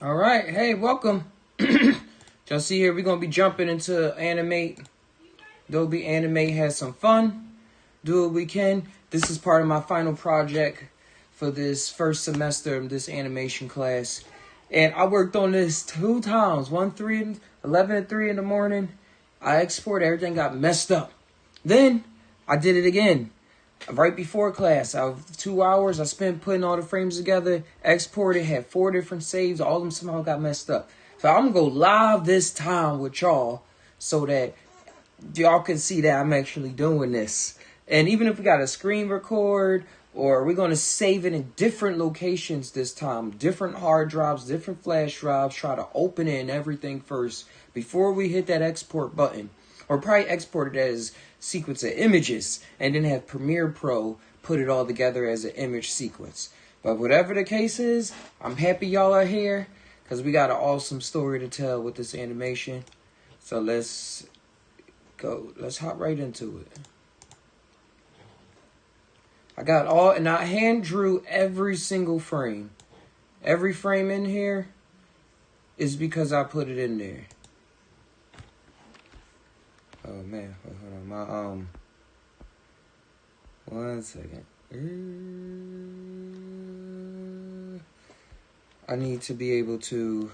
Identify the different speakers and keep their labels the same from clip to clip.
Speaker 1: All right, hey, welcome. Just see here, we're gonna be jumping into Animate. Adobe Animate has some fun. Do what we can. This is part of my final project for this first semester of this animation class, and I worked on this 2 times. 11 and 3 in the morning. I exported, everything got messed up. Then I did it again right before class. 2 hours I spent putting all the frames together, exported, had 4 different saves, all of them somehow got messed up. So I'm gonna go live this time with y'all so that y'all can see that I'm actually doing this. And even if we got a screen record or we're gonna save it in different locations this time, different hard drives, different flash drives, try to open it and everything first before we hit that export button. Or probably export it as sequence of images and then have Premiere Pro put it all together as an image sequence. But whatever the case is, I'm happy y'all are here because we got an awesome story to tell with this animation. So let's go. Let's hop right into it. And I hand drew every single frame. Every frame in here is because I put it in there. Oh man, hold on. One second. I need to be able to.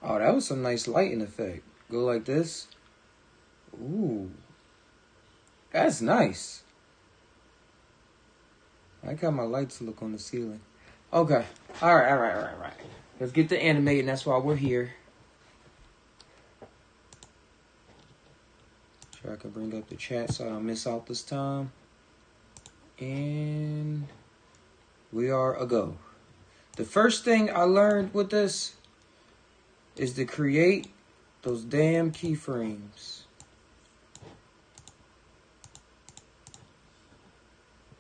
Speaker 1: Oh, that was some nice lighting effect. Go like this. Ooh, that's nice. I like how my lights look on the ceiling. Okay. All right. Let's get to animating. That's why we're here. Sure I can bring up the chat so I don't miss out this time. And we are a go. The first thing I learned with this is to create those damn keyframes.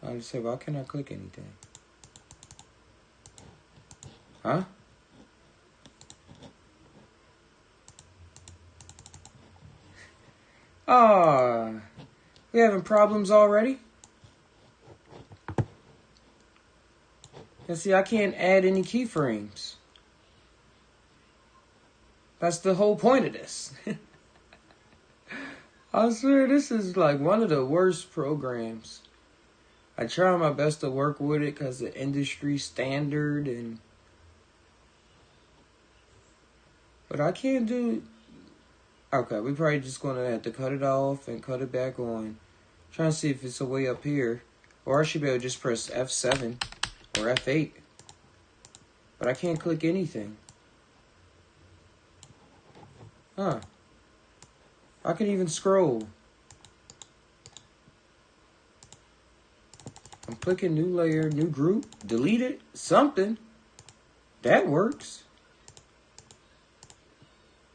Speaker 1: I just say, why can't I click anything? Huh? Ah, we having problems already? And see, I can't add any keyframes. That's the whole point of this. I swear, this is like one of the worst programs. I try my best to work with it because the industry standard but I can't do. Okay, we probably just gonna have to cut it off and cut it back on. Trying to see if it's a way up here, or I should be able to just press F7 or F8. But I can't click anything. Huh? I can even scroll. I'm clicking new layer, new group, delete it, something. That works.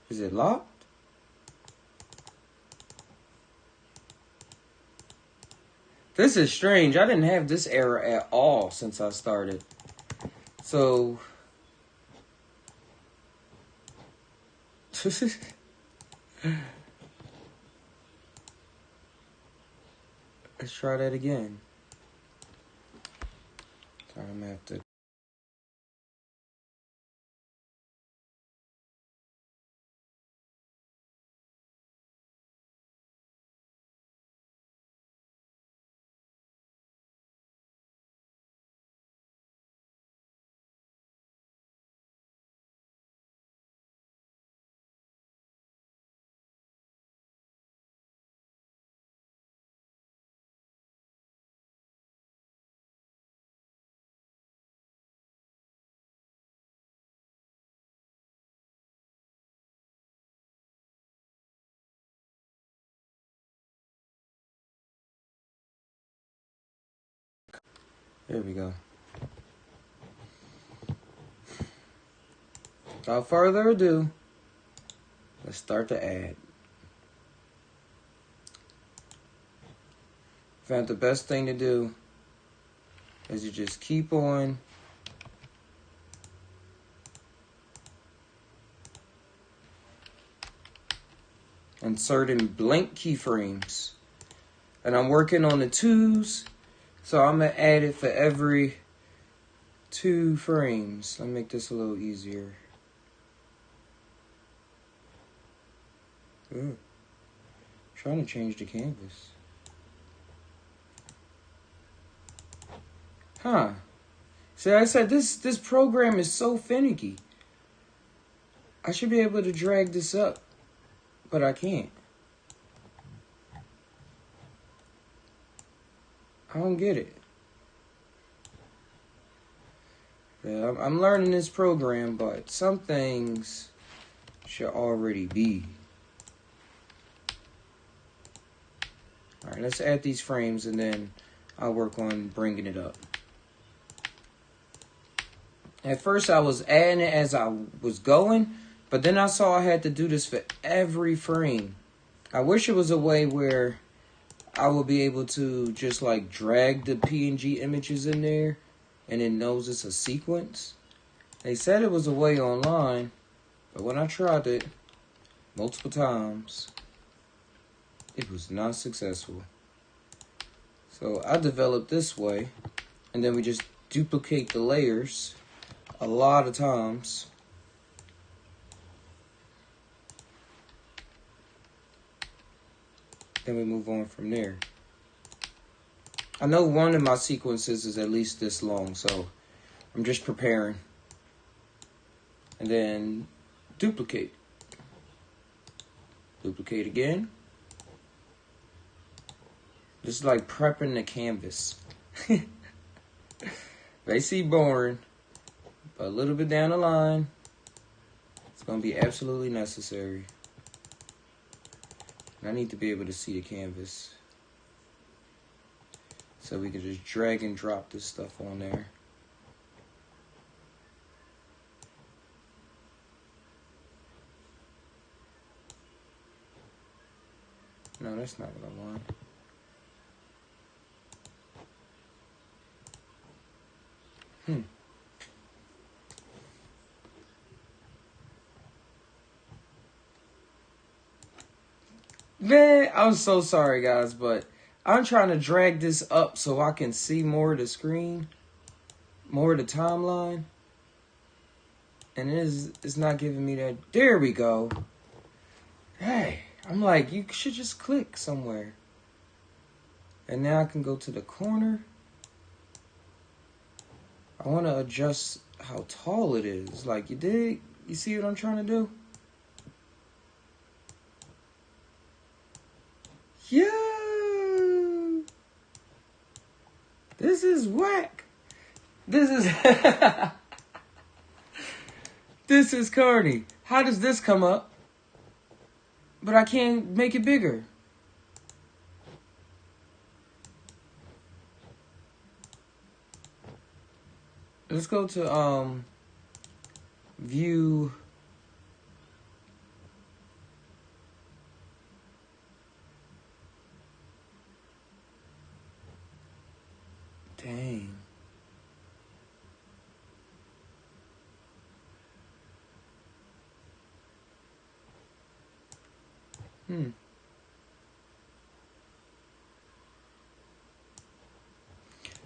Speaker 1: Is it locked? This is strange. I didn't have this error at all since I started. So let's try that again. Sorry, I'm gonna have to There we go. Without further ado, let's start to add. I found the best thing to do is you just keep on inserting blank keyframes. And I'm working on the 2s, so I'm going to add it for every 2 frames. Let me make this a little easier. Ooh. Trying to change the canvas. Huh. See, I said this program is so finicky. I should be able to drag this up, but I can't. I don't get it. Yeah, I'm learning this program, but some things should already be. Alright, let's add these frames and then I'll work on bringing it up. At first I was adding it as I was going, but then I saw I had to do this for every frame. I wish it was a way where I will be able to just like drag the PNG images in there and it knows it's a sequence. They said it was a way online, but when I tried it multiple times, it was not successful. So I developed this way, and then we just duplicate the layers a lot of times. Then we move on from there. I know one of my sequences is at least this long, so I'm just preparing. And then duplicate. Duplicate again. This is like prepping the canvas. Basically boring, but a little bit down the line, it's going to be absolutely necessary. I need to be able to see the canvas, so we can just drag and drop this stuff on there. No, that's not what I want. Man, I'm so sorry, guys, but I'm trying to drag this up so I can see more of the screen, more of the timeline, and it's not giving me that. There we go. Hey, I'm like, you should just click somewhere. And now I can go to the corner. I want to adjust how tall it is. Like, you dig? You see what I'm trying to do? Yeah. This is whack. This is this is corny. How does this come up? But I can't make it bigger. Let's go to view. Dang.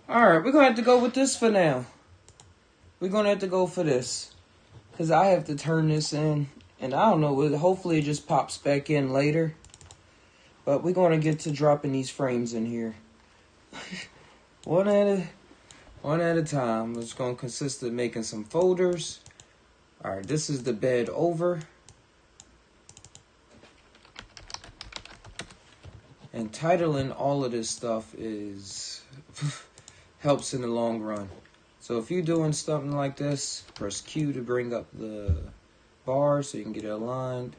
Speaker 1: Alright, we're going to have to go with this for now. We're going to have to go for this. Because I have to turn this in. And I don't know, hopefully it just pops back in later. But we're going to get to dropping these frames in here. One at a time. It's going to consist of making some folders. Alright, this is the bed over. And titling all of this stuff is helps in the long run. So if you're doing something like this, press Q to bring up the bar so you can get it aligned.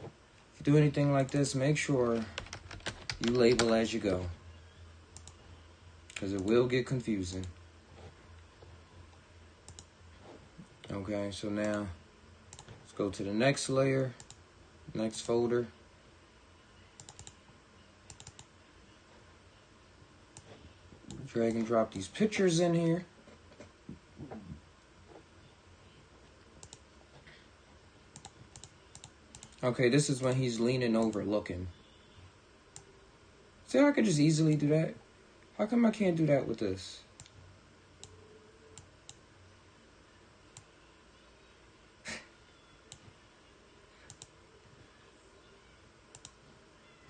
Speaker 1: If you do anything like this, make sure you label as you go, because it will get confusing. Okay, so now let's go to the next layer, next folder. Drag and drop these pictures in here. Okay, this is when he's leaning over looking. See how I could just easily do that? How come I can't do that with this?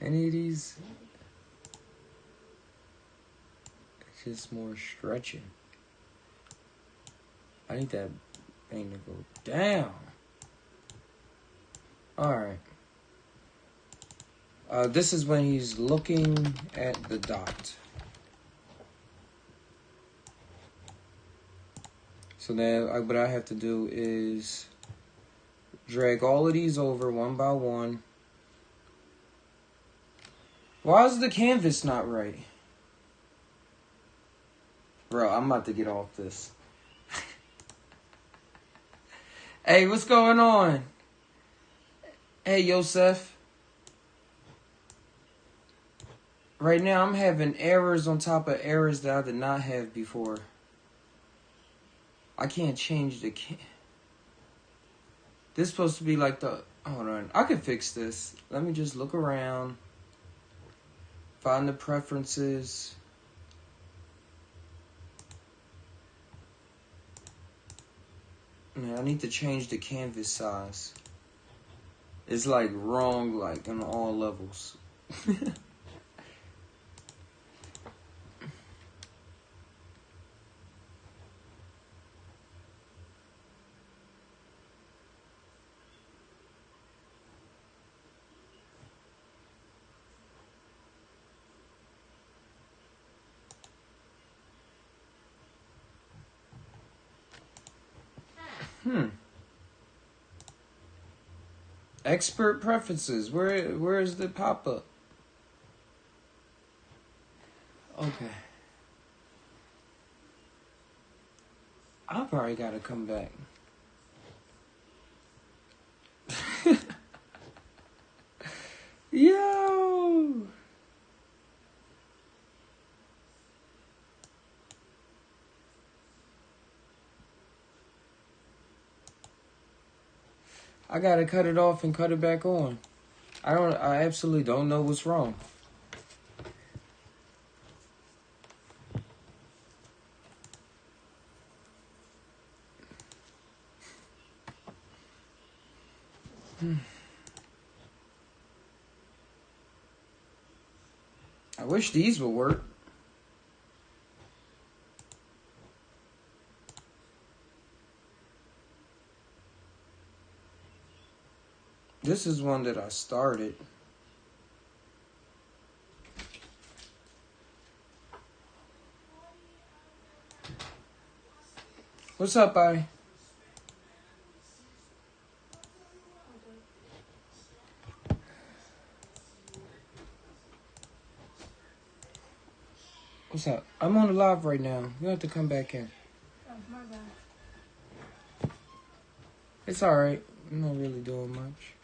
Speaker 1: Any of these? It's just more stretching. I need that thing to go down. Alright. This is when he's looking at the dot. So now what I have to do is drag all of these over one by one. Why is the canvas not right? Bro, I'm about to get off this. Hey, what's going on? Hey, Yosef. Right now, I'm having errors on top of errors that I did not have before. I can't change the... This is supposed to be like the... Hold on. I can fix this. Let me just look around. Find the preferences. Man, I need to change the canvas size. It's like wrong, like on all levels. Expert preferences. Where is the pop-up? Okay. I probably gotta come back. Yo! I gotta cut it off and cut it back on. I absolutely don't know what's wrong. I wish these would work. This is one that I started. What's up, I? What's up? I'm on the live right now. You have to come back in.
Speaker 2: Oh, my bad.
Speaker 1: It's alright. I'm not really doing much.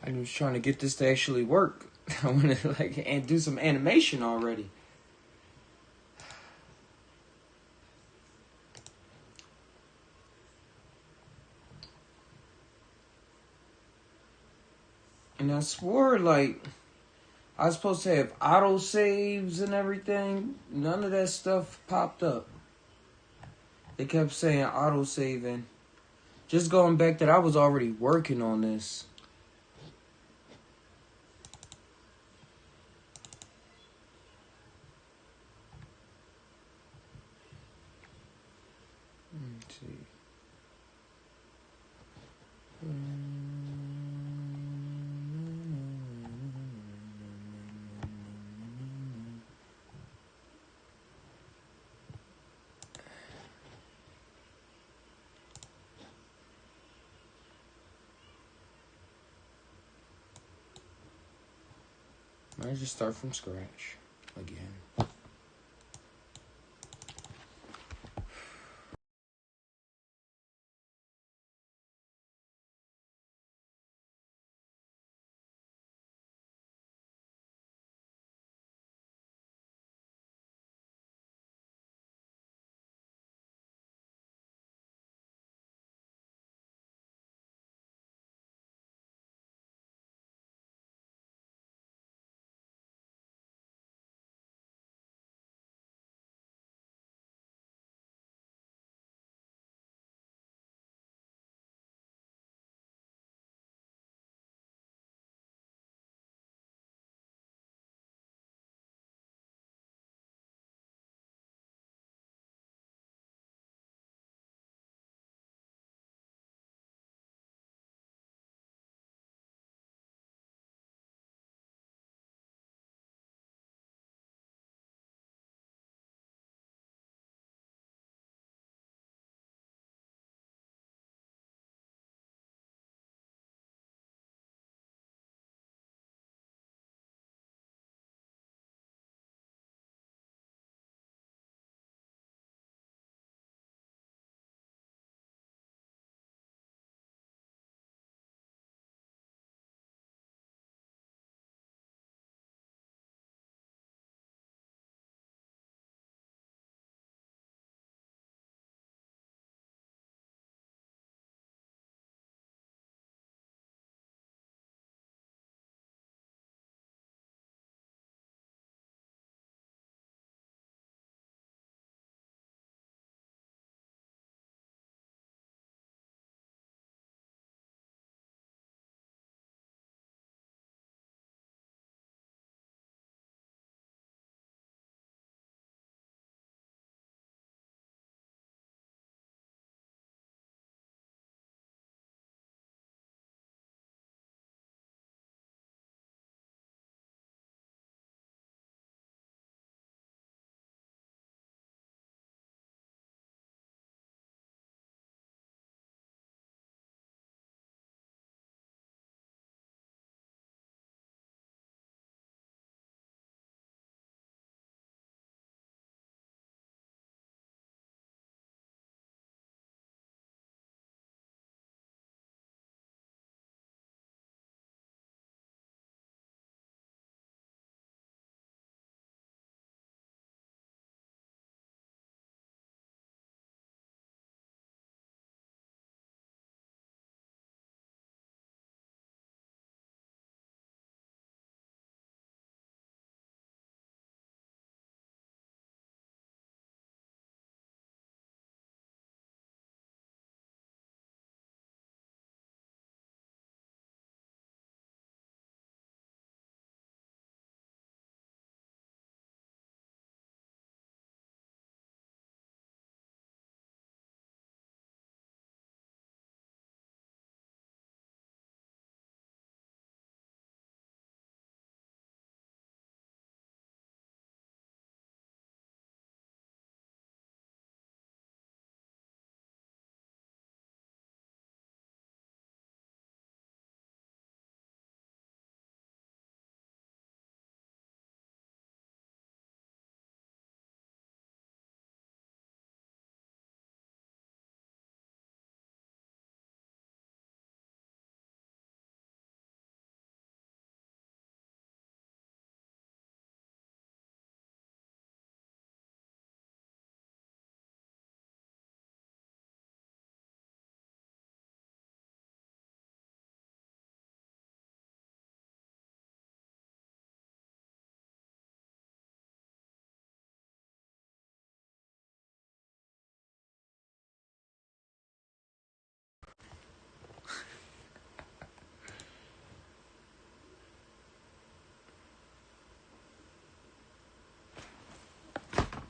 Speaker 1: I was trying to get this to actually work. I want to and do some animation already. And I swore I was supposed to have auto saves and everything. None of that stuff popped up. They kept saying auto saving. Just going back that I was already working on this. Let's see. I just start from scratch again.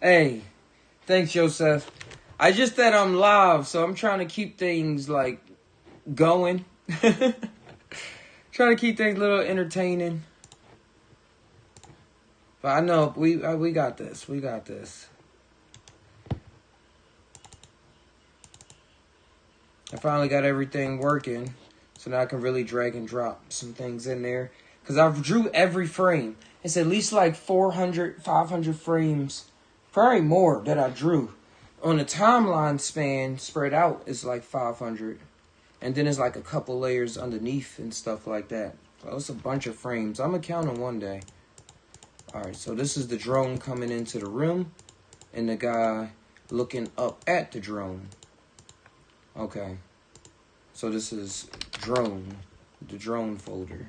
Speaker 1: Hey, thanks, Joseph. I just that I'm live, so I'm trying to keep things like going. Trying to keep things a little entertaining. But I know we got this. We got this. I finally got everything working, so now I can really drag and drop some things in there. Because I drew every frame. It's at least like 400, 500 frames, probably more that I drew. On the timeline span, spread out, is like 500. And then there's like a couple layers underneath and stuff like that. So it's a bunch of frames. I'm going to count them one day. Alright, so this is the drone coming into the room. And the guy looking up at the drone. Okay. So this is drone. The drone folder.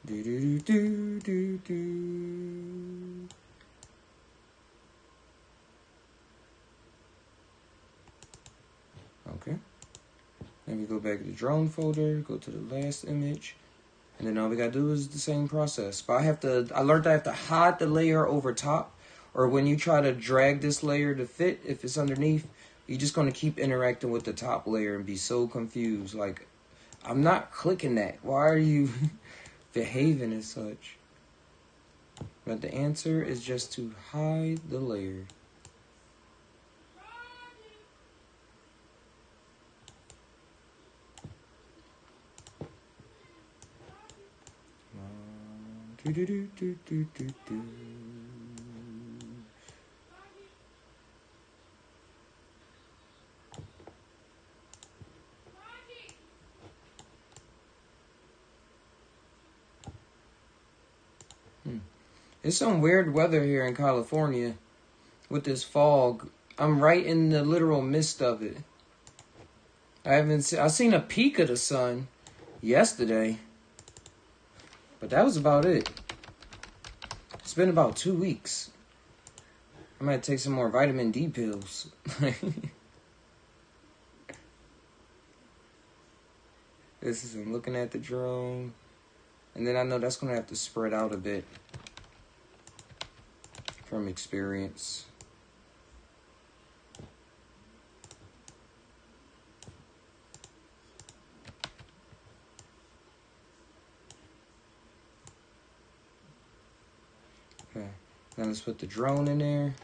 Speaker 1: Do do do do do. Okay. Then we go back to the drone folder, go to the last image, and then all we gotta do is the same process. But I learned I have to hide the layer over top, or when you try to drag this layer to fit, if it's underneath, you're just gonna keep interacting with the top layer and be so confused. Like, I'm not clicking that. Why are you behaving as such? But the answer is just to hide the layer. Do do do do do do do. It's some weird weather here in California with this fog. I'm right in the literal midst of it. I seen a peak of the sun yesterday, but that was about it. It's been about 2 weeks. I might take some more vitamin D pills. I'm looking at the drone, and then I know that's gonna have to spread out a bit from experience. Okay, now let's put the drone in there.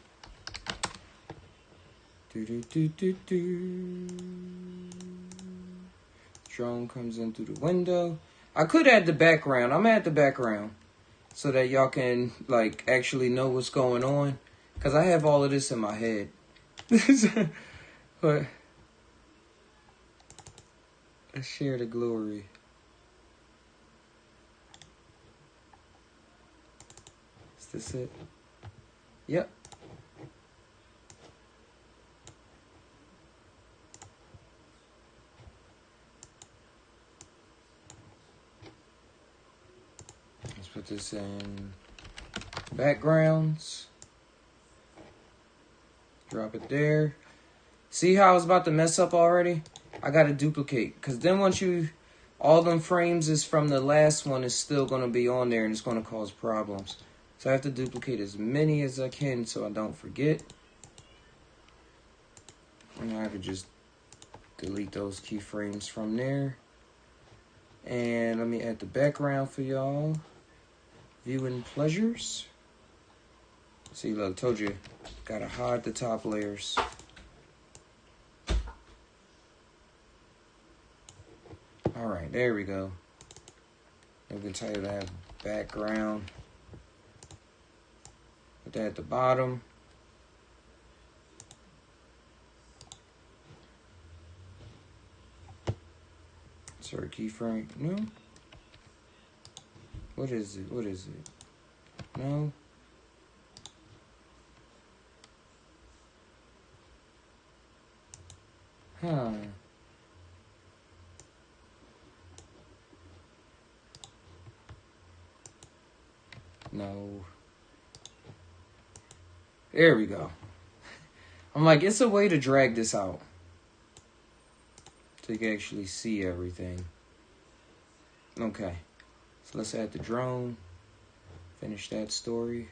Speaker 1: Do do do do do. Drone comes in through the window. I could add the background. I'm gonna add the background so that y'all can like actually know what's going on, cause I have all of this in my head. But let's share the glory. Is this it? Yep. Let's put this in backgrounds. Drop it there. See how I was about to mess up already? I gotta duplicate, because then all them frames is from the last one is still gonna be on there and it's gonna cause problems. So I have to duplicate as many as I can so I don't forget. And I could just delete those keyframes from there. And let me add the background for y'all. Viewing pleasures. See, look, told you, gotta hide the top layers. Alright, there we go. We can tell you that background. Put that at the bottom. Sorry, keyframe. No? What is it? What is it? No? Huh. No. There we go. I'm like, it's a way to drag this out. So you can actually see everything. Okay. So let's add the drone. Finish that story.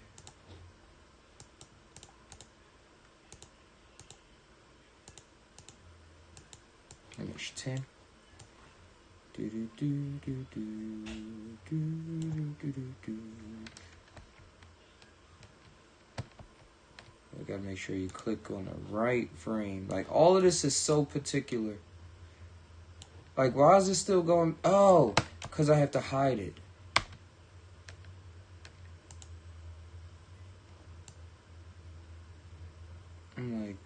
Speaker 1: 10. You gotta make sure you click on the right frame. Like, all of this is so particular. Like, why is it still going? Oh, because I have to hide it. I'm like,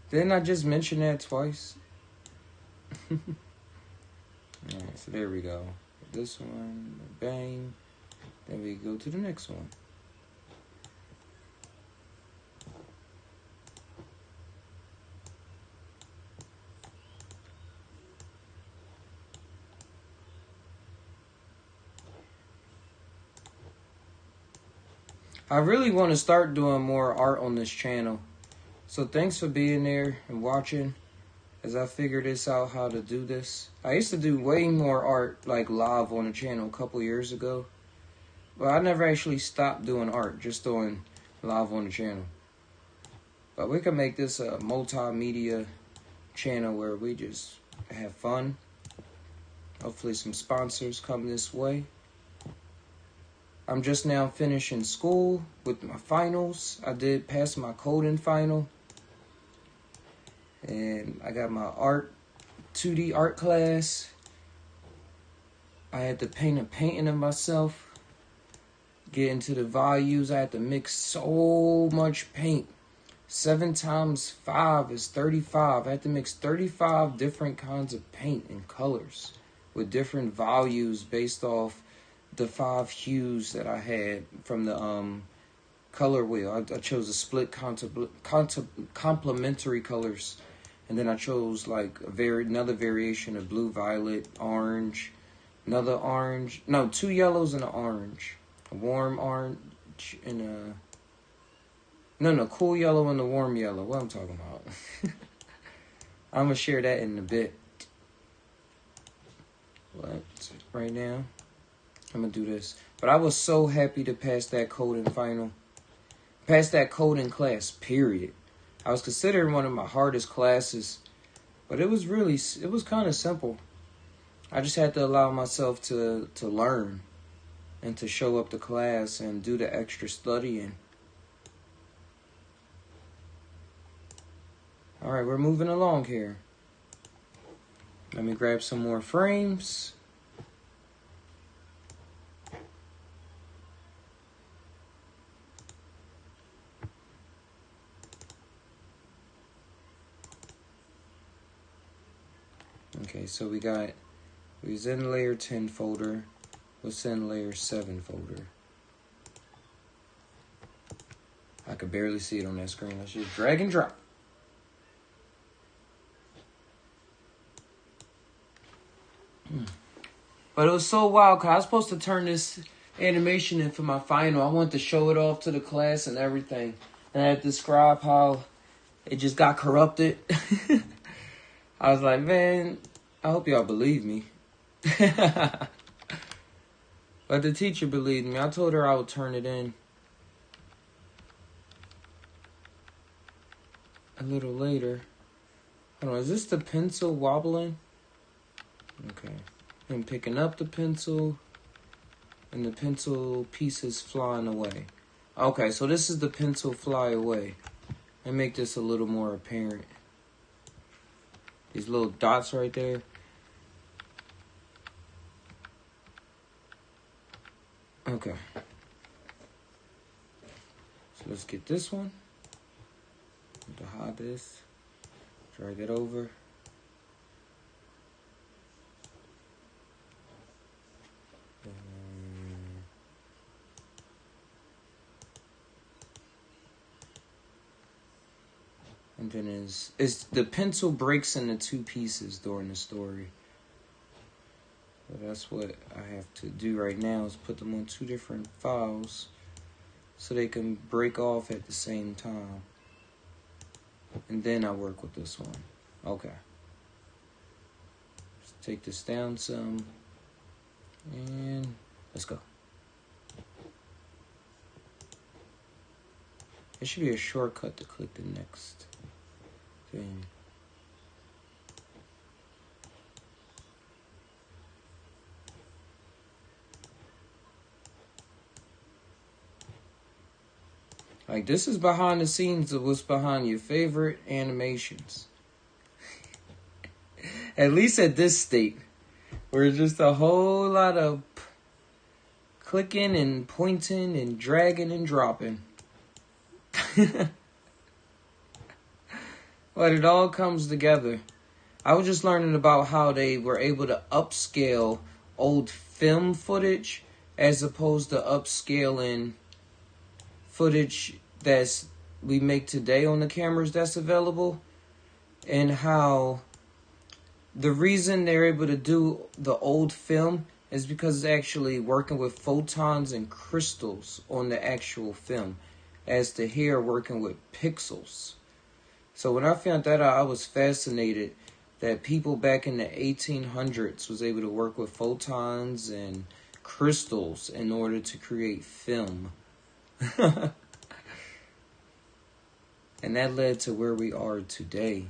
Speaker 1: didn't I just mention that twice? Alright, so there we go. This one, bang. Then we go to the next one. I really want to start doing more art on this channel. So thanks for being there and watching as I figure this out, how to do this. I used to do way more art like live on the channel a couple years ago. But I never actually stopped doing art, just doing live on the channel. But we can make this a multimedia channel where we just have fun. Hopefully some sponsors come this way. I'm just now finishing school with my finals. I did pass my coding final. And I got my 2D art class. I had to paint a painting of myself. Get into the values. I had to mix so much paint. 7 times 5 is 35. I had to mix 35 different kinds of paint and colors with different values based off the 5 hues that I had from the color wheel. I chose a split complementary colors, and then I chose like another variation of blue, violet, orange, another orange. No, 2 yellows and an orange, a warm orange and a cool yellow and a warm yellow. What I'm talking about? I'm gonna share that in a bit. But right now, I'm gonna do this. But I was so happy to pass that coding final. Pass that coding class, period. I was considering one of my hardest classes. But it was kind of simple. I just had to allow myself to learn. And to show up to class and do the extra studying. Alright, we're moving along here. Let me grab some more frames. Okay, so we was in layer 10 folder, was in layer 7 folder. I could barely see it on that screen. Let's just drag and drop. But it was so wild because I was supposed to turn this animation in for my final. I wanted to show it off to the class and everything. And I had to describe how it just got corrupted. I was like, man, I hope y'all believe me. But the teacher believed me. I told her I would turn it in a little later. Hold on, is this the pencil wobbling? Okay. I'm picking up the pencil, and the pencil pieces flying away. Okay, so this is the pencil fly away. And make this a little more apparent. These little dots right there. Okay. So let's get this one. To hide this. Drag it over. And then is the pencil breaks into 2 pieces during the story. So that's what I have to do right now, is put them on 2 different files so they can break off at the same time. And then I work with this one. Okay. Let's take this down some. And let's go. It should be a shortcut to click the next thing. Like, this is behind the scenes of what's behind your favorite animations. At least at this state, where it's just a whole lot of clicking and pointing and dragging and dropping. But it all comes together. I was just learning about how they were able to upscale old film footage as opposed to upscaling footage that's we make today on the cameras that's available, and how the reason they're able to do the old film is because it's actually working with photons and crystals on the actual film, as to here working with pixels. So when I found that out, I was fascinated that people back in the 1800s was able to work with photons and crystals in order to create film. And that led to where we are today.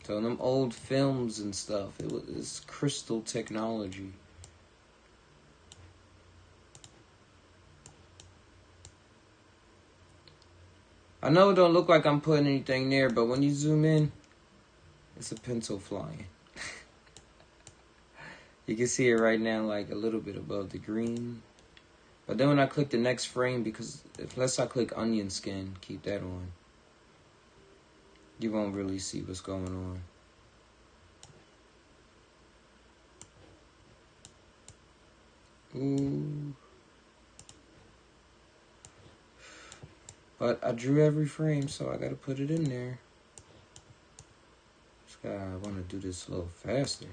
Speaker 1: So them old films and stuff, it's crystal technology. I know it don't look like I'm putting anything there, but when you zoom in, it's a pencil flying. You can see it right now, like a little bit above the green. But then when I click the next frame, because unless I click onion skin, keep that on, you won't really see what's going on. Ooh. But I drew every frame, so I gotta put it in there. I want to do this a little faster.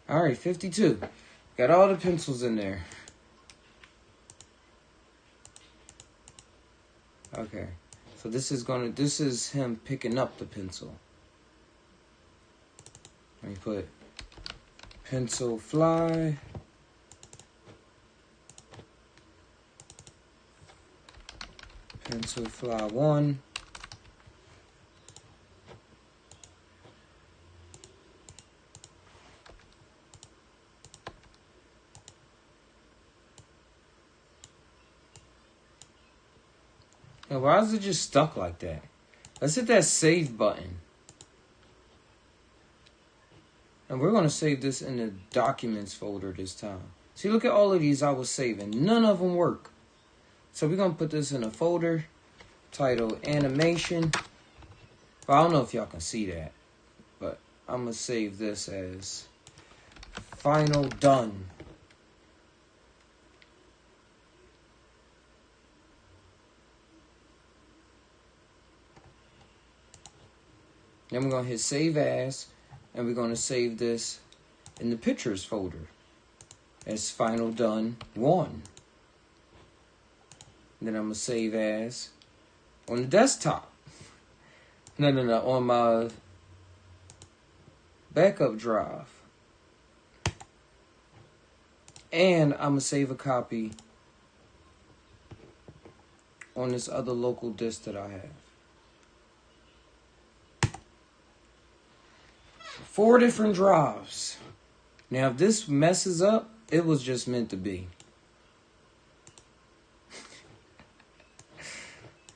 Speaker 1: Alright, 52. Got all the pencils in there. Okay. So this is him picking up the pencil. Let me put pencil fly. Pencil fly 1. Now, why is it just stuck like that? Let's hit that save button. And we're going to save this in the documents folder this time. See, look at all of these I was saving. None of them work. So we're going to put this in a folder titled animation. Well, I don't know if y'all can see that, but I'm going to save this as final done. Then we're going to hit save as, and we're going to save this in the pictures folder as final done 1. Then I'm going to save as on the desktop. No, on my backup drive. And I'm going to save a copy on this other local disk that I have. 4 different drives. Now, if this messes up, it was just meant to be.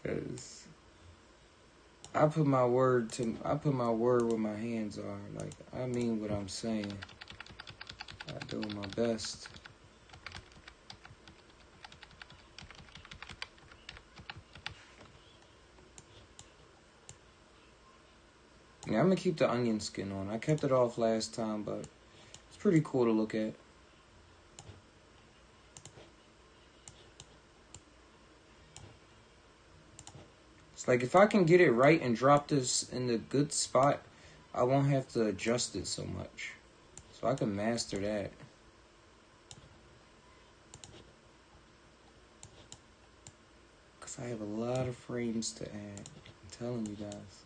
Speaker 1: Cause I put my word where my hands are. Like, I mean what I'm saying. I do my best. Yeah, I'm gonna keep the onion skin on. I kept it off last time, but it's pretty cool to look at. It's like if I can get it right and drop this in the good spot, I won't have to adjust it so much. So I can master that. Because I have a lot of frames to add. I'm telling you guys.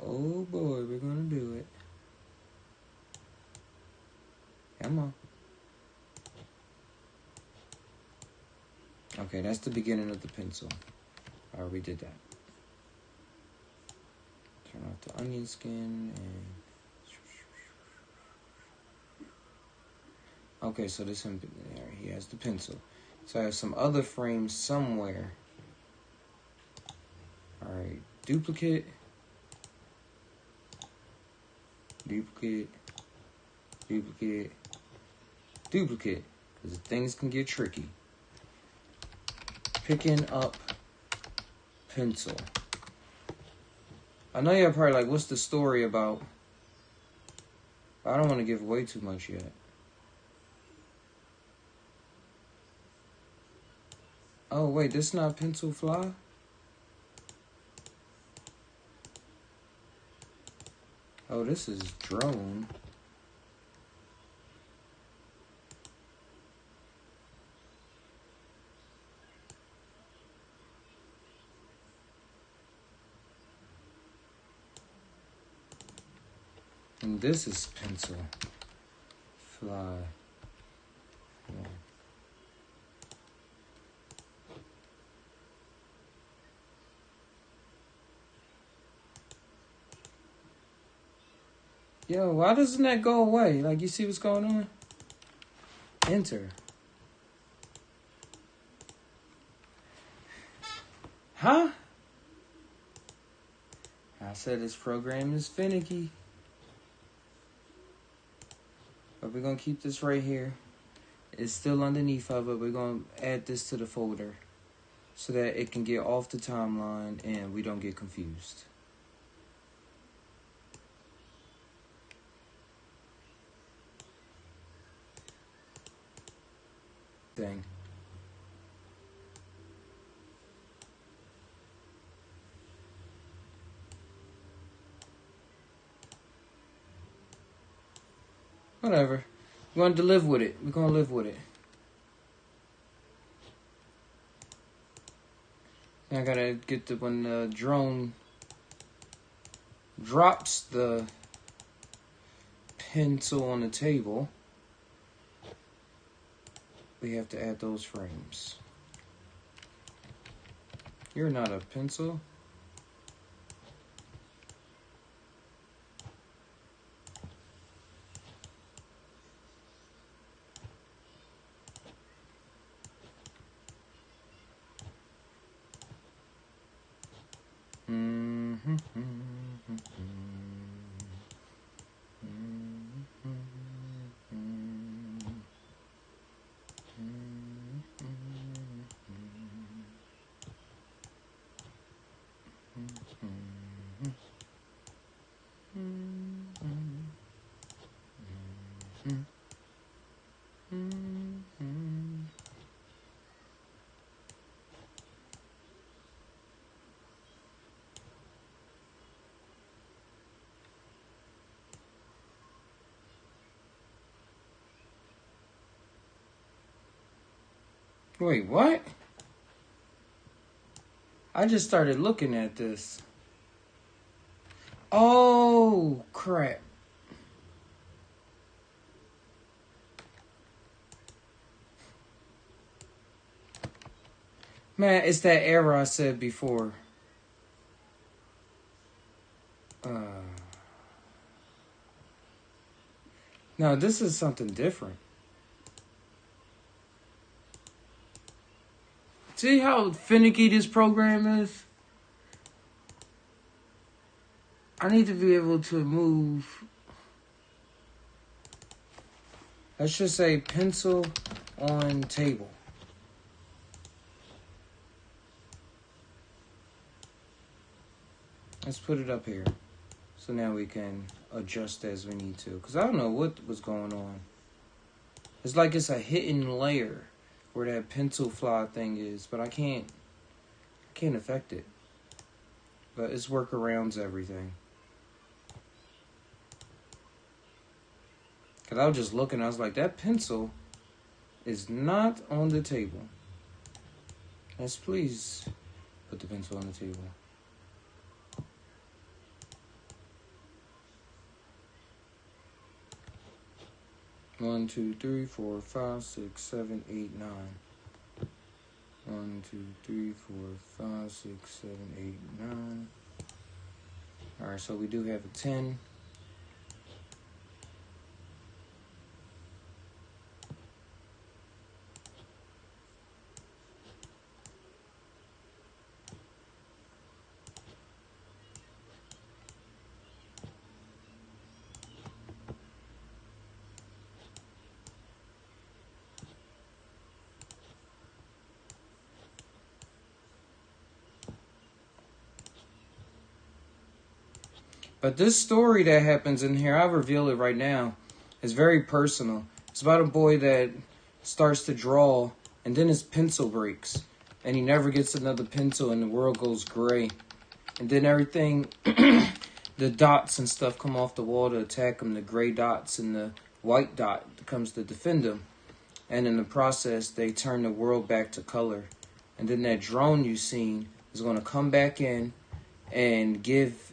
Speaker 1: Oh boy, we're gonna do it. Come on. Okay, that's the beginning of the pencil. Alright, we did that. Turn off the onion skin and... Okay, so this him there. He has the pencil. So I have some other frames somewhere. Alright, duplicate. Duplicate. Duplicate. Duplicate. Because things can get tricky. Picking up pencil. I know you're probably like, what's the story about? But I don't want to give away too much yet. Oh, wait, this is not pencil fly? Oh, this is drone. And this is pencil fly. Yeah. Yo, why doesn't that go away? Like, you see what's going on? Enter. Huh? I said this program is finicky. But we're going to keep this right here. It's still underneath of it. We're going to add this to the folder so that it can get off the timeline and we don't get confused. Dang. Whatever. We're going to live with it. We're going to live with it. I got to get the, when the drone drops the pencil on the table, we have to add those frames. You're not a pencil. Wait, what? I just started looking at this. Oh, crap. Man, it's that error I said before. No, this is something different. See how finicky this program is? I need to be able to move. Let's just say pencil on table. Let's put it up here. So now we can adjust as we need to. Because I don't know what was going on. It's like it's a hidden layer where that pencil fly thing is. But I can't affect it. But it's workarounds everything. Because I was just looking. I was like, that pencil is not on the table. Let's please put the pencil on the table. One, 2, 3, 4, 5, 6, 7, 8, 9. 1, 2, 3, 4, 5, 6, 7, 8, 9. Alright, so we do have a 10. But this story that happens in here, I'll reveal it right now, is very personal. It's about a boy that starts to draw, and then his pencil breaks. And he never gets another pencil, and the world goes gray. And then everything, the dots and stuff come off the wall to attack him. The gray dots and the white dot comes to defend him. And in the process, they turn the world back to color. And then that drone you seen is going to come back in and give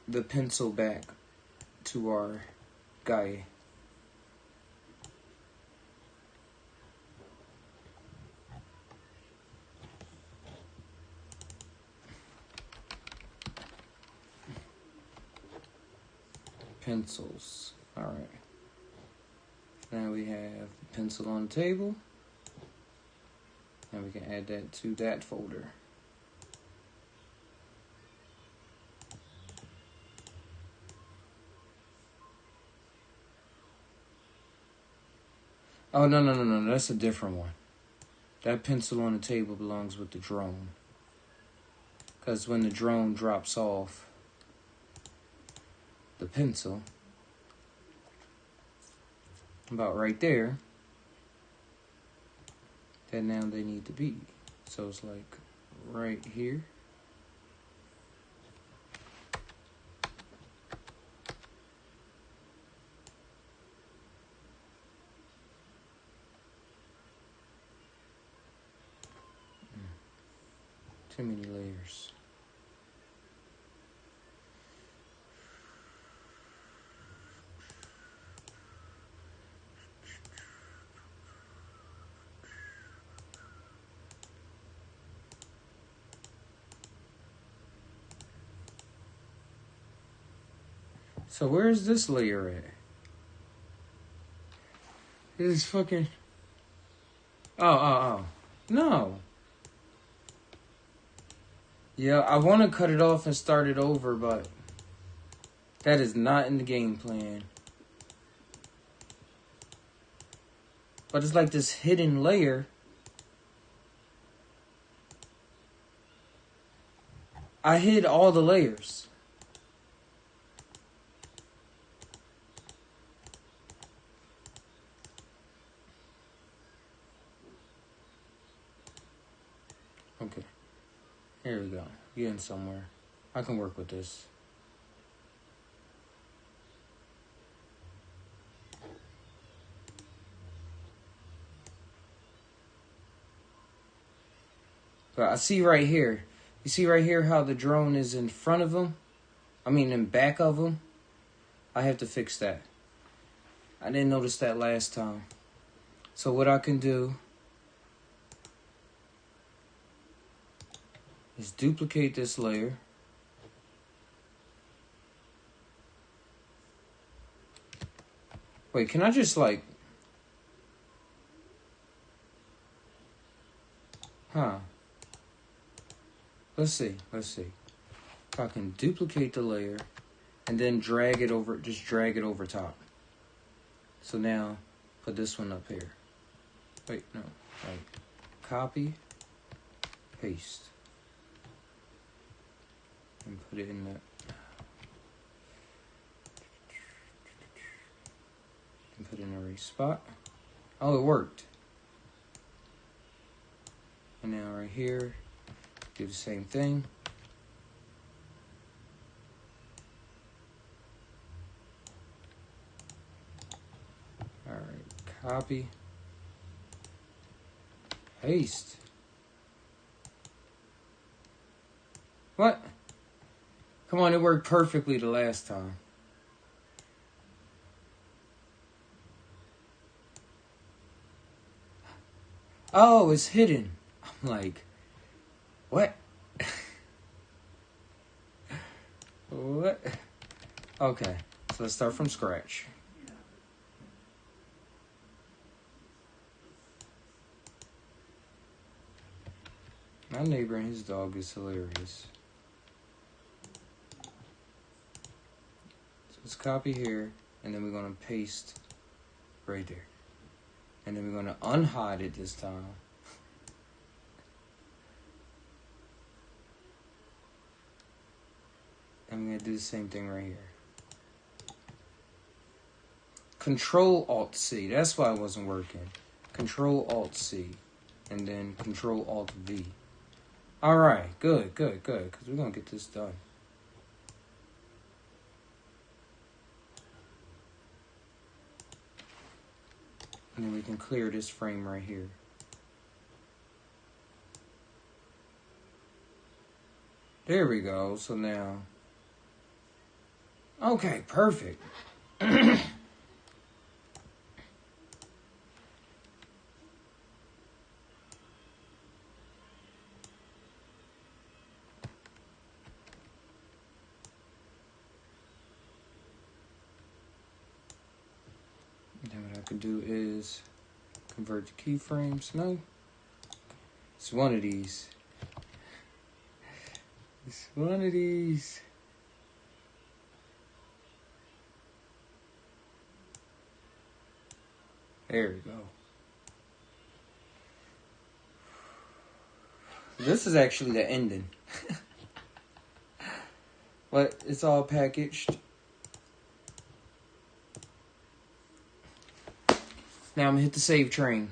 Speaker 1: the pencil back to our guy. Pencils. Alright. Now we have the pencil on the table. And we can add that to that folder. Oh, no. That's a different one. That pencil on the table belongs with the drone. Because when the drone drops off the pencil, about right there, then now they need to be. So it's like right here. Too many layers. So where's this layer at? It is fucking... Oh. No. Yeah, I want to cut it off and start it over, but that is not in the game plan. But it's like this hidden layer. I hid all the layers. Okay. Here we go. Getting somewhere. I can work with this. But I see right here. You see right here how the drone is in front of him? I mean in back of him? I have to fix that. I didn't notice that last time. So what I can do is duplicate this layer. Wait, can I just like... Let's see. If I can duplicate the layer and then drag it over, just drag it over top. So now, put this one up here. Wait, no. Like, copy, paste. And put it in the... And put it in a right spot. Oh, it worked. And now right here, do the same thing. Alright, copy. Paste. What? Come on, it worked perfectly the last time. Oh, it's hidden. I'm like, what? What? What? Okay, so let's start from scratch. My neighbor and his dog is hilarious. So let's copy here, and then we're going to paste right there. And then we're going to unhide it this time. And we're going to do the same thing right here. Control-Alt-C. That's why it wasn't working. Control-Alt-C. And then Control-Alt-V. Alright, good. Because we're going to get this done. And then we can clear this frame right here. There we go. So now... Okay, perfect. Then what I can do is convert to keyframes. No, it's one of these. It's one of these. There we go. This is actually the ending. But it's all packaged. Now I'm gonna hit the save train.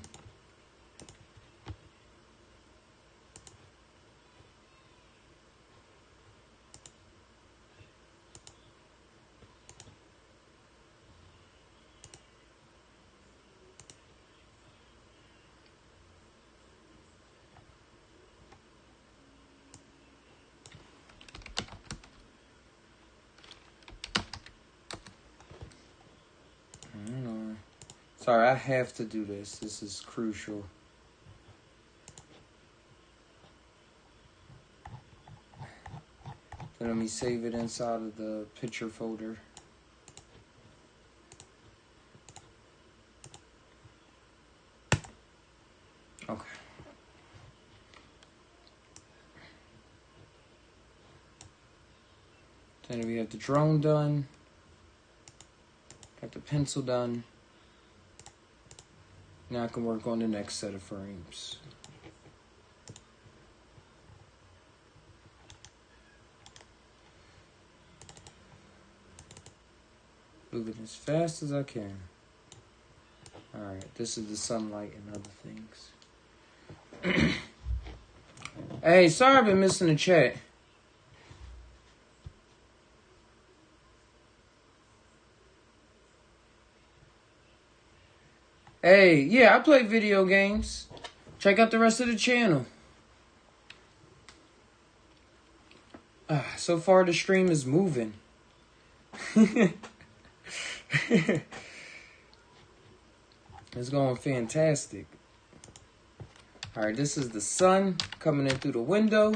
Speaker 1: Sorry, I have to do this. This is crucial. So let me save it inside of the picture folder. Okay. Then we have the drone done. Got the pencil done. Now I can work on the next set of frames. Moving as fast as I can. Alright, this is the sunlight and other things. Hey, sorry I've been missing the chat. Hey, yeah, I play video games. Check out the rest of the channel. So far the stream is moving. It's going fantastic. Alright, this is the sun coming in through the window.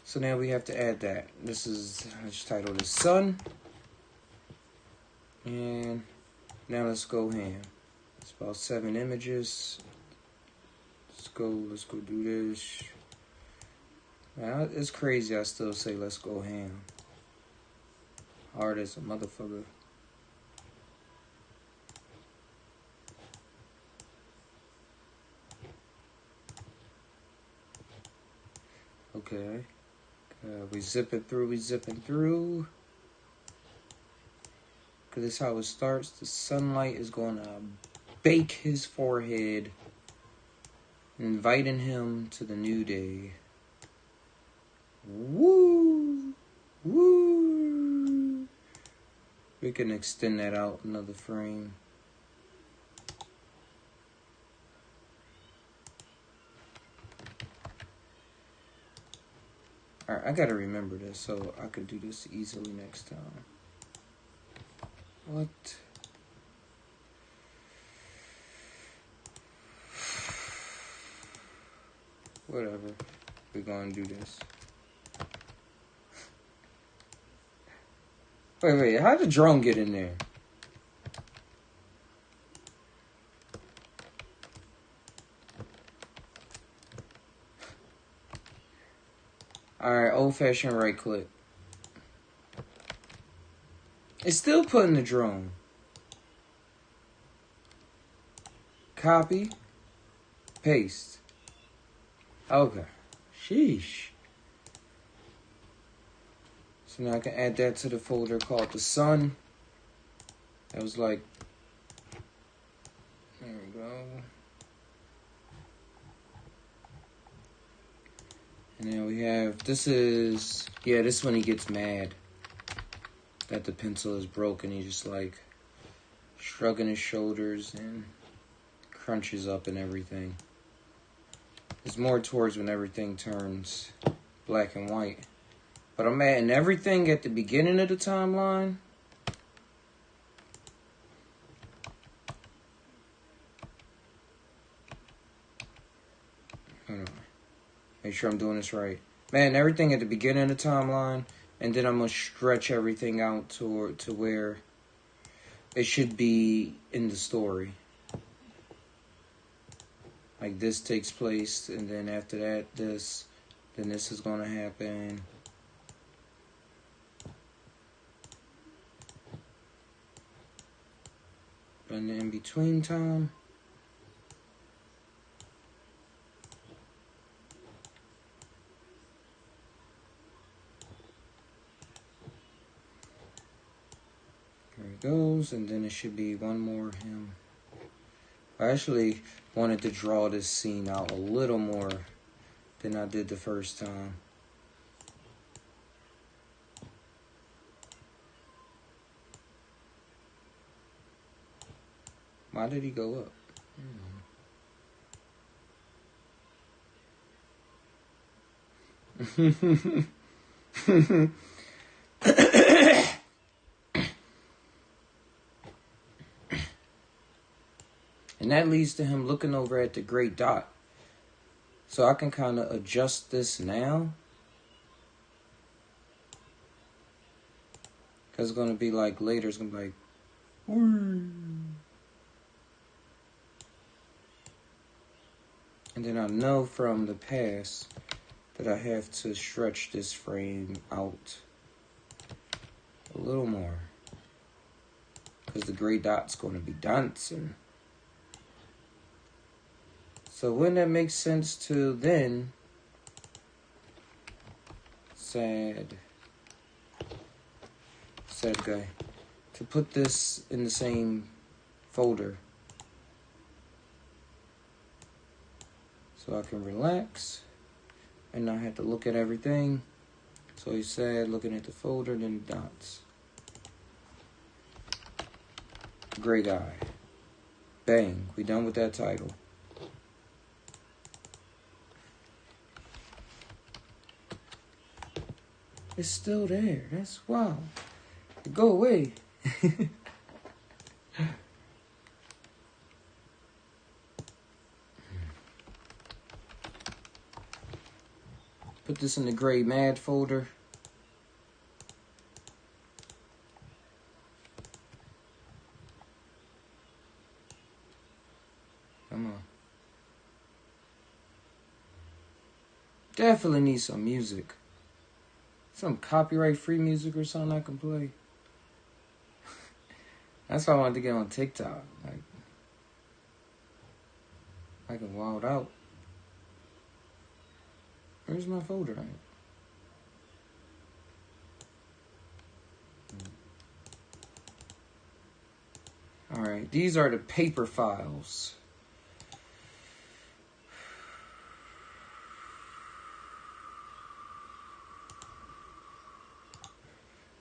Speaker 1: So now we have to add that. This is, let's title this sun. And now let's go ham. It's about 7 images. Let's go do this. Now, it's crazy I still say let's go ham. Hard as a motherfucker. Okay. We zipping through. Because this is how it starts. The sunlight is going to bake his forehead, inviting him to the new day. Woo! Woo! We can extend that out another frame. Alright, I gotta remember this so I can do this easily next time. What? Whatever. We're gonna do this. Wait. How did the drone get in there? Alright, old-fashioned right click. It's still putting the drone. Copy. Paste. Okay. Sheesh. So now I can add that to the folder called the sun. That was like... There we go. And then we have... This is... Yeah, this is when he gets mad. That the pencil is broken. He's just like... shrugging his shoulders and... crunches up and everything. It's more towards when everything turns black and white. But I'm adding everything at the beginning of the timeline. Hold on. Make sure I'm doing this right. Man, everything at the beginning of the timeline. And then I'm going to stretch everything out to where it should be in the story. Like this takes place, and then after that, this, then this is going to happen. And in between time, there it goes, and then it should be one more him. I actually wanted to draw this scene out a little more than I did the first time. Why did he go up? And that leads to him looking over at the gray dot. So I can kind of adjust this now. Because it's going to be like later, it's going to be like... And then I know from the past that I have to stretch this frame out a little more. Because the gray dot's going to be dancing. So wouldn't that make sense to then, sad guy, to put this in the same folder so I can relax and not have to look at everything. So he's sad, looking at the folder, then dots. Gray guy. Bang, we done with that title. It's still there. That's wow. Go away. Put this in the gray mad folder. Come on. Definitely need some music. Some copyright-free music or something I can play. That's why I wanted to get on TikTok. Like, I can wild out. Where's my folder at? Alright, these are the paper files.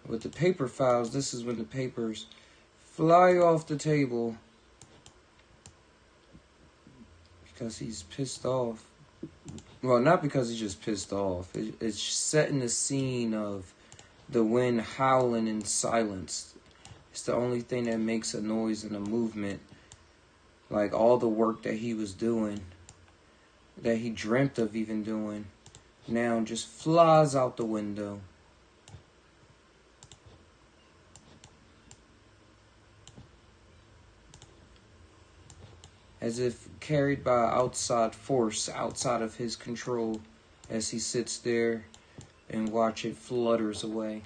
Speaker 1: With the paper files, this is when the papers fly off the table because he's pissed off. Well, not because he's just pissed off. It's setting the scene of the wind howling in silence. It's the only thing that makes a noise and a movement. Like all the work that he was doing, that he dreamt of even doing, now just flies out the window. as if carried by outside force, outside of his control, as he sits there and watch it flutters away.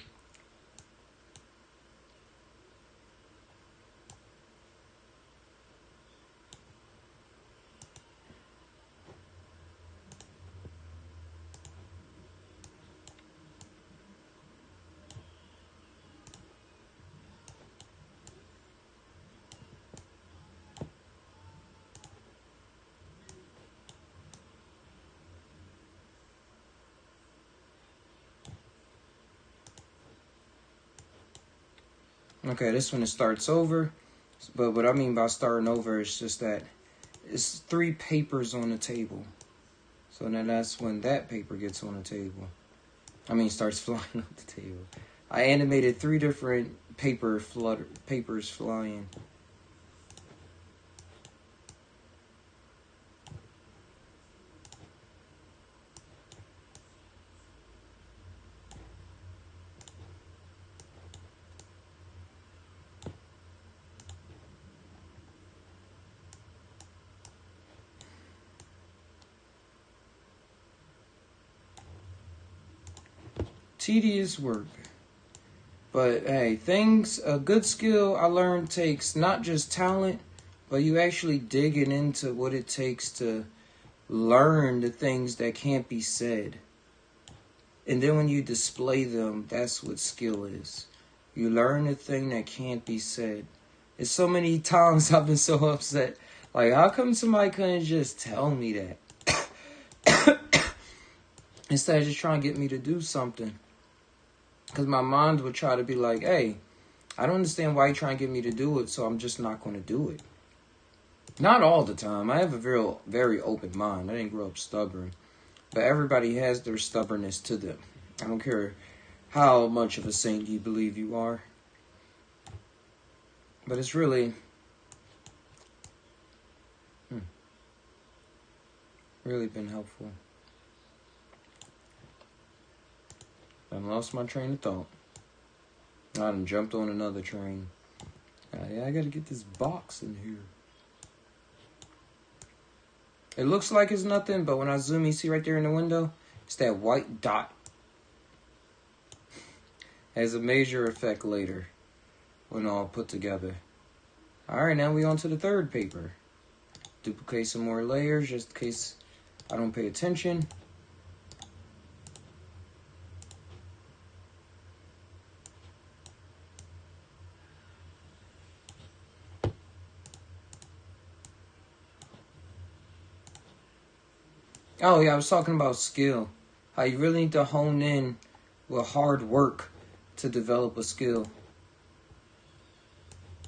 Speaker 1: Okay, this one it starts over. But what I mean by starting over is just that it's 3 papers on the table. So then that's when that paper gets on the table. Starts flying off the table. I animated 3 different papers flying. Tedious work. But hey, a good skill I learned takes not just talent, but you actually digging into what it takes to learn the things that can't be said. And then when you display them, that's what skill is. You learn the thing that can't be said. It's so many times I've been so upset. Like, how come somebody couldn't just tell me that? Instead of just trying to get me to do something. Because my mind would try to be like, hey, I don't understand why you're trying to get me to do it, so I'm just not going to do it. Not all the time. I have a very, very open mind. I didn't grow up stubborn. But everybody has their stubbornness to them. I don't care how much of a saint you believe you are. But it's really been helpful. I lost my train of thought. I done jumped on another train. I gotta get this box in here. It looks like it's nothing, but when I zoom, you see right there in the window, it's that white dot. Has a major effect later when all put together. Alright, now we on to the 3rd paper. Duplicate some more layers just in case I don't pay attention. Oh yeah, I was talking about skill. How you really need to hone in with hard work to develop a skill.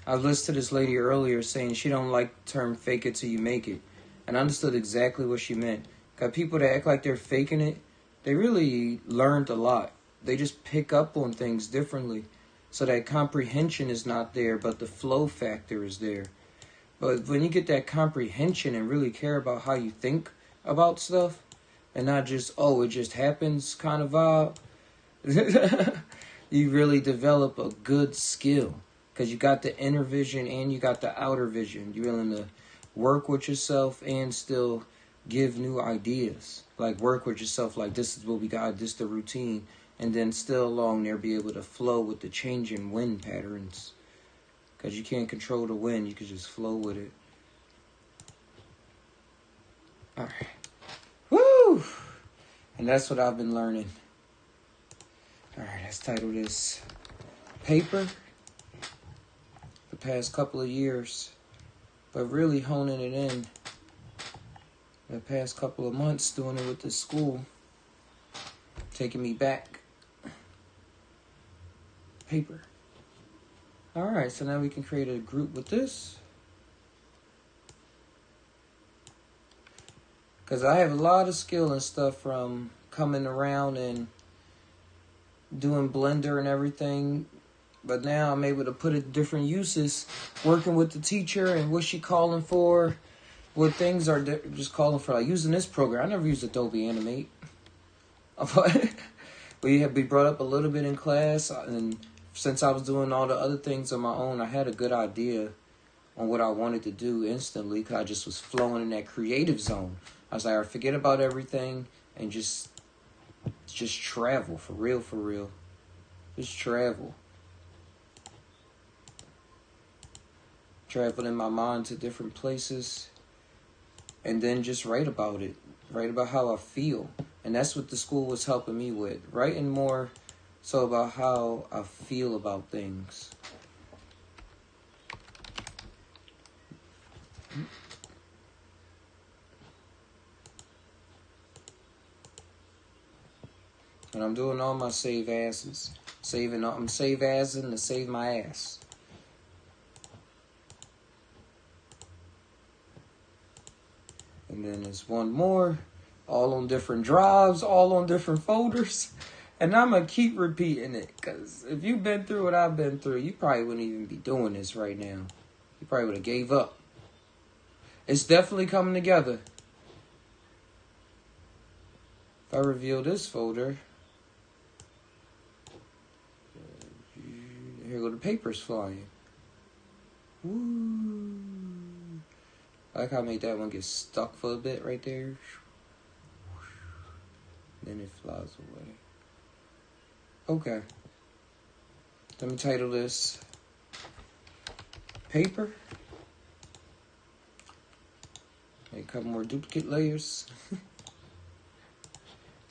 Speaker 1: I listened to this lady earlier saying she don't like the term fake it till you make it. And I understood exactly what she meant. Got people that act like they're faking it. They really learned a lot. They just pick up on things differently. So that comprehension is not there, but the flow factor is there. But when you get that comprehension and really care about how you think about stuff, and not just, oh, it just happens kind of vibe, you really develop a good skill. Because you got the inner vision and you got the outer vision. You're willing to work with yourself and still give new ideas. Like work with yourself like this is what we got, this is the routine. And then still along there be able to flow with the changing wind patterns. Because you can't control the wind, you can just flow with it. Alright. Woo! And that's what I've been learning. Alright, let's title this Paper. The past couple of years. But really honing it in the past couple of months, doing it with the school. Taking me back. Paper. Alright, so now we can create a group with this. Because I have a lot of skill and stuff from coming around and doing Blender and everything. But now I'm able to put it to different uses. Working with the teacher and what she calling for. What things are just calling for. Like using this program. I never used Adobe Animate. We brought up a little bit in class. And since I was doing all the other things on my own, I had a good idea on what I wanted to do instantly because I just was flowing in that creative zone. I was like, all right, forget about everything and just travel, for real, for real. Just travel. Travel in my mind to different places and then just write about it. Write about how I feel. And that's what the school was helping me with. Writing more so about how I feel about things. And I'm doing all my save asses. I'm save assing to save my ass. And then there's one more, all on different drives, all on different folders. And I'm going to keep repeating it, because if you've been through what I've been through, you probably wouldn't even be doing this right now. You probably would have gave up. It's definitely coming together. If I reveal this folder, here go the papers flying. Woo. I like how I made that one get stuck for a bit right there. Then it flies away. Okay. Let me title this Paper. Make a couple more duplicate layers.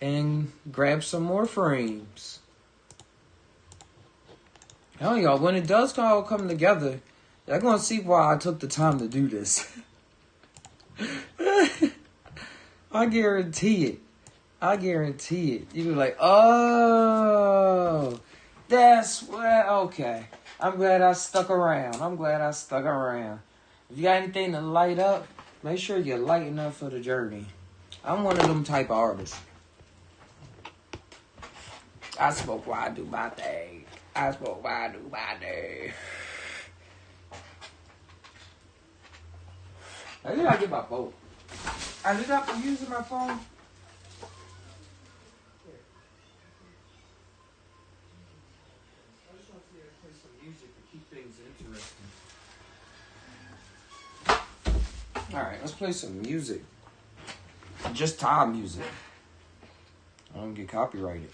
Speaker 1: And grab some more frames. Hell, y'all, when it does all come together, y'all gonna see why I took the time to do this. I guarantee it. I guarantee it. You be like, oh, that's what, okay. I'm glad I stuck around. If you got anything to light up, make sure you're lighting up for the journey. I'm one of them type of artists. I smoke while I do my thing. I think I get my phone. I did not be using my phone. I just want to see if I play some music to keep things interesting. Alright, let's play some music. Just time music. I don't get copyrighted.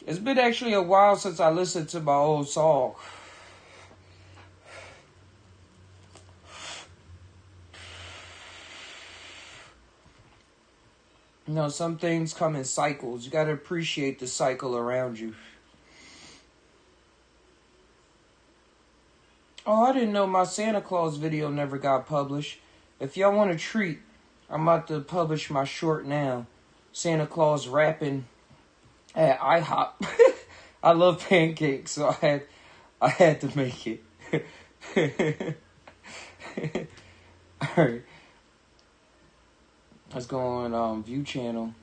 Speaker 1: It's been actually a while since I listened to my old song. You know, some things come in cycles. You gotta appreciate the cycle around you. Oh, I didn't know my Santa Claus video never got published. If y'all want a treat, I'm about to publish my short now. Santa Claus rapping at IHOP. I love pancakes, so I had to make it. Alright. Let's go on view channel.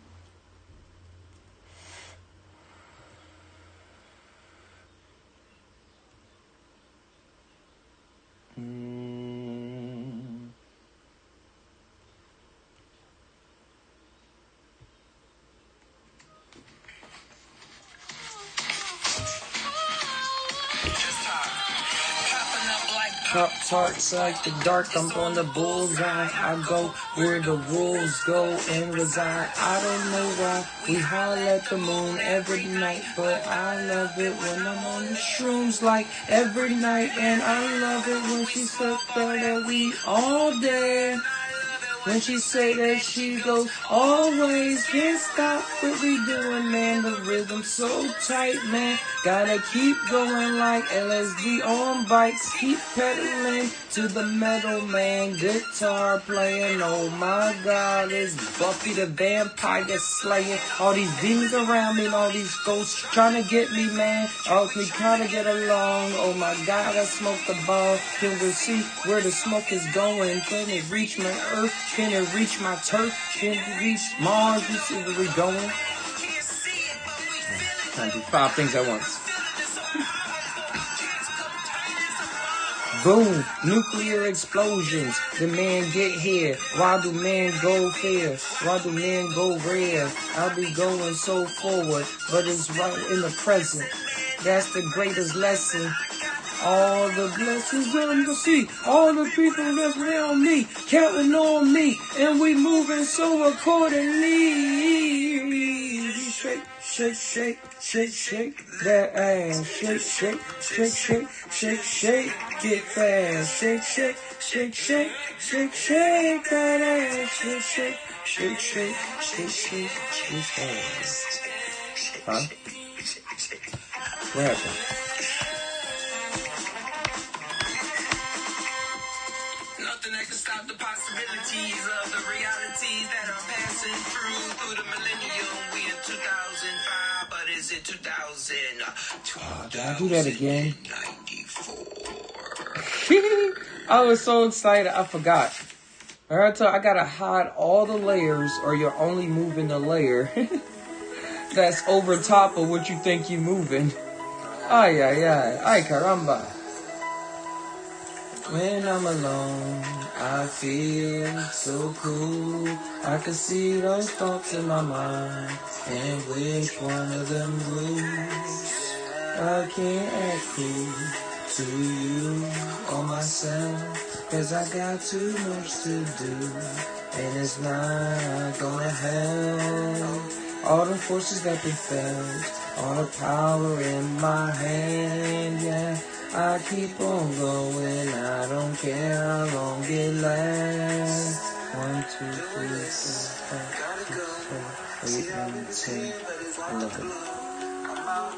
Speaker 1: Tarts like the dark, I'm on the bullseye. I go where the wolves go and reside. I don't know why we holler at the moon every night, but I love it when I'm on the shrooms like every night. And I love it when she said that we all day. When she say that she goes always, can't stop what we doing, man. The rhythm's so tight, man. Gotta keep going like LSD on bikes. Keep pedaling to the metal, man. Guitar playing, oh my God, it's Buffy the Vampire Slayer. All these demons around me and all these ghosts trying to get me, man. Oh, we kinda get along. Oh my God, I smoke the ball. Can we see where the smoke is going? Can it reach my earth? Can it reach my turf? Can it reach Mars? You see where we going? Trying to do 5 things at once. Boom, nuclear explosions. The man get here. Why do men go fair? Why do men go rare? I'll be going so forward, but it's right in the present. That's the greatest lesson. All the blessings on the sea, all the people that's around me, counting on me, and we moving so accordingly. Shake, shake, shake, shake, shake that ass. Shake, shake, shake, shake, shake, shake, get fast. Shake, shake, shake, shake, shake, shake that ass. Shake, shake, shake, shake, shake, shake, shake fast. Huh? What happened?
Speaker 3: Nothing that can stop the possibilities of the realities that are passing through the millennium. We in 2005, but is it 2000?
Speaker 1: Did I do that again?
Speaker 3: 94.
Speaker 1: I was so excited, I forgot. Alright, so I gotta hide all the layers, or you're only moving the layer that's over top of what you think you're moving. Ay, ay, ay. Ay, caramba. When I'm alone, I feel so cool. I can see those thoughts in my mind, and which one of them rules? I can't act cool to you or myself, 'cause I got too much to do, and it's not gonna help. All the forces that been felt, all the power in my hand, yeah. I keep on going, I don't care how long it lasts. 1, 2, 3, 4, 5, 6, 7, 8, 9, 10, 11.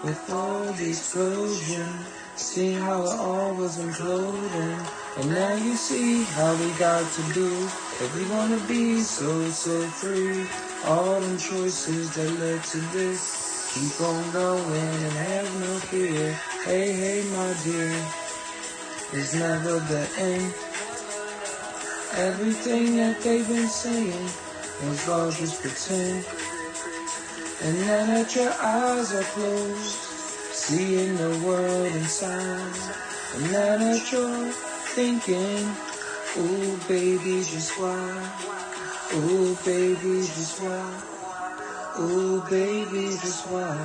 Speaker 1: Before the explosion, see how it all was imploding, and now you see how we got to do if we wanna be so free. All them choices that led to this. Keep on going and have no fear. Hey, hey, my dear, it's never the end. Everything that they've been saying was all just pretend. And now that your eyes are closed, seeing the world inside. And now that you're thinking, ooh, baby, just why? Ooh, baby, just why? Ooh, baby, just why?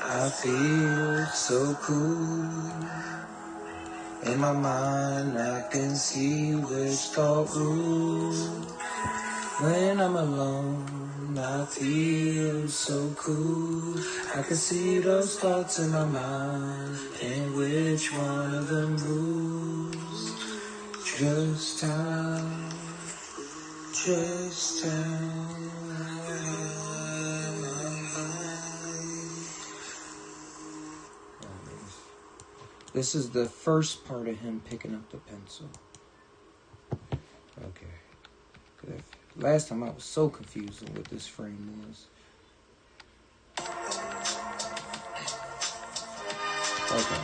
Speaker 1: I feel so cool. In my mind, I can see which thought rules. When I'm alone, I feel so cool. I can see those thoughts in my mind, and which one of them rules. Just how. This is the first part of him picking up the pencil. Okay. Last time I was so confused on what this frame was. Okay.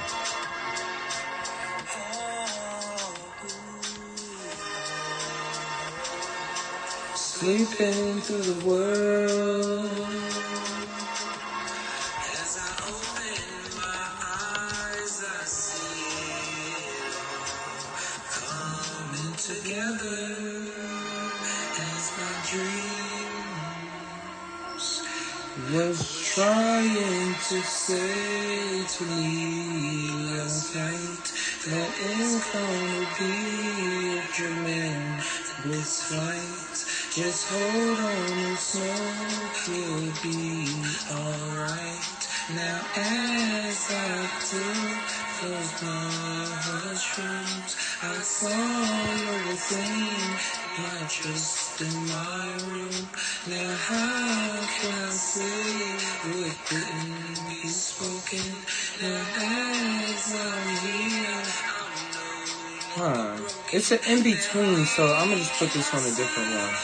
Speaker 1: Sleeping through the world. As I open my eyes, I see it all coming together as my dreams was trying to say to me last night that it's gonna be a tremendous flight. Just hold on and smoke, you'll be alright. Now as I took those mushrooms, I saw everything, not just in my room. Now how can I say what couldn't be spoken? Now as I'm here, it's an in-between, so I'm gonna just put this on a different one.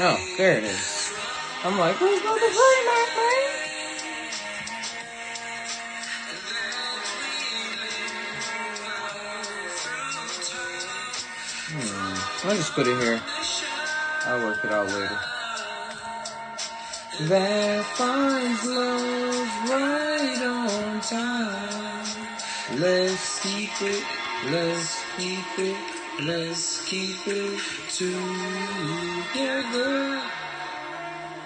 Speaker 1: Oh, there it is. I'm like, who's going to play that, man? I'll just put it here. I'll work it out later. That finds love right on time. Let's keep it, let's keep it, let's keep it together.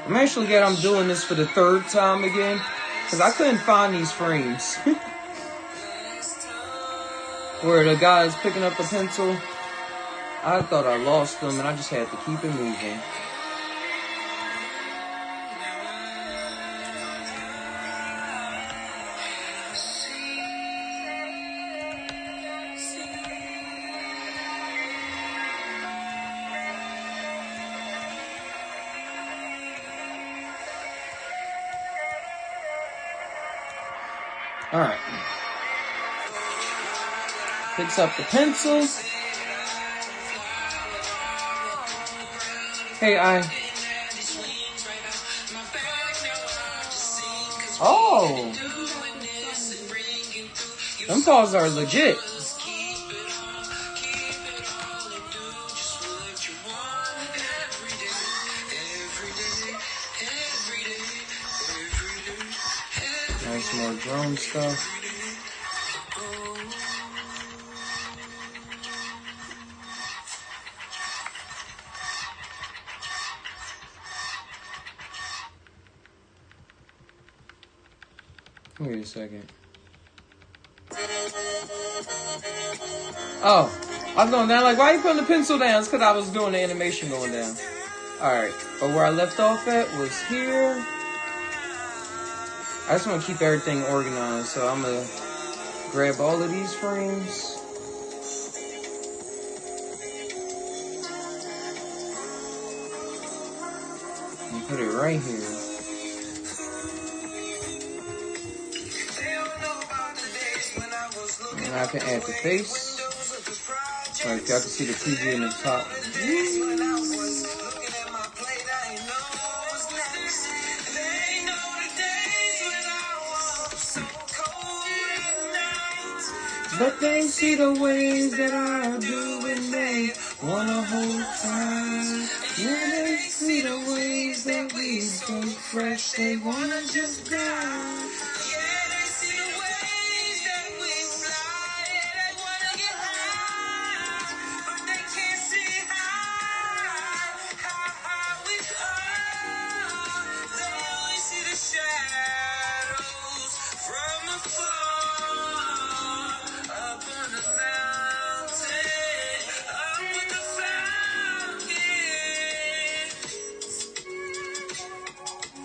Speaker 1: I'm actually glad I'm doing this for the third time again, because I couldn't find these frames. Where the guy is picking up a pencil. I thought I lost them and I just had to keep it moving. Alright. Picks up the pencil. Hey, Oh! Them calls are legit. Nice more drone stuff. Wait a second. Oh, I was going down like, why are you putting the pencil down? It's because I was doing the animation going down. Alright, but where I left off at was here. I just want to keep everything organized, so I'm going to grab all of these frames. And put it right here. And I can add the face. Like y'all can see the preview in the top. But they see the ways that I do and they wanna hold tight. Yeah, they see the ways that we stay fresh. They wanna just die.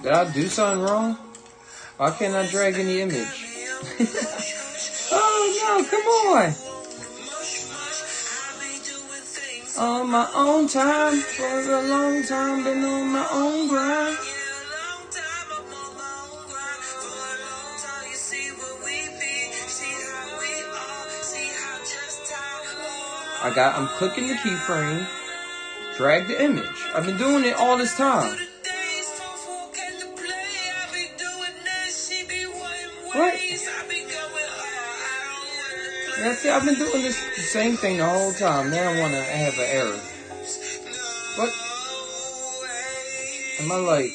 Speaker 1: Did I do something wrong? Why can't I drag in the image? Oh no, come on! On my own time, for a long time, been on my own grind. I'm clicking the keyframe, drag the image. I've been doing it all this time. What? Yeah, see, I've been doing the same thing the whole time. Now I want to have an error. What? Am I like...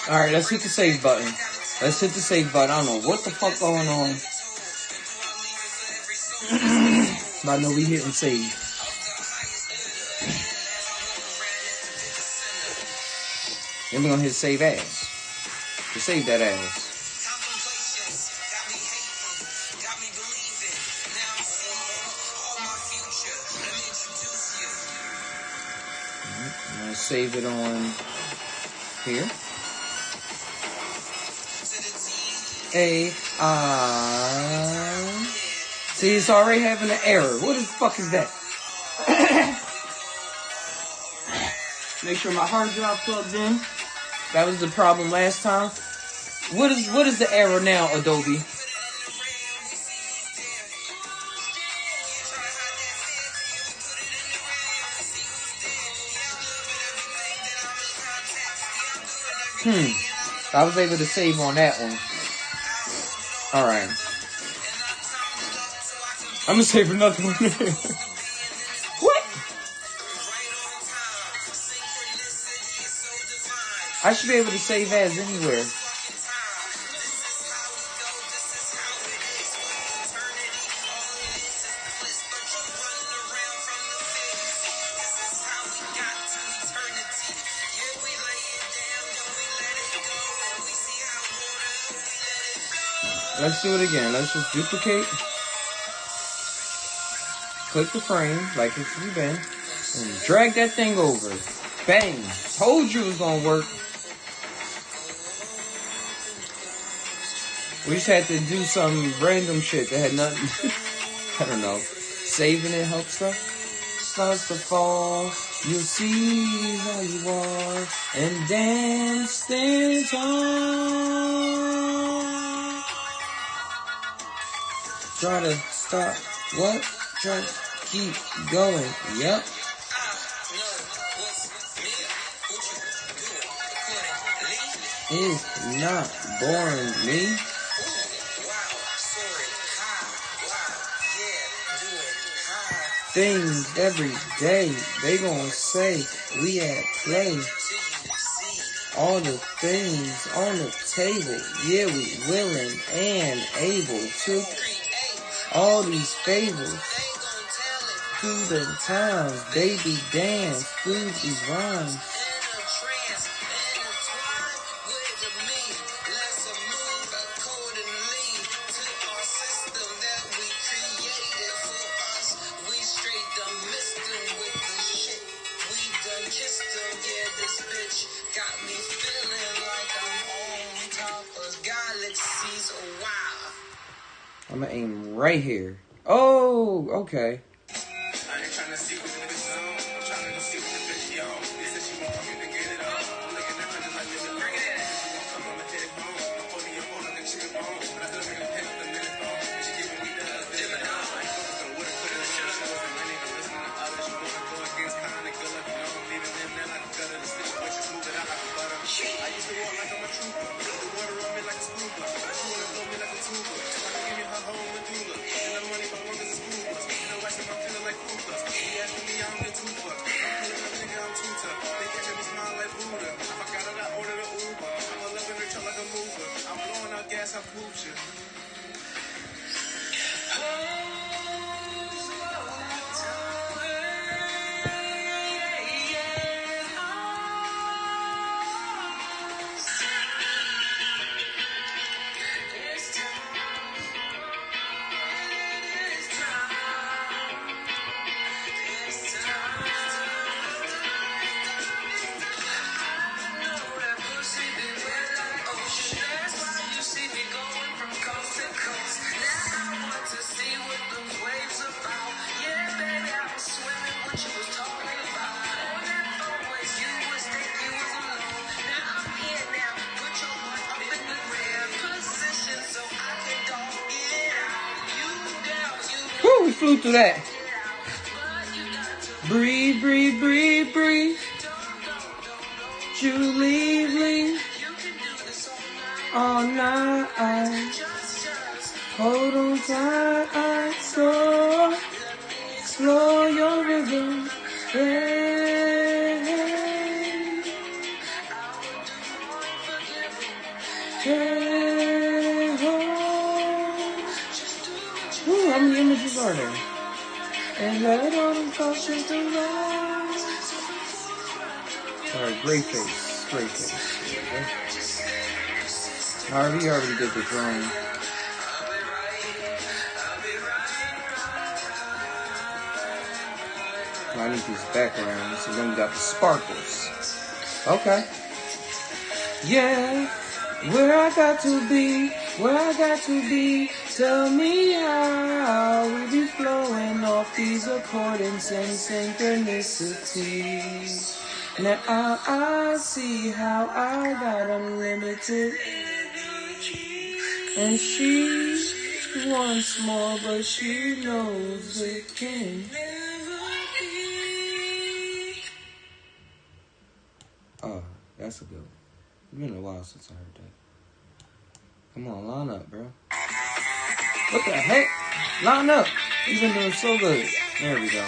Speaker 1: Alright, let's hit the save button. Let's hit the save button. I don't know what the fuck going on. But I know we hitting save. Then we're gonna hit save as. To save that ass. I'm gonna save it on here. See, it's already having an error. What the fuck is that? Make sure my hard drive plugged in. That was the problem last time. What is the error now, Adobe? I was able to save on that one. Alright. I'm gonna save another one. What? I should be able to save as anywhere. Let's do it again. Let's just duplicate. Click the frame like it's been. And drag that thing over. Bang. Told you it was gonna work. We just had to do some random shit that had nothing. I don't know. Saving it helps stuff. Starts to fall. You'll see how you are. And dance this on. Try to stop. What? Try to keep going. Yep. It's not boring me. Things every day. They gon' say we at play. All the things on the table. Yeah, we willing and able to. All these favors through the times, baby dance through these rhymes. I'm gonna aim right here. Oh, okay. Woo, we flew through that. Breathe, breathe, breathe, breathe. You leave all night. Hold on tight, slow your rhythm. Hey, hey, ooh, how many images are there? And let all them cautions to rise. Alright, great face. Great face. Okay. Harvey already did the drawing. I need these backgrounds, and then we got the sparkles. Okay. Yeah, where I got to be, tell me how we be flowing off these accordance and synchronicities. Now I see how I got unlimited energy, and she wants more, but she knows it can never be. Oh, that's a good one. It's been a while since I heard that. Come on, line up, bro. What the heck? Line up. He's been doing so good. There we go.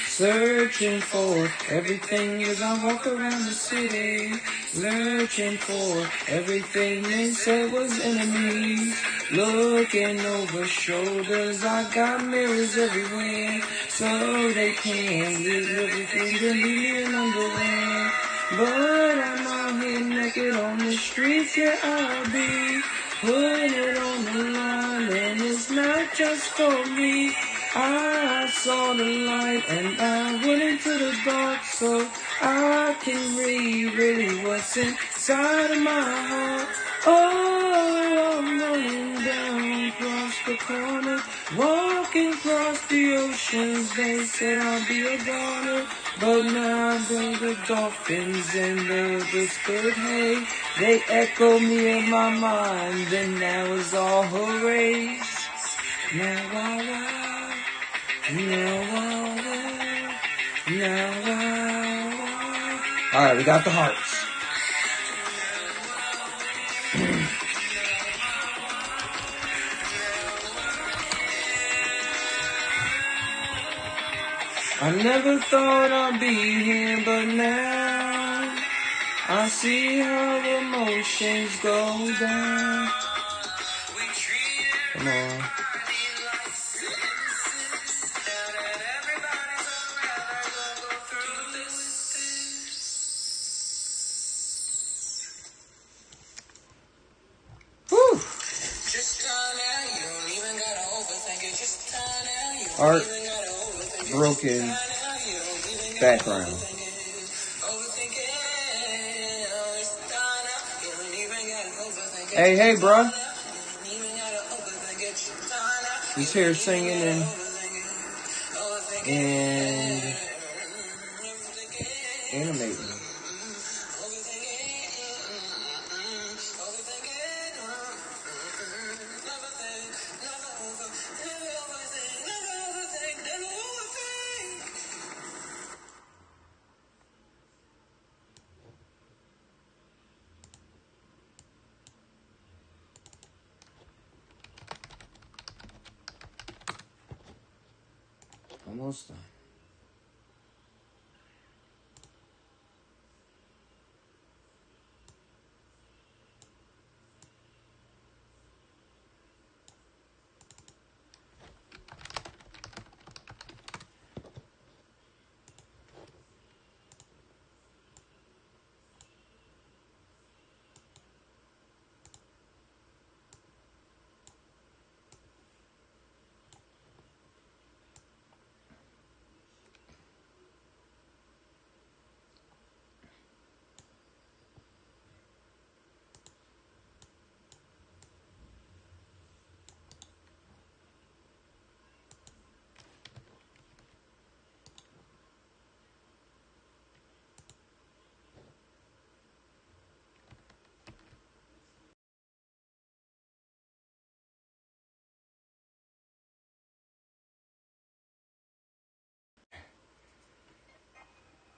Speaker 1: Searching for everything as I walk around the city. Searching for everything they said was enemies. Looking over shoulders, I got mirrors everywhere. So they can't leave everything to leave me in underwear. But I'm out here naked on the streets, yeah I'll be putting it on the line. And it's not just for me. I saw the light and I went into the dark so I can read really what's inside of my heart. Oh, I'm running down across the corner, walking across the oceans. They said I'll be a goner, but now they're the dolphins and they whispered hey. They echoed me in my mind and that was all hooray. Now alright, we got the hearts. I never thought I'd be here, but now I see how emotions go down. Come on. Art, broken background. Hey, bro. He's here singing and animating. Almost done.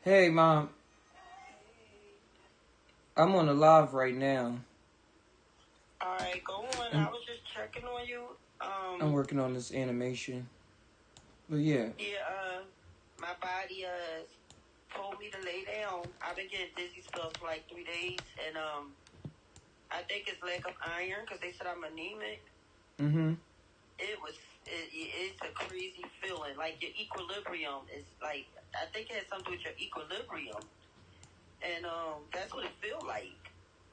Speaker 1: Hey, Mom. I'm on the live right now.
Speaker 4: Alright, go on. I was just checking on you.
Speaker 1: I'm working on this animation. But yeah.
Speaker 4: Yeah, my body told me to lay down. I've been getting dizzy spells for like 3 days, and I think it's lack of iron because they said I'm anemic. It's a crazy feeling. Like your equilibrium is like, I think it has something with your equilibrium, and that's what it feels like.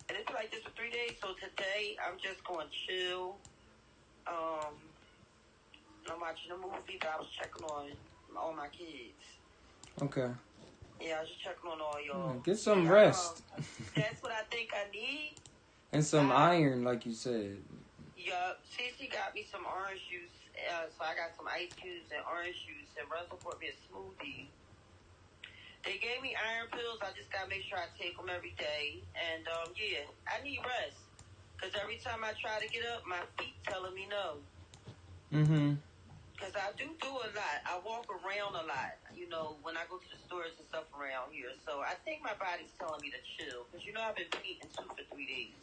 Speaker 4: And it's like this for 3 days. So today I'm just going to chill. I'm watching a movie, but I was checking on all my kids.
Speaker 1: Okay.
Speaker 4: Yeah, I was just checking on all y'all.
Speaker 1: Get some rest.
Speaker 4: That's what I think I need.
Speaker 1: And some iron, like you said.
Speaker 4: Yup. Cece got me some orange juice. So I got some ice cubes and orange juice. And Russell brought me a smoothie. They gave me iron pills. I just got to make sure I take them every day. And, yeah, I need rest. Because every time I try to get up, my feet telling me no.
Speaker 1: Mm-hmm.
Speaker 4: Because I do a lot. I walk around a lot, you know, when I go to the stores and stuff around here. So I think my body's telling me to chill. Because, you know, I've been painting too for 3 days.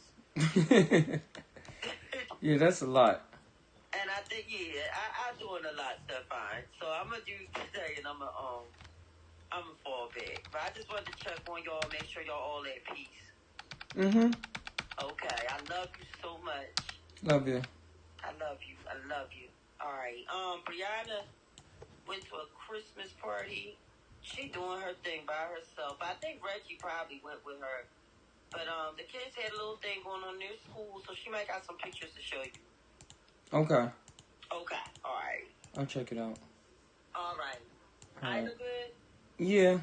Speaker 1: Yeah, that's a lot.
Speaker 4: And I think, yeah, I'm doing a lot, Stefan. So I'm going to do today, and I'm going to fall back. But I just wanted to check on y'all, make sure y'all all at peace.
Speaker 1: Mm-hmm.
Speaker 4: Okay, I love you so much.
Speaker 1: Love you.
Speaker 4: I love you. I love you. All right. Brianna went to a Christmas party. She doing her thing by herself. I think Reggie probably went with her. But the kids had a little thing going on in their school, so she might got some pictures to show you.
Speaker 1: Okay.
Speaker 4: Okay. All right.
Speaker 1: I'll check it out.
Speaker 4: All right.
Speaker 1: All
Speaker 4: I
Speaker 1: right.
Speaker 4: look good?
Speaker 1: Yeah.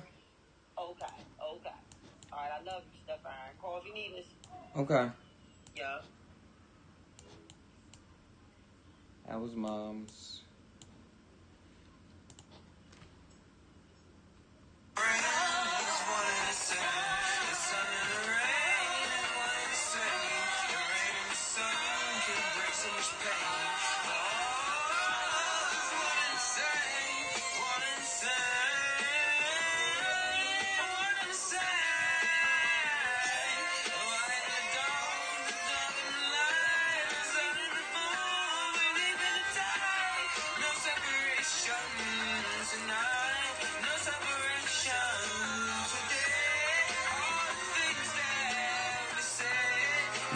Speaker 4: Okay. Okay. All right. I love you, Stefan. Call if you need us.
Speaker 1: Okay.
Speaker 4: Yeah.
Speaker 1: That was Mom's.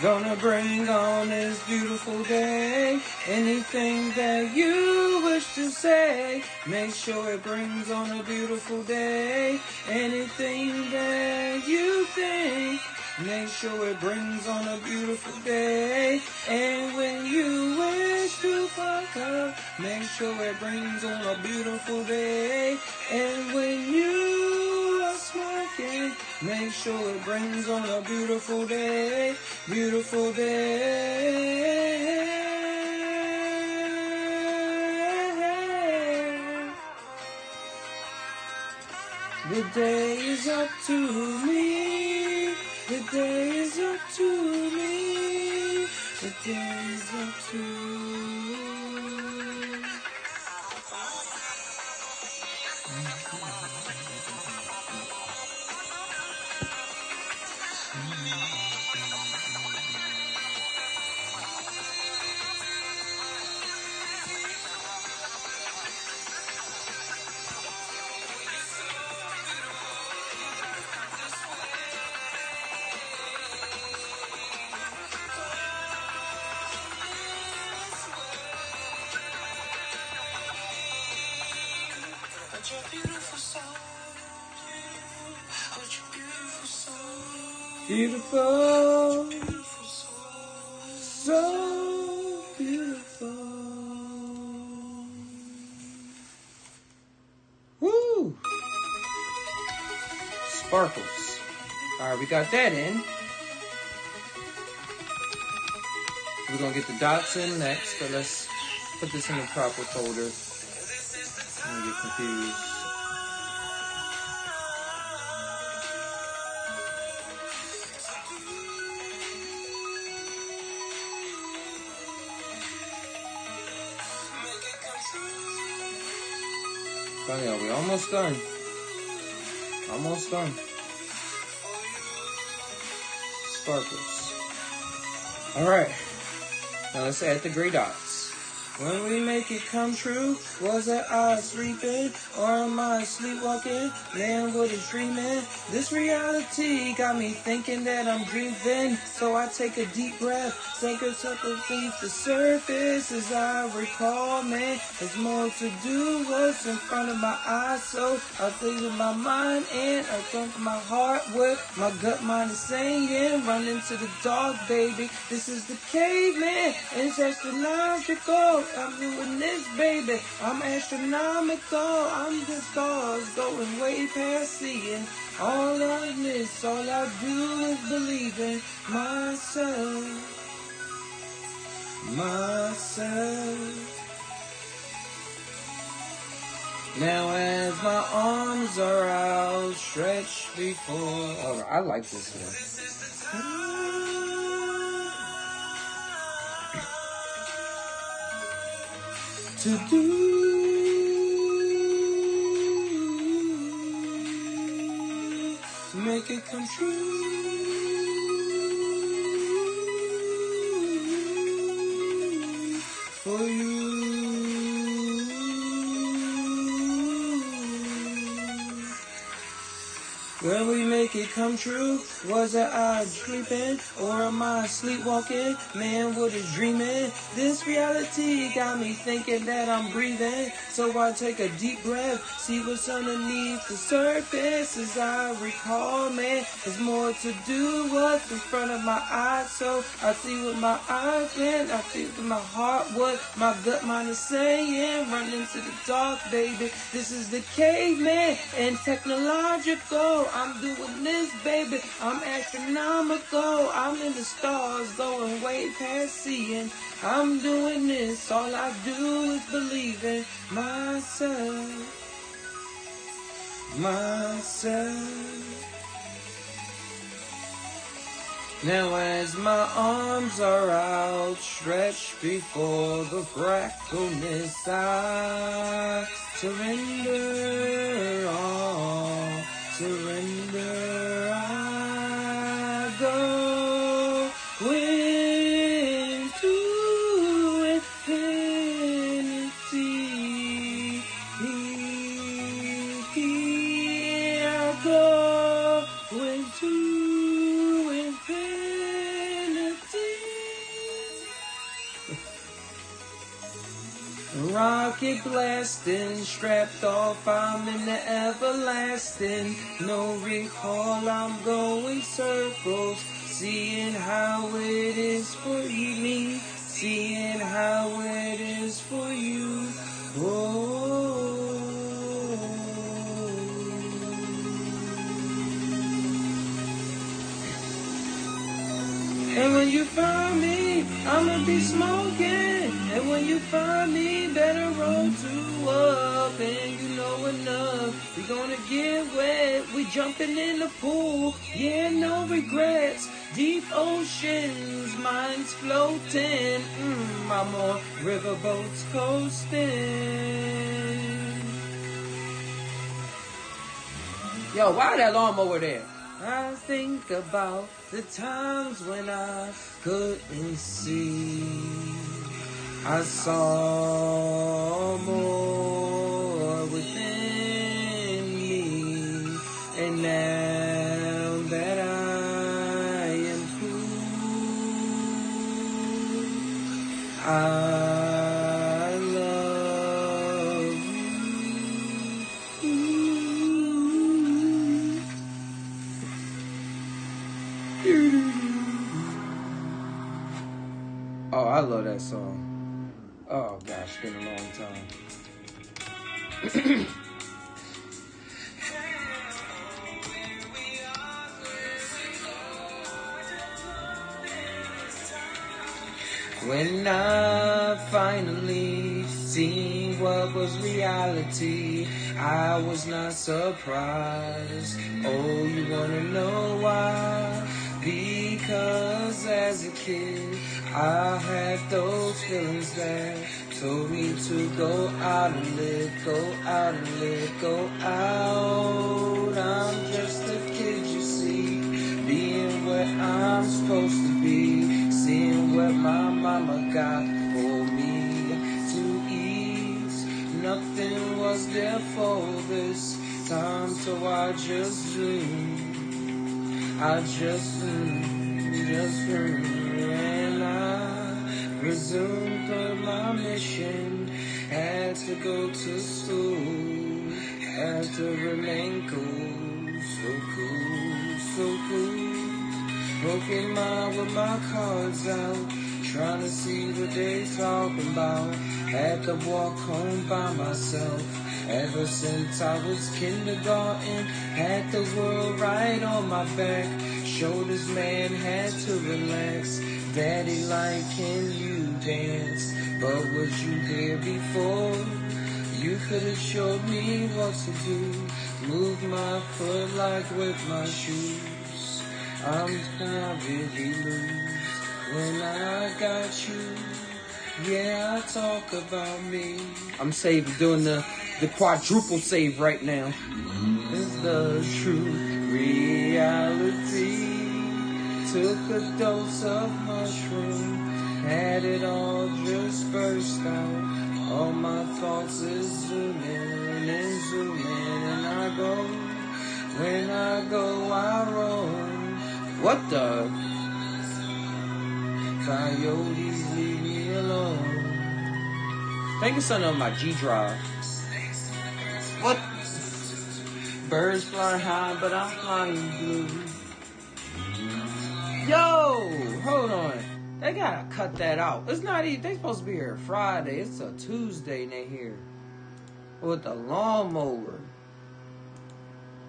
Speaker 1: Gonna bring on this beautiful day. Anything that you wish to say, make sure it brings on a beautiful day. Anything that you think, make sure it brings on a beautiful day. And when you wish to fuck up, make sure it brings on a beautiful day. And when you are smirking, make sure it brings on a beautiful day. Beautiful day. The day is up to me. The day is up to me. The day is up to me. Beautiful, so beautiful. Woo! Sparkles. Alright, we got that in. We're gonna get the dots in next, but let's put this in the proper folder. I'm gonna get confused. Oh yeah, we're almost done. Almost done. Sparkles. Alright. Now let's add the gray dots. When we make it come true, was that I sleeping or am I sleepwalking? Man, what is dreaming? This reality got me thinking that I'm dreaming. So I take a deep breath, take a couple beneath the surface. As I recall, man, there's more to do. What's in front of my eyes? So I think with my mind and I think my heart with my gut mind is saying, run into the dark, baby. This is the caveman. It's astrological. I'm doing this, baby. I'm astronomical. I'm the stars going way past seeing. All I miss, all I do is believe in myself. Now as my arms are outstretched before. Oh, I like this one. To do make it come true. For you. Will we make it come true? Was it I sleeping or am I sleepwalking? Man, what is dreaming? This reality got me thinking that I'm breathing. So I take a deep breath, see what's underneath the surface. As I recall, man, there's more to do what's in front of my eyes. So I see what my eyes can, I see with my heart what my gut mind is saying. Run into the dark, baby. This is the caveman and technological. I'm doing this, baby. I'm astronomical. I'm in the stars, going way past seeing. I'm doing this. All I do is believe in myself. Now as my arms are outstretched before the fractalness, I surrender all. Surrender, I go into infinity. I go into infinity. Rocket blasting, strapped off, I'm in the everlasting. No recall, I'm going circles, seeing how it is for me, seeing how it is for you. Oh. And when you find me, I'ma be smoking. And when you find me, better roll two up. And you know enough, we gonna get wet. We jumping in the pool, yeah, no regrets. Deep oceans, minds floating. I'm on riverboats coasting. Yo, why that lawnmower there? I think about the times when I couldn't see. I saw more within me. And now that I am cool, I love you. Oh, I love that song. Oh gosh, it's been a long time. When I finally seen what was reality, I was not surprised. Oh, you wanna know why? Because as a kid, I had those feelings that told me to go out and live, go out and live, go out. I'm just a kid, you see, being where I'm supposed to be, seeing what my mama got for me to eat. Nothing was there for this time, so I just zoomed. I just and I resumed on my mission. Had to go to school, had to remain cool, so cool, so cool. Broken mind with my cards out, trying to see what they talking about. Had to walk home by myself. Ever since I was kindergarten, had the world right on my back. Shoulders, man, had to relax. Daddy like, can you dance? But was you here before? You could have showed me what to do. Move my foot like with my shoes. I'm gonna really lose when I got you. Yeah, I talk about me. I'm doing the quadruple save right now. It's the true reality. Took a dose of mushroom, had it all just burst out. All my thoughts is zooming and zooming, and I go. When I go, I roam. What the? Coyotes, leave me alone. Think of something on my G drive. What? Birds fly high, but I'm flying blue. Yo, hold on. They gotta cut that out. It's not even. They supposed to be here Friday. It's a Tuesday and they here with the lawnmower.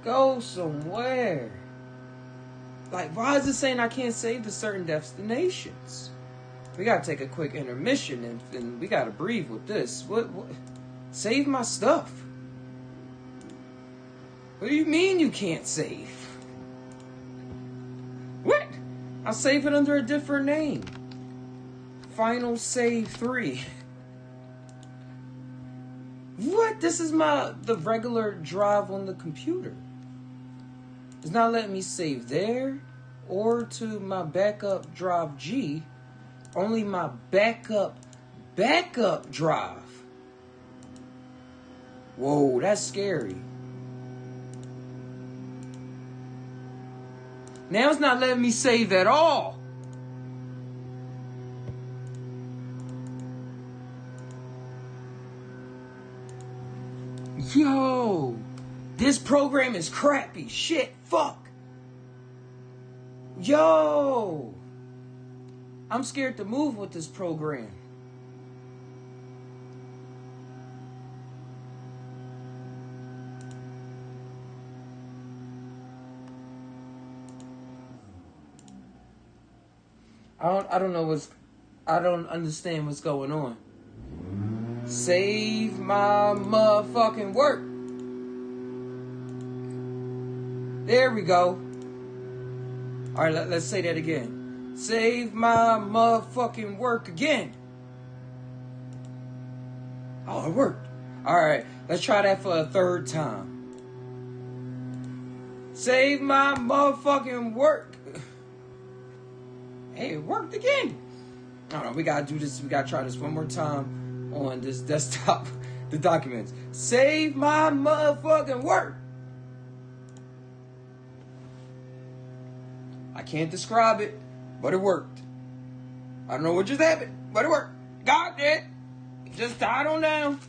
Speaker 1: Go somewhere. Like, why is it saying I can't save to certain destinations? We gotta take a quick intermission and we gotta breathe with this. What? Save my stuff. What do you mean you can't save? What? I'll save it under a different name. Final Save 3. What? This is the regular drive on the computer. It's not letting me save there or to my backup drive G. Only my backup drive. Whoa, that's scary. Now it's not letting me save at all. Yo, this program is crappy. Shit, fuck. Yo, I'm scared to move with this program. I don't understand what's going on. Save my motherfucking work. There we go. All right, let's say that again. Save my motherfucking work again. Oh, it worked. All right, let's try that for a third time. Save my motherfucking work. Hey, it worked again. I don't know. We gotta do this. We gotta try this one more time on this desktop. The documents. Save my motherfucking work. I can't describe it, but it worked. I don't know what just happened, but it worked. God did. It just died on down.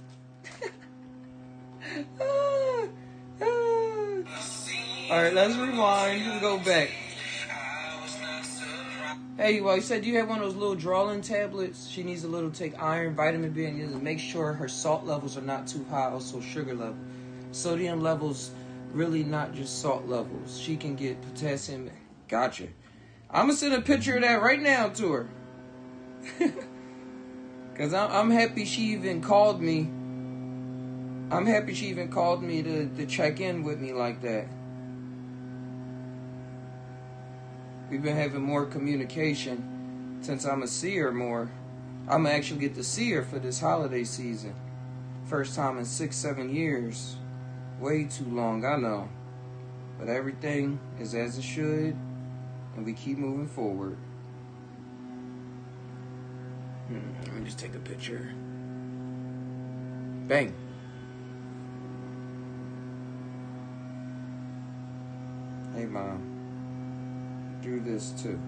Speaker 1: All right, let's rewind and go back. Hey, well, you said you had one of those little drawing tablets. She needs a little take iron, vitamin B, and make sure her salt levels are not too high, also sugar level. Sodium levels, really not just salt levels. She can get potassium. Gotcha. I'm going to send a picture of that right now to her. Because I'm happy she even called me. I'm happy she even called me to check in with me like that. We've been having more communication since I'm going to see her more. I'm going to actually get to see her for this holiday season. First time in 6-7 years. Way too long, I know. But everything is as it should, and we keep moving forward. Let me just take a picture. Bang. Hey, Mom. Do this too.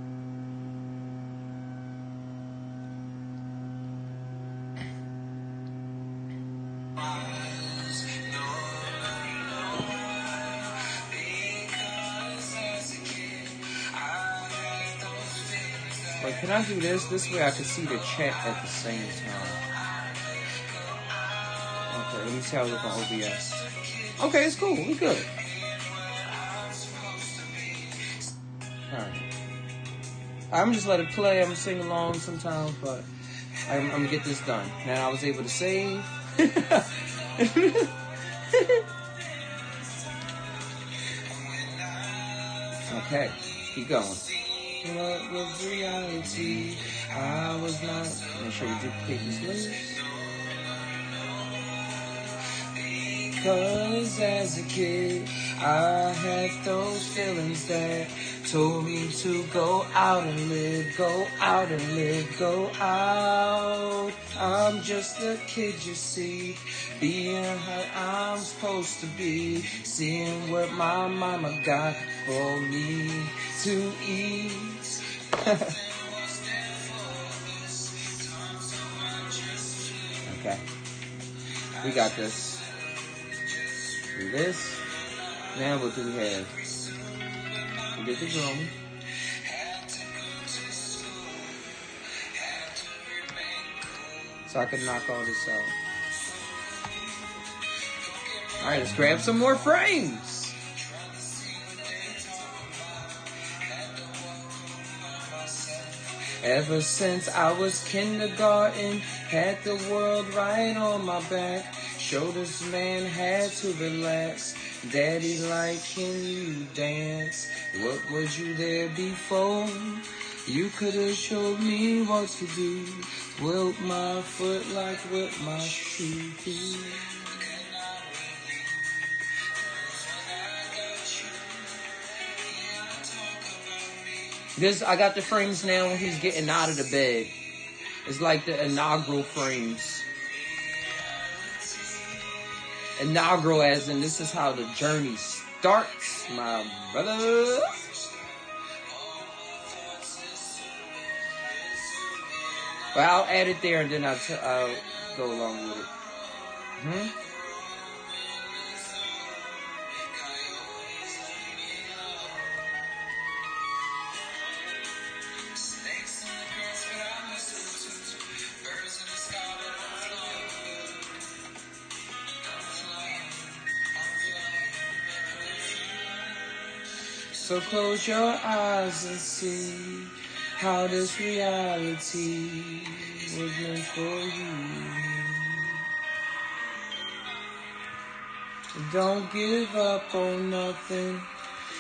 Speaker 1: But can I do this? This way I can see the chat at the same time. Okay, let me see how it looks on OBS. Okay, it's cool. We good. Alright. I'm just let it play. I'm sing along sometimes, but I'm gonna get this done. Now I was able to save. Okay, keep going. What was reality? I was not. Make sure we duplicate this list. Cause as a kid, I had those feelings that told me to go out and live, go out and live, go out. I'm just a kid, you see, being how I'm supposed to be, seeing what my mama got for me to eat. Okay, we got this. Do this. Now what do we have? We did the drum. So I can knock all this out. Alright, let's grab some more frames. Ever since I was kindergarten, had the world right on my back. Shoulders man had to relax. Daddy like, can you dance? What was you there before? You could have showed me what to do. Wilt my foot like what my shoe do. This, I got the frames now when he's getting out of the bed. It's like the inaugural frames. Inaugural as in this is how the journey starts, my brother. Well, I'll add it there and then I'll go along with it. So close your eyes and see how this reality was meant for you. Don't give up on nothing.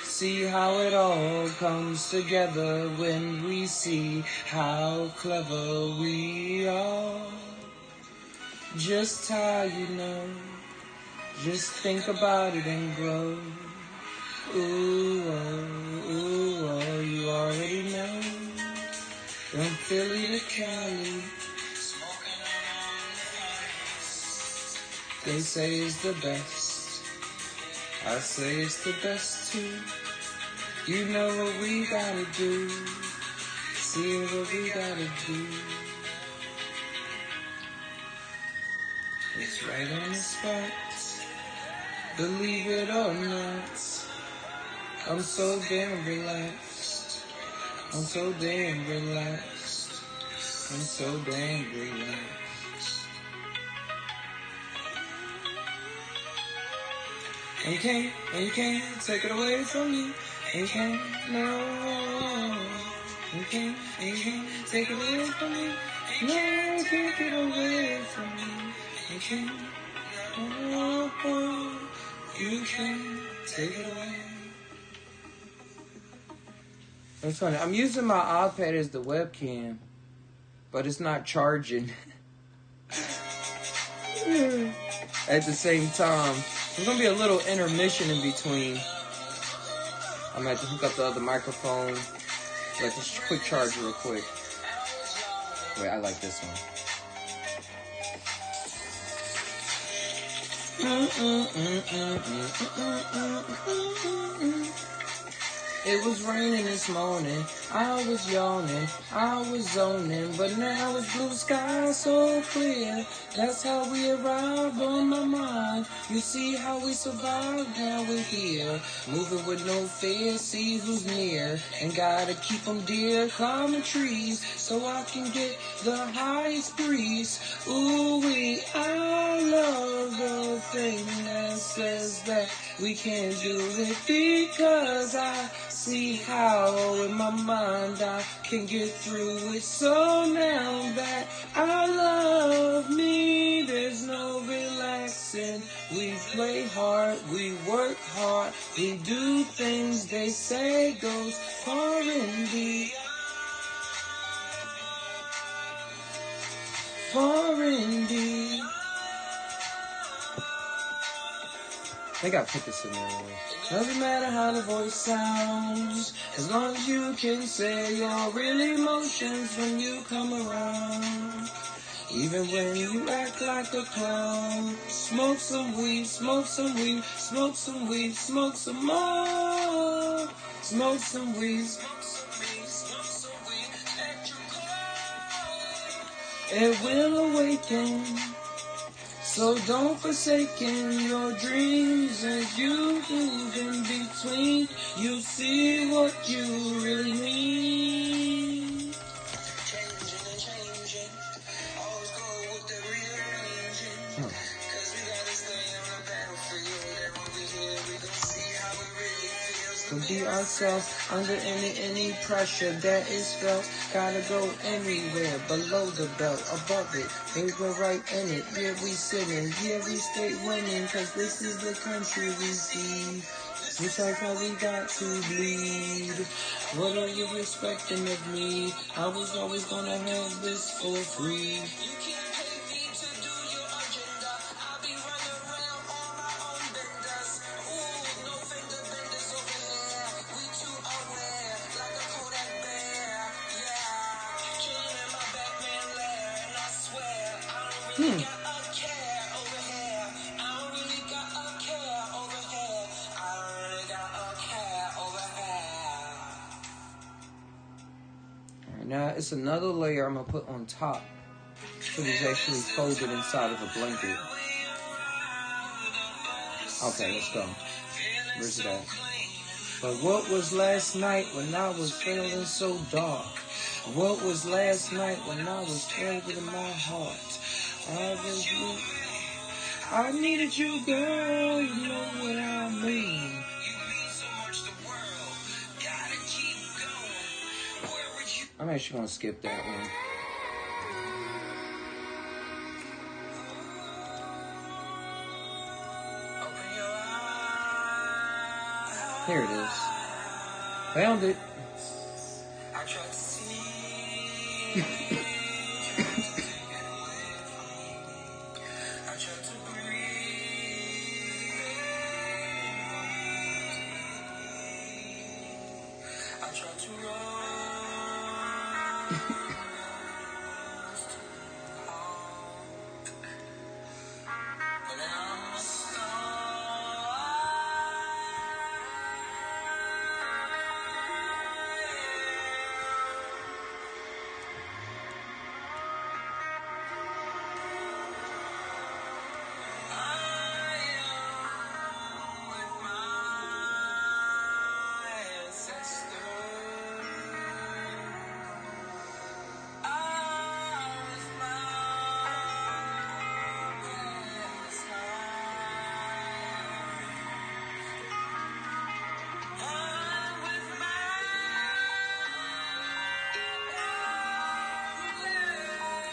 Speaker 1: See how it all comes together when we see how clever we are. Just how you know. Just think about it and grow. Ooh, oh, you already know. From Philly to Cali, they say it's the best. I say it's the best too. You know what we gotta do. See what we gotta do. It's right on the spot. Believe it or not. I'm so damn relaxed. I'm so damn relaxed. I'm so damn relaxed. And you can't take it away from me. And you can't, no. You can't take it away from me. No, you can't take it away from me. You can't, oh, you can't take it away. It's funny. I'm using my iPad as the webcam, but it's not charging at the same time. There's going to be a little intermission in between. I'm going to have to hook up the other microphone. Let this quick charge real quick. Wait, I like this one. It was raining this morning, I was yawning, I was zoning, but now it's blue sky so clear. That's how we arrived on my mind. You see how we survived, now we're here. Moving with no fear, see who's near. And gotta keep them dear, climbing trees, so I can get the highest breeze. Ooh, I love the thing that says that we can't do it, because I see how in my mind I can get through it. So now that I love me, there's no relaxing. We play hard, we work hard, we do things they say goes far and deep. Far and deep. They gotta put this in there. Doesn't matter how the voice sounds, as long as you can say your real emotions when you come around. Even when you act like a clown. Smoke some weed, smoke some weed, smoke some weed, smoke some more. Smoke some weed, smoke some weed, smoke some weed. Let your it will awaken. So don't forsaken your dreams as you move in between. You see what you really mean. Changing and changing, always go with the rearranging. Cause we gotta stay on the battlefield. And when we here, we gon' see how it really feels to be ourselves under any pressure that is felt. Gotta go anywhere below the belt, above it. They go right in it. Yeah, we sitting. Yeah, we stay winning. Cause this is the country we see. It's like how we got to bleed. What are you expecting of me? I was always gonna have this for free. You can't pay me to do your agenda. I'll be running around on my own benders. Ooh, no fender benders over here. We too aware, like a Kodak bear. Yeah, chilling in my Batman lair, and I swear I don't really got a care over here. I don't really got a care over here. I don't really got a care over here. Alright, now it's another layer I'm gonna put on top. So it's actually folded inside of a blanket. Okay, let's go. Where's it at? But what was last night when I was feeling so dark? What was last night when I was filled in my heart? I needed you, girl, you know what I mean. I'm actually gonna skip that one. Here it is. Found it. I tried to see. I tried to breathe. I tried to run. But now I'm stuck.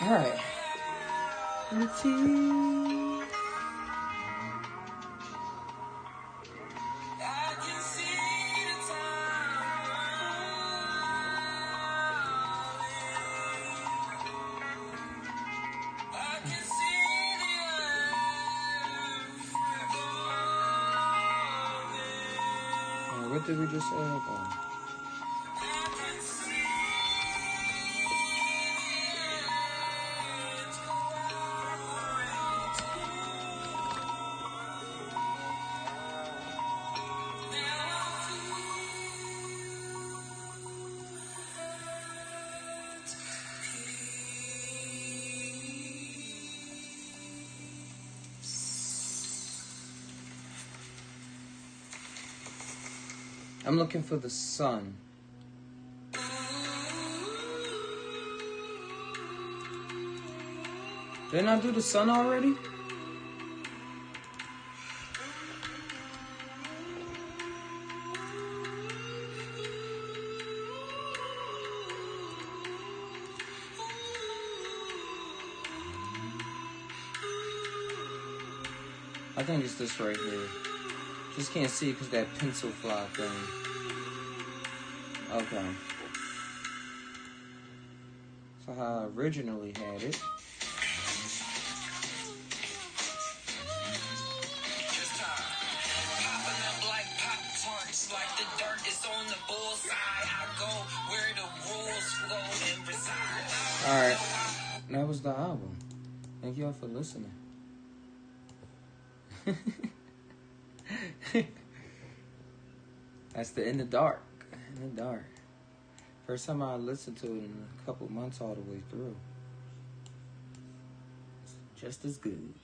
Speaker 1: All right. What did we just say about? I'm looking for the sun. Didn't I do the sun already? I think it's this right here. Just can't see it because that pencil fly thing. Okay. So how I originally had it. Alright. That was the album. Thank y'all for listening. That's the In the Dark. In the Dark. First time I listened to it in a couple months all the way through. It's just as good.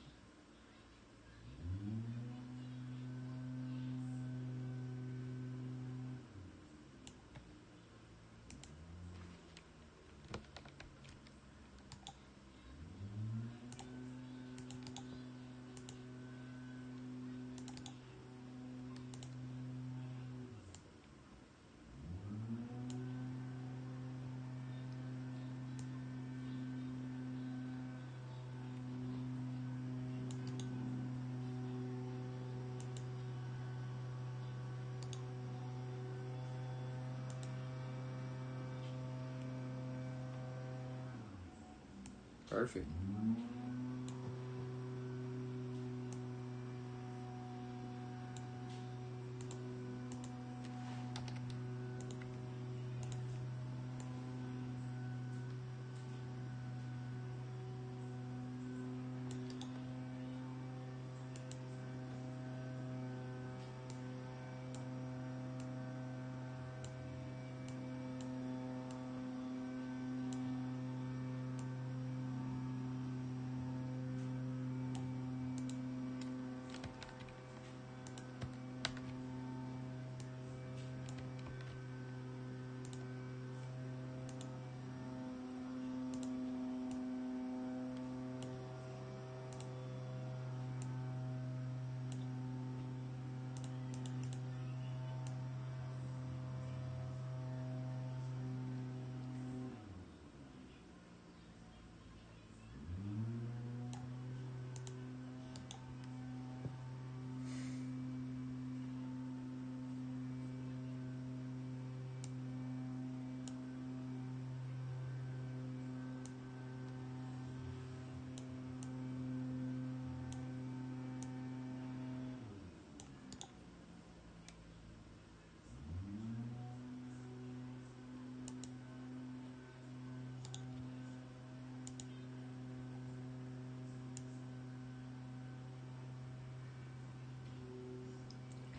Speaker 1: Perfect.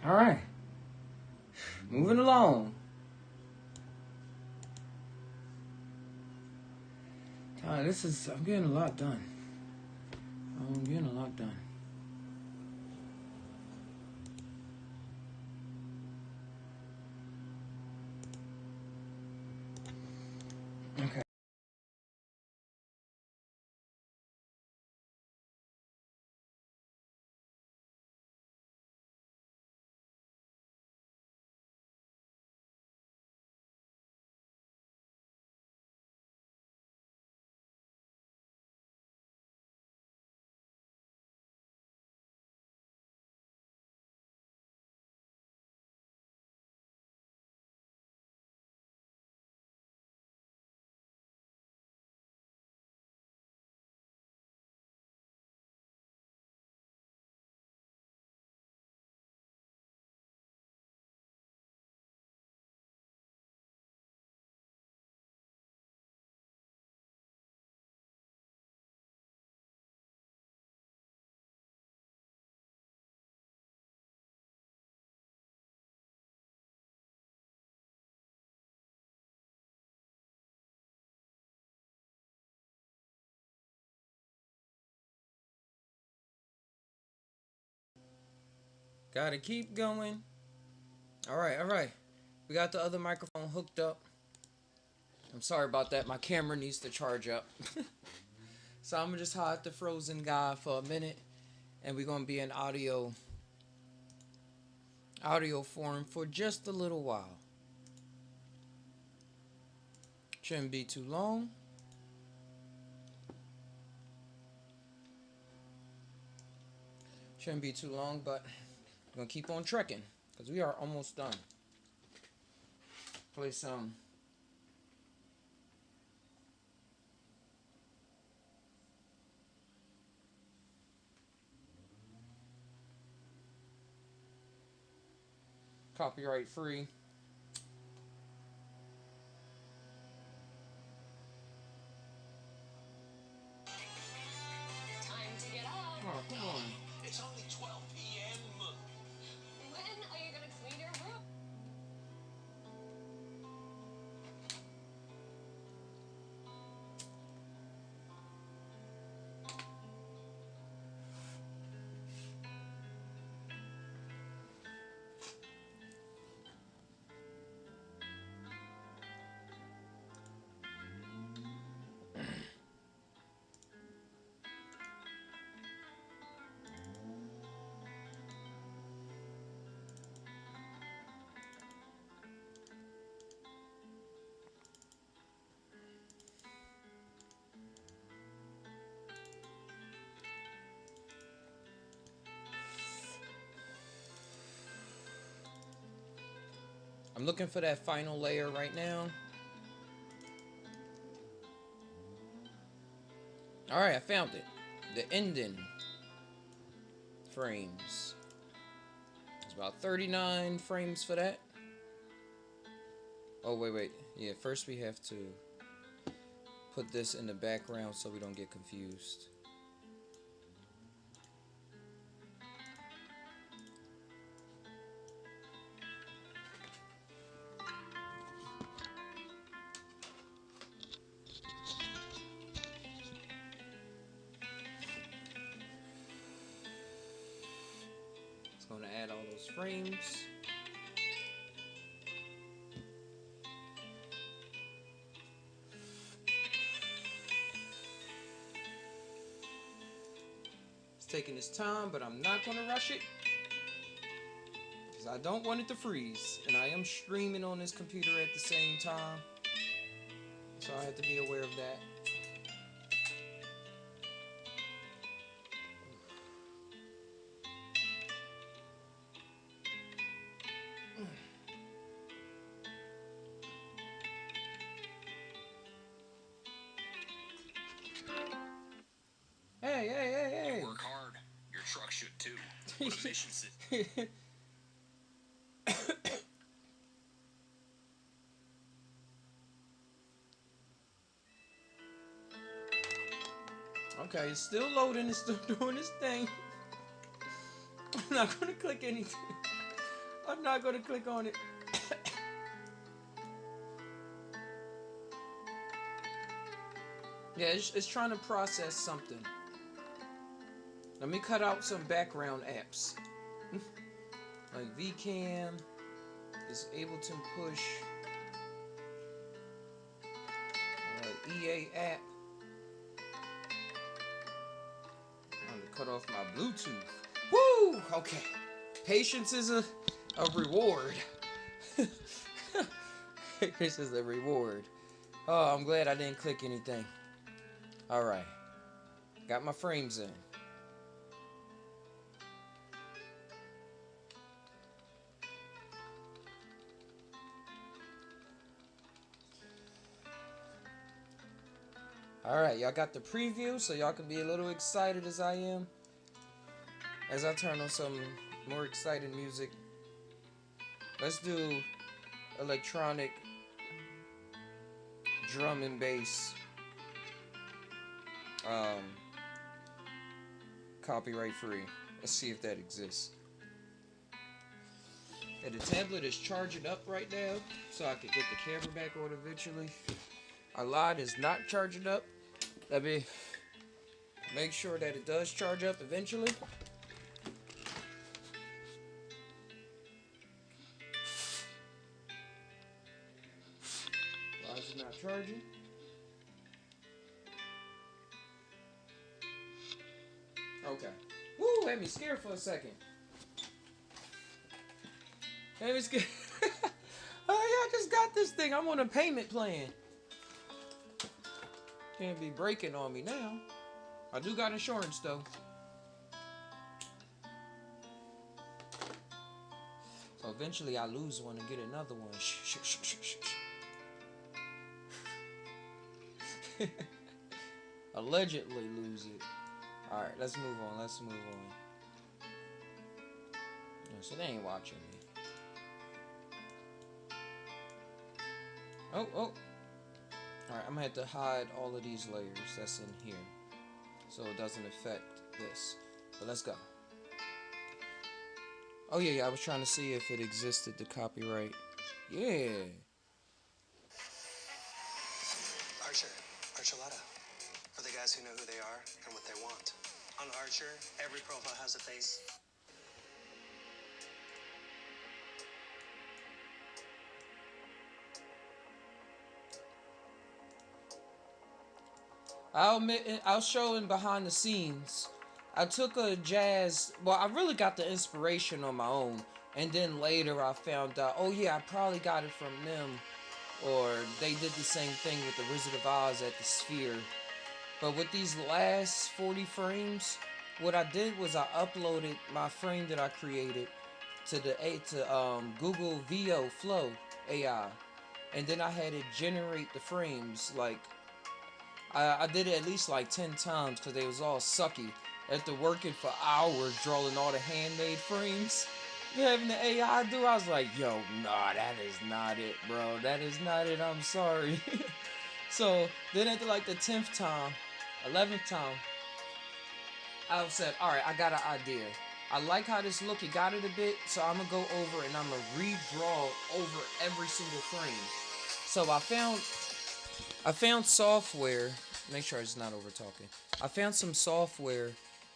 Speaker 1: Alright. Moving along. I'm getting a lot done. I'm getting a lot done. Okay. Gotta keep going. Alright. We got the other microphone hooked up. I'm sorry about that. My camera needs to charge up. So I'm gonna just hide the frozen guy for a minute, and we're gonna be in audio form for just a little while. Shouldn't be too long. Shouldn't be too long, but we're gonna keep on trekking because we are almost done. Play some. Copyright free.
Speaker 3: Time to get up.
Speaker 1: Oh, come on.
Speaker 3: It's only 12 p.m. When are you gonna clean your room?
Speaker 1: I'm looking for that final layer right now. Alright, I found it. The ending frames. It's about 39 frames for that. Oh, wait. Yeah, first we have to put this in the background so we don't get confused. Going to add all those frames. It's taking its time, but I'm not going to rush it because I don't want it to freeze, and I am streaming on this computer at the same time, so I have to be aware of that. Hey.
Speaker 3: Work hard. Your truck should too. Motivation sit.
Speaker 1: Okay, it's still loading. It's still doing its thing. I'm not going to click anything. I'm not going to click on it. Yeah, it's trying to process something. Let me cut out some background apps. Like VCam is Ableton Push. EA app. I'm gonna cut off my Bluetooth. Woo! Okay. Patience is a reward. This is a reward. Oh, I'm glad I didn't click anything. Alright. Got my frames in. Alright, y'all got the preview, so y'all can be a little excited as I am. As I turn on some more exciting music. Let's do electronic drum and bass. Copyright free. Let's see if that exists. And the tablet is charging up right now, so I can get the camera back on eventually. Our line is not charging up. Let me make sure that it does charge up eventually. charging? Okay. Woo, had me scared for a second. Had me scared. Oh, yeah, I just got this thing. I'm on a payment plan. Can't be breaking on me now. I do got insurance, though. So eventually I lose one and get another one. Shh, shh, shh, shh, shh. Allegedly lose it. Alright, let's move on. Let's move on. Yeah, so they ain't watching me. Oh, oh. Alright, I'm gonna have to hide all of these layers that's in here, so it doesn't affect this. But let's go. Oh yeah, I was trying to see if it existed, the copyright. Yeah.
Speaker 5: Archer, Archuleta. For the guys who know who they are and what they want. On Archer, every profile has a face.
Speaker 1: I'll admit, I was showing behind the scenes. I took a jazz. Well, I really got the inspiration on my own, and then later I found out, oh yeah, I probably got it from them, or they did the same thing with the Wizard of Oz at the Sphere. But with these last 40 frames, what I did was I uploaded my frame that I created to Google VO Flow AI, and then I had it generate the frames. Like I did it at least like 10 times because they was all sucky. After working for hours drawing all the handmade frames, having the AI do, I was like, yo, nah, that is not it, bro. That is not it. I'm sorry. So then after like the 10th time, 11th time, I said, alright, I got an idea. I like how this look, it got it a bit, so I'm gonna go over and I'm gonna redraw over every single frame. So I found software, make sure it's not over talking. I found some software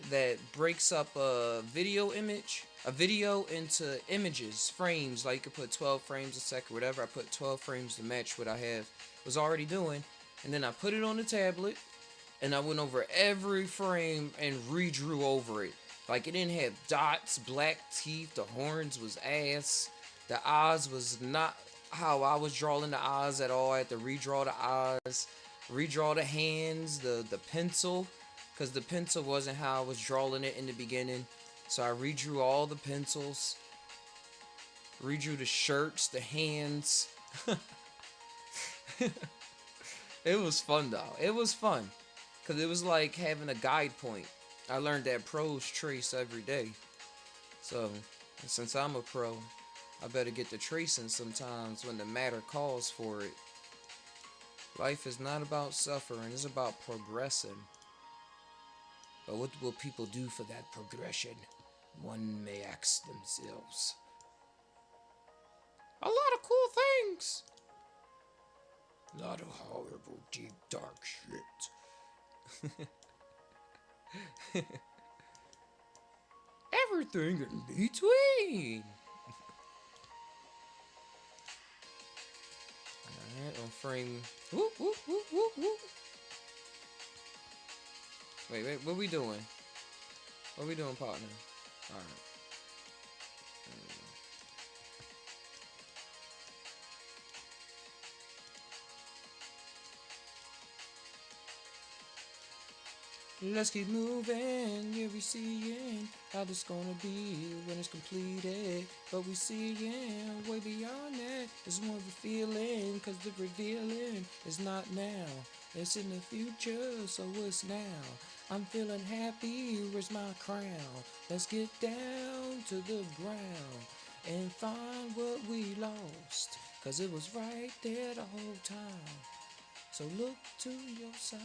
Speaker 1: that breaks up a video into images, frames, like you could put 12 frames a second, whatever. I put 12 frames to match what I was already doing, and then I put it on the tablet, and I went over every frame and redrew over it. Like, it didn't have dots, black teeth, the horns was ass, the eyes was not how I was drawing the eyes at all. I had to redraw the eyes, redraw the hands, the pencil, because the pencil wasn't how I was drawing it in the beginning. So I redrew all the pencils, redrew the shirts, the hands. It was fun though. It was fun, because it was like having a guide point. I learned that pros trace every day. So since I'm a pro, I better get to tracing sometimes when the matter calls for it. Life is not about suffering, it's about progressing. But what will people do for that progression? One may ask themselves. A lot of cool things. A lot of horrible, deep, dark shit. Everything in between. Alright, on frame. Whoop, whoop, whoop, whoop, whoop. Wait, what we doing? What we doing, partner? Alright. Let's keep moving, yeah, we seeing how this gonna be when it's completed. But we seeing way beyond that, it's more of a feeling, cause the revealing is not now, it's in the future, so what's now? I'm feeling happy, where's my crown? Let's get down to the ground and find what we lost, cause it was right there the whole time. So look to your side,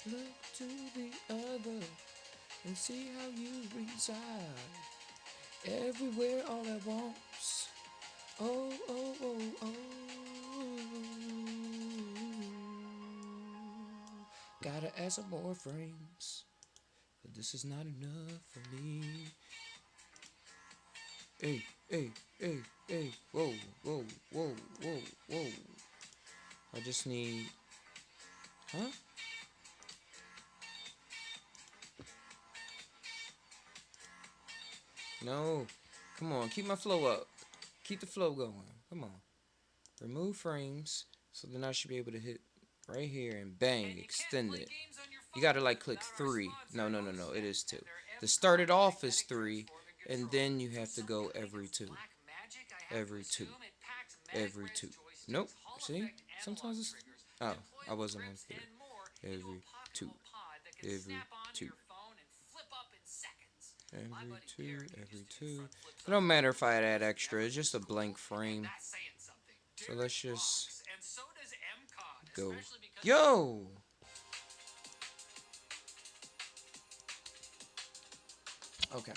Speaker 1: look to the other, and see how you reside. Everywhere all at once. Oh, oh, oh, oh. Gotta add some more frames, but this is not enough for me. Hey, hey, hey, hey. Whoa, whoa, whoa, whoa, whoa. I just need... Huh? No. Come on, keep my flow up. Keep the flow going. Come on. Remove frames. So then I should be able to hit right here and bang, extend it. You gotta like click 3. No. It is 2. To start it off is 3, and then you have to go every 2. Every 2. Every 2. Nope. See? Sometimes it's... Oh, I wasn't on 3. Every 2. Every 2. Every 2. Every 2. It don't matter if I add extra. It's just a blank frame. So let's just go. Yo! Okay.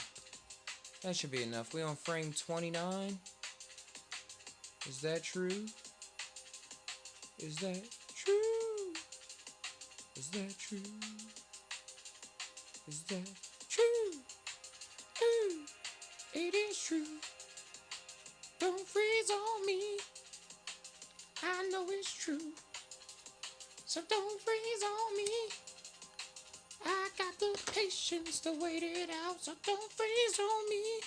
Speaker 1: That should be enough. We on frame 29. Is that true? Is that true? Is that true? Is that true? Ooh, it is true. Don't freeze on me. I know it's true. So don't freeze on me. I got the patience to wait it out. So don't freeze on me.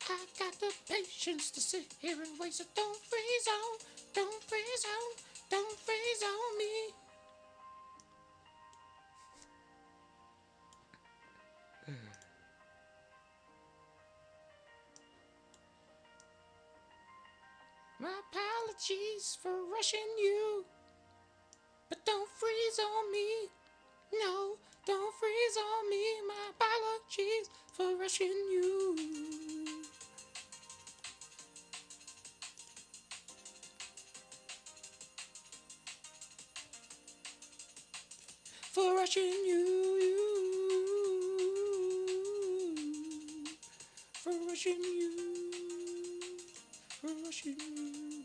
Speaker 1: I got the patience to sit here and wait. So don't freeze on. Don't freeze on. Don't freeze on me. My apologies for rushing you, but don't freeze on me. No, don't freeze on me. My apologies for rushing you. For rushing you. For rushing you. For rushing you.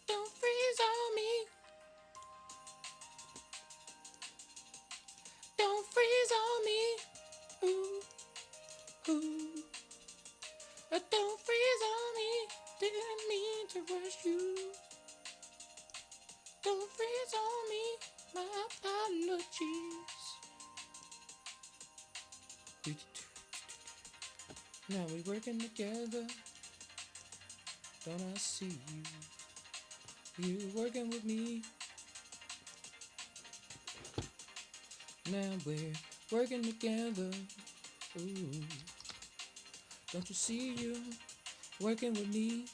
Speaker 1: Don't freeze on me. Don't freeze on me. Ooh, ooh. Don't freeze on me. Didn't mean to rush you. Don't freeze on me. My apologies. Now we working together. Don't I see you? You working with me. Now we're working together. Ooh. Don't you see you working with me?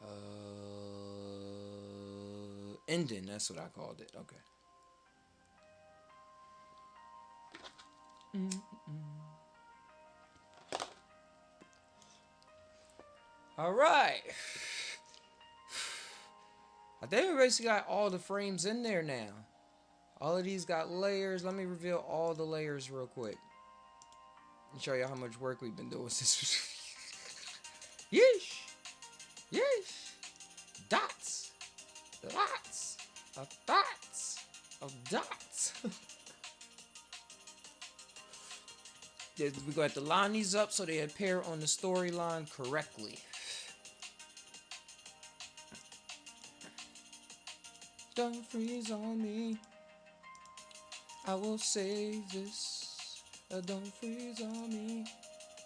Speaker 1: Alright. Ending, that's what I called it. Okay. Alright. I think we basically got all the frames in there now. All of these got layers. Let me reveal all the layers real quick. And show you how much work we've been doing since. Yeesh! Yeesh! Dots! Lots of dots! Of dots! We're going to have to line these up so they appear on the storyline correctly. Don't freeze on me. I will save this. Don't freeze on me.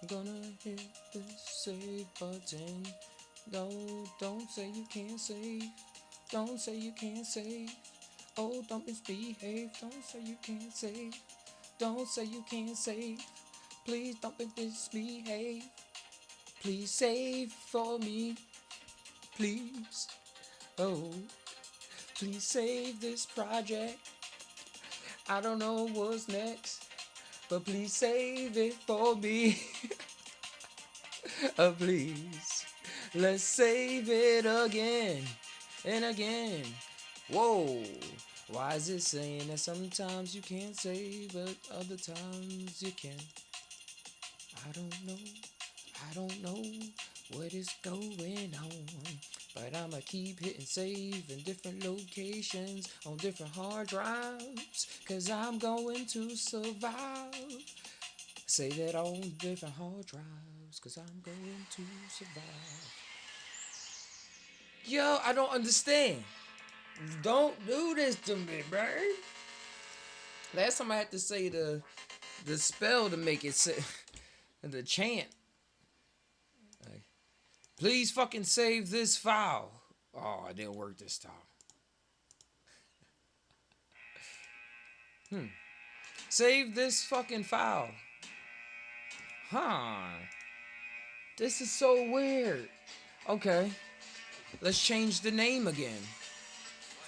Speaker 1: I'm gonna hit this save button. No, don't say you can't save. Don't say you can't save. Oh, don't misbehave. Don't say you can't save. Don't say you can't save. Please don't misbehave. Please save for me. Please. Oh, please save this project. I don't know what's next, but please save it for me. Please. Let's save it again and again. Whoa. Why is it saying that sometimes you can't save, but other times you can? I don't know. I don't know what is going on. But I'ma keep hitting save in different locations on different hard drives. Cause I'm going to survive. Say that on different hard drives, cause I'm going to survive. Yo, I don't understand. Don't do this to me, bro. Last time I had to say the spell to make it say the chant. Like, please fucking save this file. Oh, it didn't work this time. Save this fucking file. Huh. This is so weird. Okay. Let's change the name again.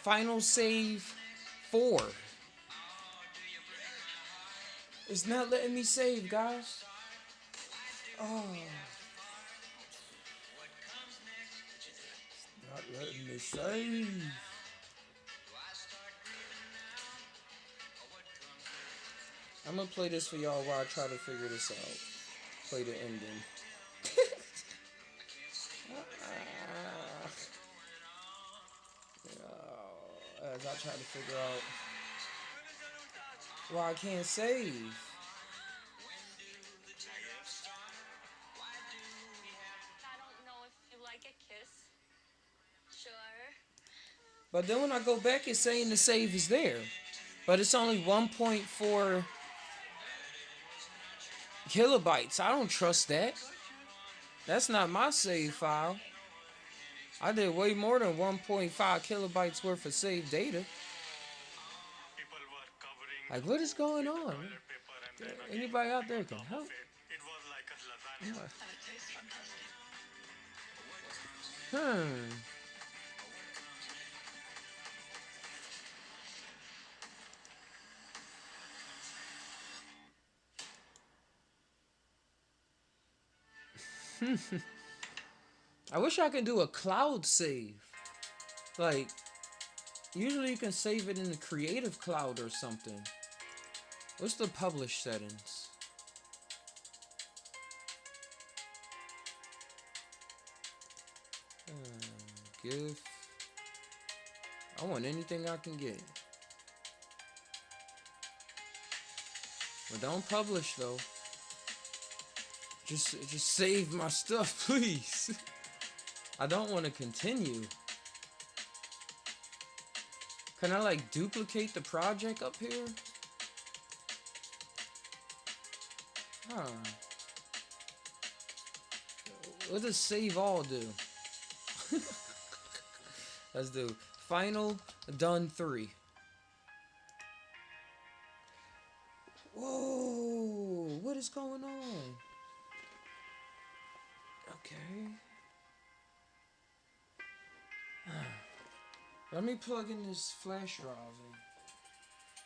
Speaker 1: Final save 4. It's not letting me save, guys. Oh. Not letting me save. I'm gonna play this for y'all while I try to figure this out. Play the ending. As I try to figure out why I can't save.
Speaker 6: I don't know if you like a kiss. Sure.
Speaker 1: But then when I go back, it's saying the save is there. But it's only 1.4 kilobytes. I don't trust that. That's not my save file. I did way more than 1.5 kilobytes worth of saved data. Like, what is going on? Anybody out there can help? I wish I could do a cloud save. Like, usually you can save it in the creative cloud or something. What's the publish settings? GIF. I want anything I can get. But don't publish though. Just save my stuff, please. I don't want to continue. Can I like duplicate the project up here? Huh. What does save all do? Let's do final done 3. Whoa, what is going on? Okay. Let me plug in this flash drive and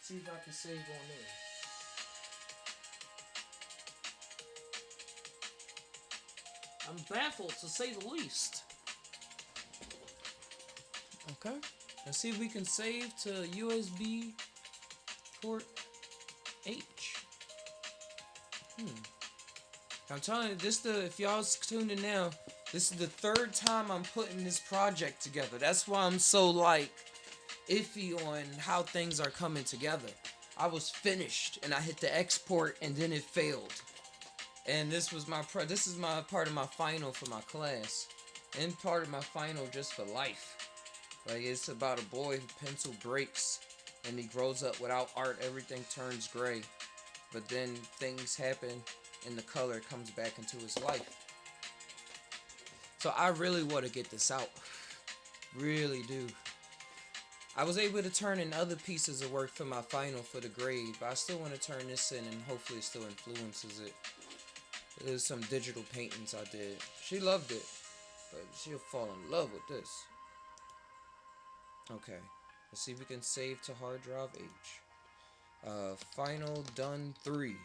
Speaker 1: see if I can save on there. I'm baffled to say the least. Okay. Let's see if we can save to USB port H. I'm telling you, if y'all's tuned in now, this is the 3rd time I'm putting this project together. That's why I'm so like iffy on how things are coming together. I was finished and I hit the export and then it failed. And this was this is my part of my final for my class, and part of my final just for life. Like, it's about a boy who pencil breaks and he grows up without art. Everything turns gray, but then things happen and the color comes back into his life. So I really want to get this out. Really do. I was able to turn in other pieces of work for my final for the grade, but I still want to turn this in and hopefully it still influences it. There's some digital paintings I did. She loved it, but she'll fall in love with this. Okay, let's see if we can save to hard drive H. Final done 3.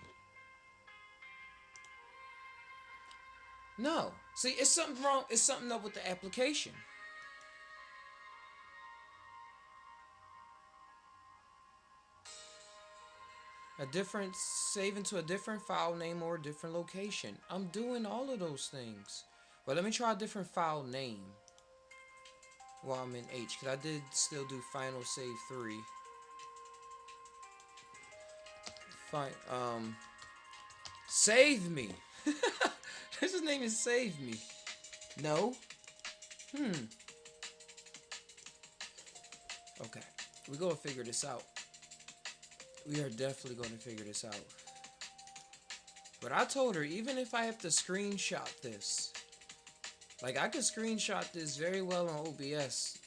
Speaker 1: No, see, it's something wrong. It's something up with the application. Saving to a different file name or a different location. I'm doing all of those things. But let me try a different file name while I'm in H, because I did still do final save 3. Save me. His name is Save Me. No. Okay. We're going to figure this out. We are definitely going to figure this out. But I told her, even if I have to screenshot this, like I could screenshot this very well on OBS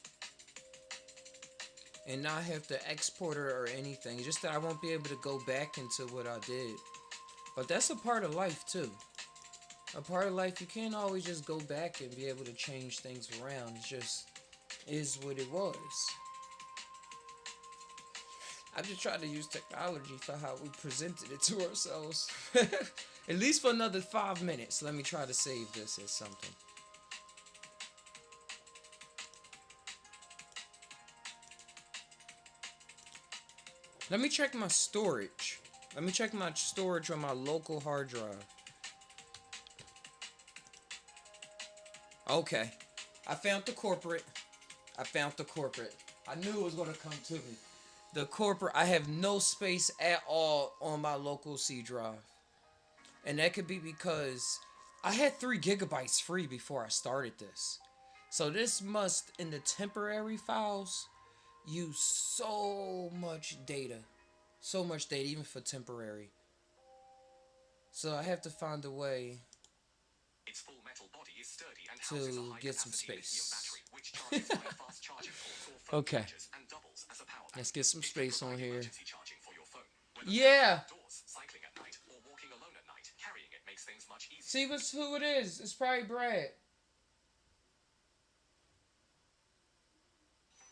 Speaker 1: and not have to export her or anything. Just that I won't be able to go back into what I did. But that's a part of life too. A part of life, you can't always just go back and be able to change things around. It just is what it was. I just tried to use technology for how we presented it to ourselves. At least for another 5 minutes. Let me try to save this as something. Let me check my storage. Let me check my storage on my local hard drive. Okay. I found the corporate. I knew it was going to come to me. The corporate, I have no space at all on my local C drive. And that could be because I had 3 gigabytes free before I started this. So this must, in the temporary files, use so much data. So much data, even for temporary. So I have to find a way
Speaker 7: Its full metal body is sturdy and
Speaker 1: to
Speaker 7: houses a high
Speaker 1: get some
Speaker 7: capacity
Speaker 1: space.
Speaker 7: lithium battery, which charges via fast charging ports or phone
Speaker 1: Okay.
Speaker 7: chargers and doubles as a power bank.
Speaker 1: Let's get some
Speaker 7: It can
Speaker 1: space on
Speaker 7: provide
Speaker 1: here.
Speaker 7: emergency charging for your phone. Whether
Speaker 1: Yeah.
Speaker 7: outdoors, cycling at night, or walking alone at night, carrying it makes things much easier.
Speaker 1: See who it is. It's probably Brad.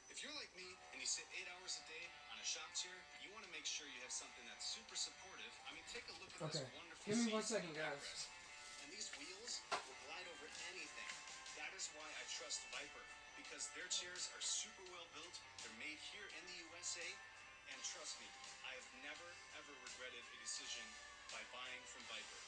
Speaker 5: If you're like me and you sit 8 hours a day on a shop chair, you want to make sure you have something that's super supportive. I mean, take a look at
Speaker 1: Okay.
Speaker 5: this wonderful
Speaker 1: Give me
Speaker 5: seat
Speaker 1: 1 second, guys.
Speaker 5: And these wheels will glide over anything. That is why I trust Viper, because their chairs are super well built. They're made here in the USA, and trust me, I have never ever regretted a decision by buying from Viper.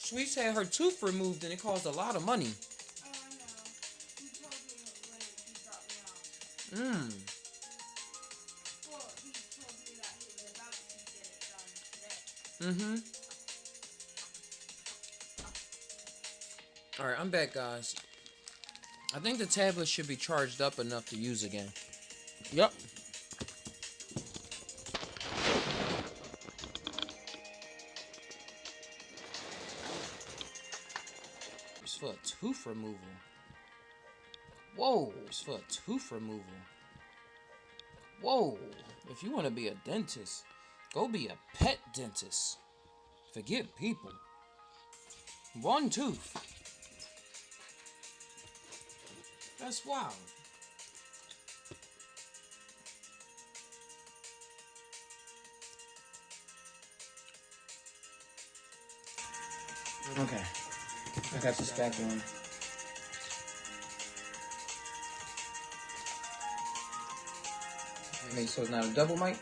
Speaker 1: Sweets had her tooth removed and it caused a lot of money.
Speaker 2: Oh, I know. He told me when he dropped me off. Well, he told me that he was about to get it done today.
Speaker 1: Alright, I'm back, guys. I think the tablet should be charged up enough to use again. Yep. It's for a tooth removal. Whoa, it's for a tooth removal. Whoa, if you want to be a dentist, go be a pet dentist. Forget people. 1 tooth. That's wild. Okay, I got this back on. Maybe so it's not a double mic.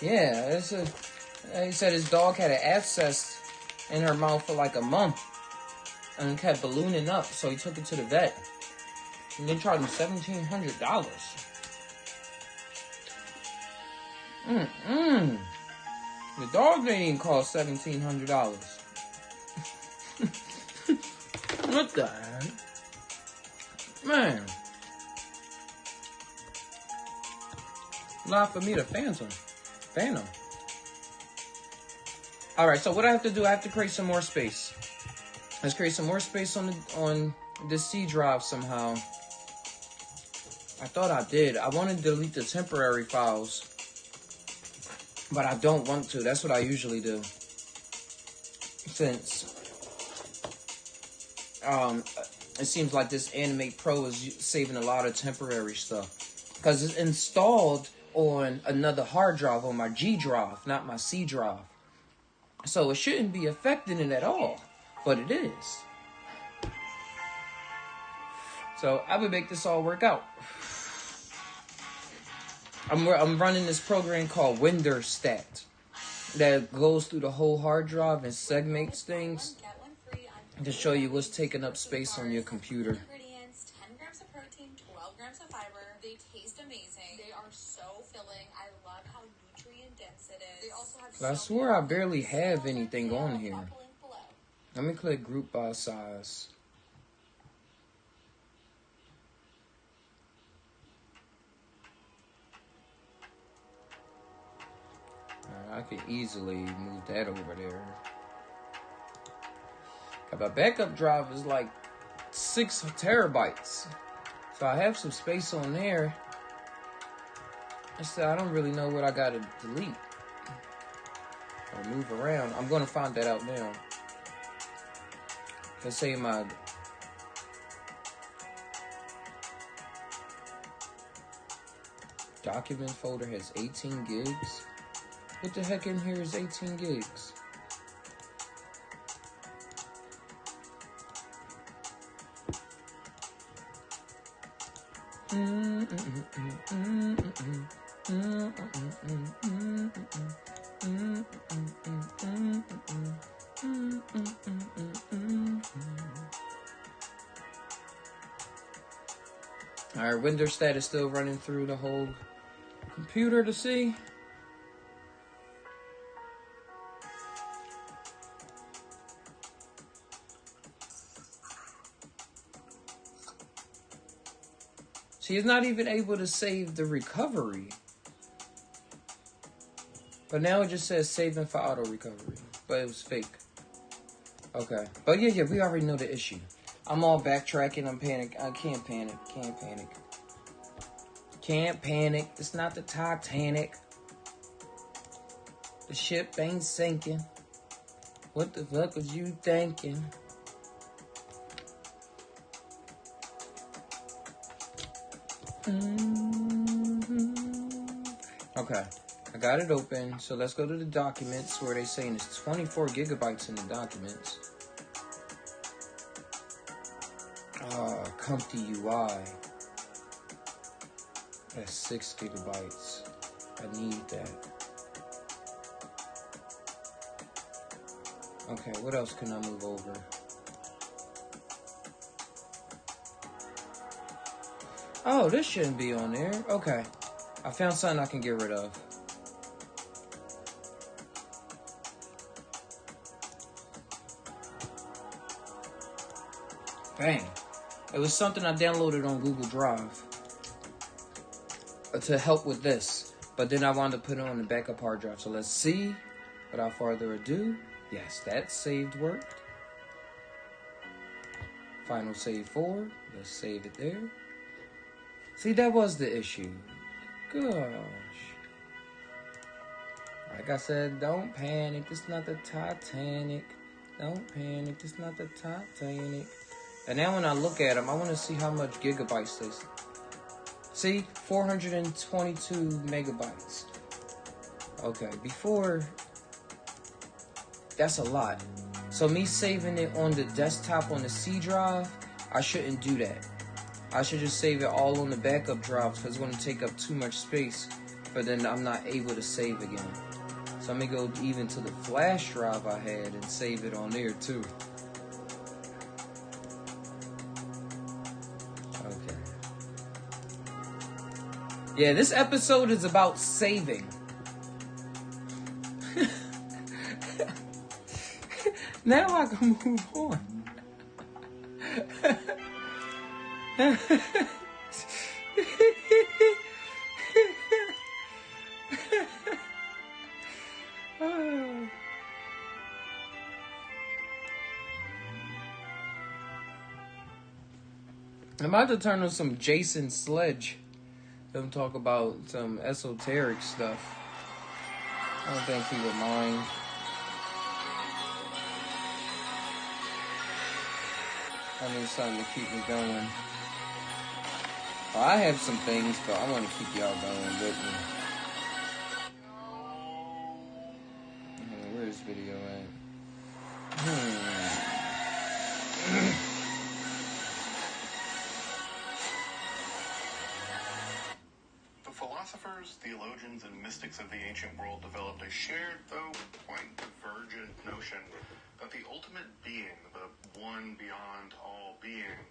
Speaker 1: Yeah, he said his dog had an abscess in her mouth for like a month. And it kept ballooning up, so he took it to the vet. And they charged him $1,700. The dog didn't even cost $1,700. What the heck? Man. A lot for me to phantom. Alright, so what I have to do, I have to create some more space. Let's create some more space on this C drive somehow. I thought I did. I want to delete the temporary files, but I don't want to. That's what I usually do. Since it seems like this Animate Pro is saving a lot of temporary stuff. Because it's installed on another hard drive, on my G drive, not my C drive. So it shouldn't be affecting it at all. But it is. So I would make this all work out. I'm running this program called WinderStat that goes through the whole hard drive and segments things to show you what's taking up space on your computer.
Speaker 8: 10 grams of protein, 12 grams of fiber. They taste amazing. They are so filling. I love how nutrient dense it is. They also have
Speaker 1: I swear I barely have anything on here. Let me click group by size. I could easily move that over there. My backup drive is like 6 terabytes. So I have some space on there. I don't really know what I gotta delete or move around. I'm gonna find that out now. Let's say my document folder has 18 gigs. What the heck in here is 18 gigs? Alright, WinderStat is still running through the whole computer to see. See, it's not even able to save the recovery. But now it just says saving for auto recovery. But it was fake. Okay. But yeah, we already know the issue. I'm all backtracking. I'm panic. I can't panic. Can't panic. It's not the Titanic. The ship ain't sinking. What the fuck was you thinking? Okay. I got it open. So let's go to the documents where they're saying it's 24 gigabytes in the documents. Comfy UI. That's 6 gigabytes. I need that. Okay, what else can I move over? Oh, this shouldn't be on there. Okay. I found something I can get rid of. Dang. It was something I downloaded on Google Drive to help with this. But then I wanted to put it on the backup hard drive. So let's see. Without further ado. Yes, that saved worked. Final save 4. Let's save it there. See, that was the issue. Gosh. Like I said, don't panic. It's not the Titanic. Don't panic. It's not the Titanic. And now when I look at them, I want to see how much gigabytes this. See? 422 megabytes. Okay, before... That's a lot. So me saving it on the desktop on the C drive, I shouldn't do that. I should just save it all on the backup drives because it's going to take up too much space. But then I'm not able to save again. So I'm going to go even to the flash drive I had and save it on there too. Okay. Yeah, this episode is about saving. Now I can move on. I'm about to turn on some Jason Sledge. Them talk about some esoteric stuff. I don't think he would mind. I need something to keep me going. Well, I have some things, but I want to keep y'all going with me. Where's video at?
Speaker 5: The philosophers, theologians, and mystics of the ancient world developed a shared, though quite divergent, notion that the ultimate being, the one beyond all being,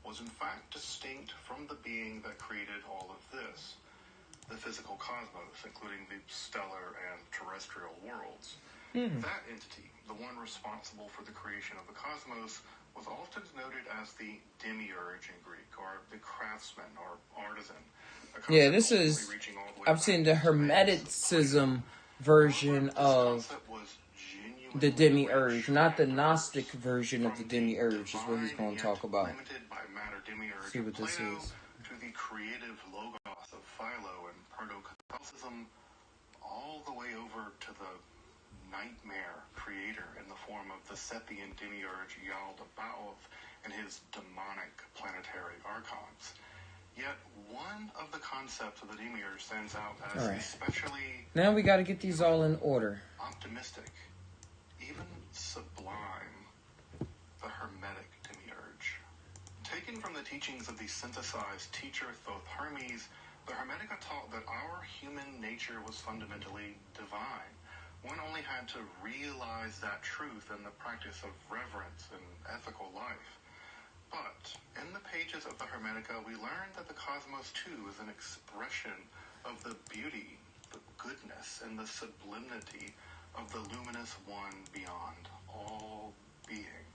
Speaker 5: was in fact distinct from the being that created all of this, the physical cosmos, including the stellar and terrestrial worlds. That entity, the one responsible for the creation of the cosmos, was often noted as the demiurge in Greek, or the craftsman or artisan.
Speaker 1: Yeah, this is, I've seen the Hermeticism version of the demiurge, not the Gnostic version of the demiurge, is what he's going to talk about. See what this is.
Speaker 5: To the creative logos of Philo and Proto-Catholicism, all the way over to the nightmare creator in the form of the Sethian demiurge Yaldabaoth and his demonic planetary archons. Yet one of the concepts of the demiurge stands out as especially...
Speaker 1: Now we got to get these all in order.
Speaker 5: ...optimistic, even sublime, the Hermetic demiurge. Taken from the teachings of the synthesized teacher Thoth Hermes, the Hermetica taught that our human nature was fundamentally divine. One only had to realize that truth in the practice of reverence and ethical life. But in the pages of the Hermetica, we learn that the cosmos, too, is an expression of the beauty, the goodness, and the sublimity of the luminous one beyond all being.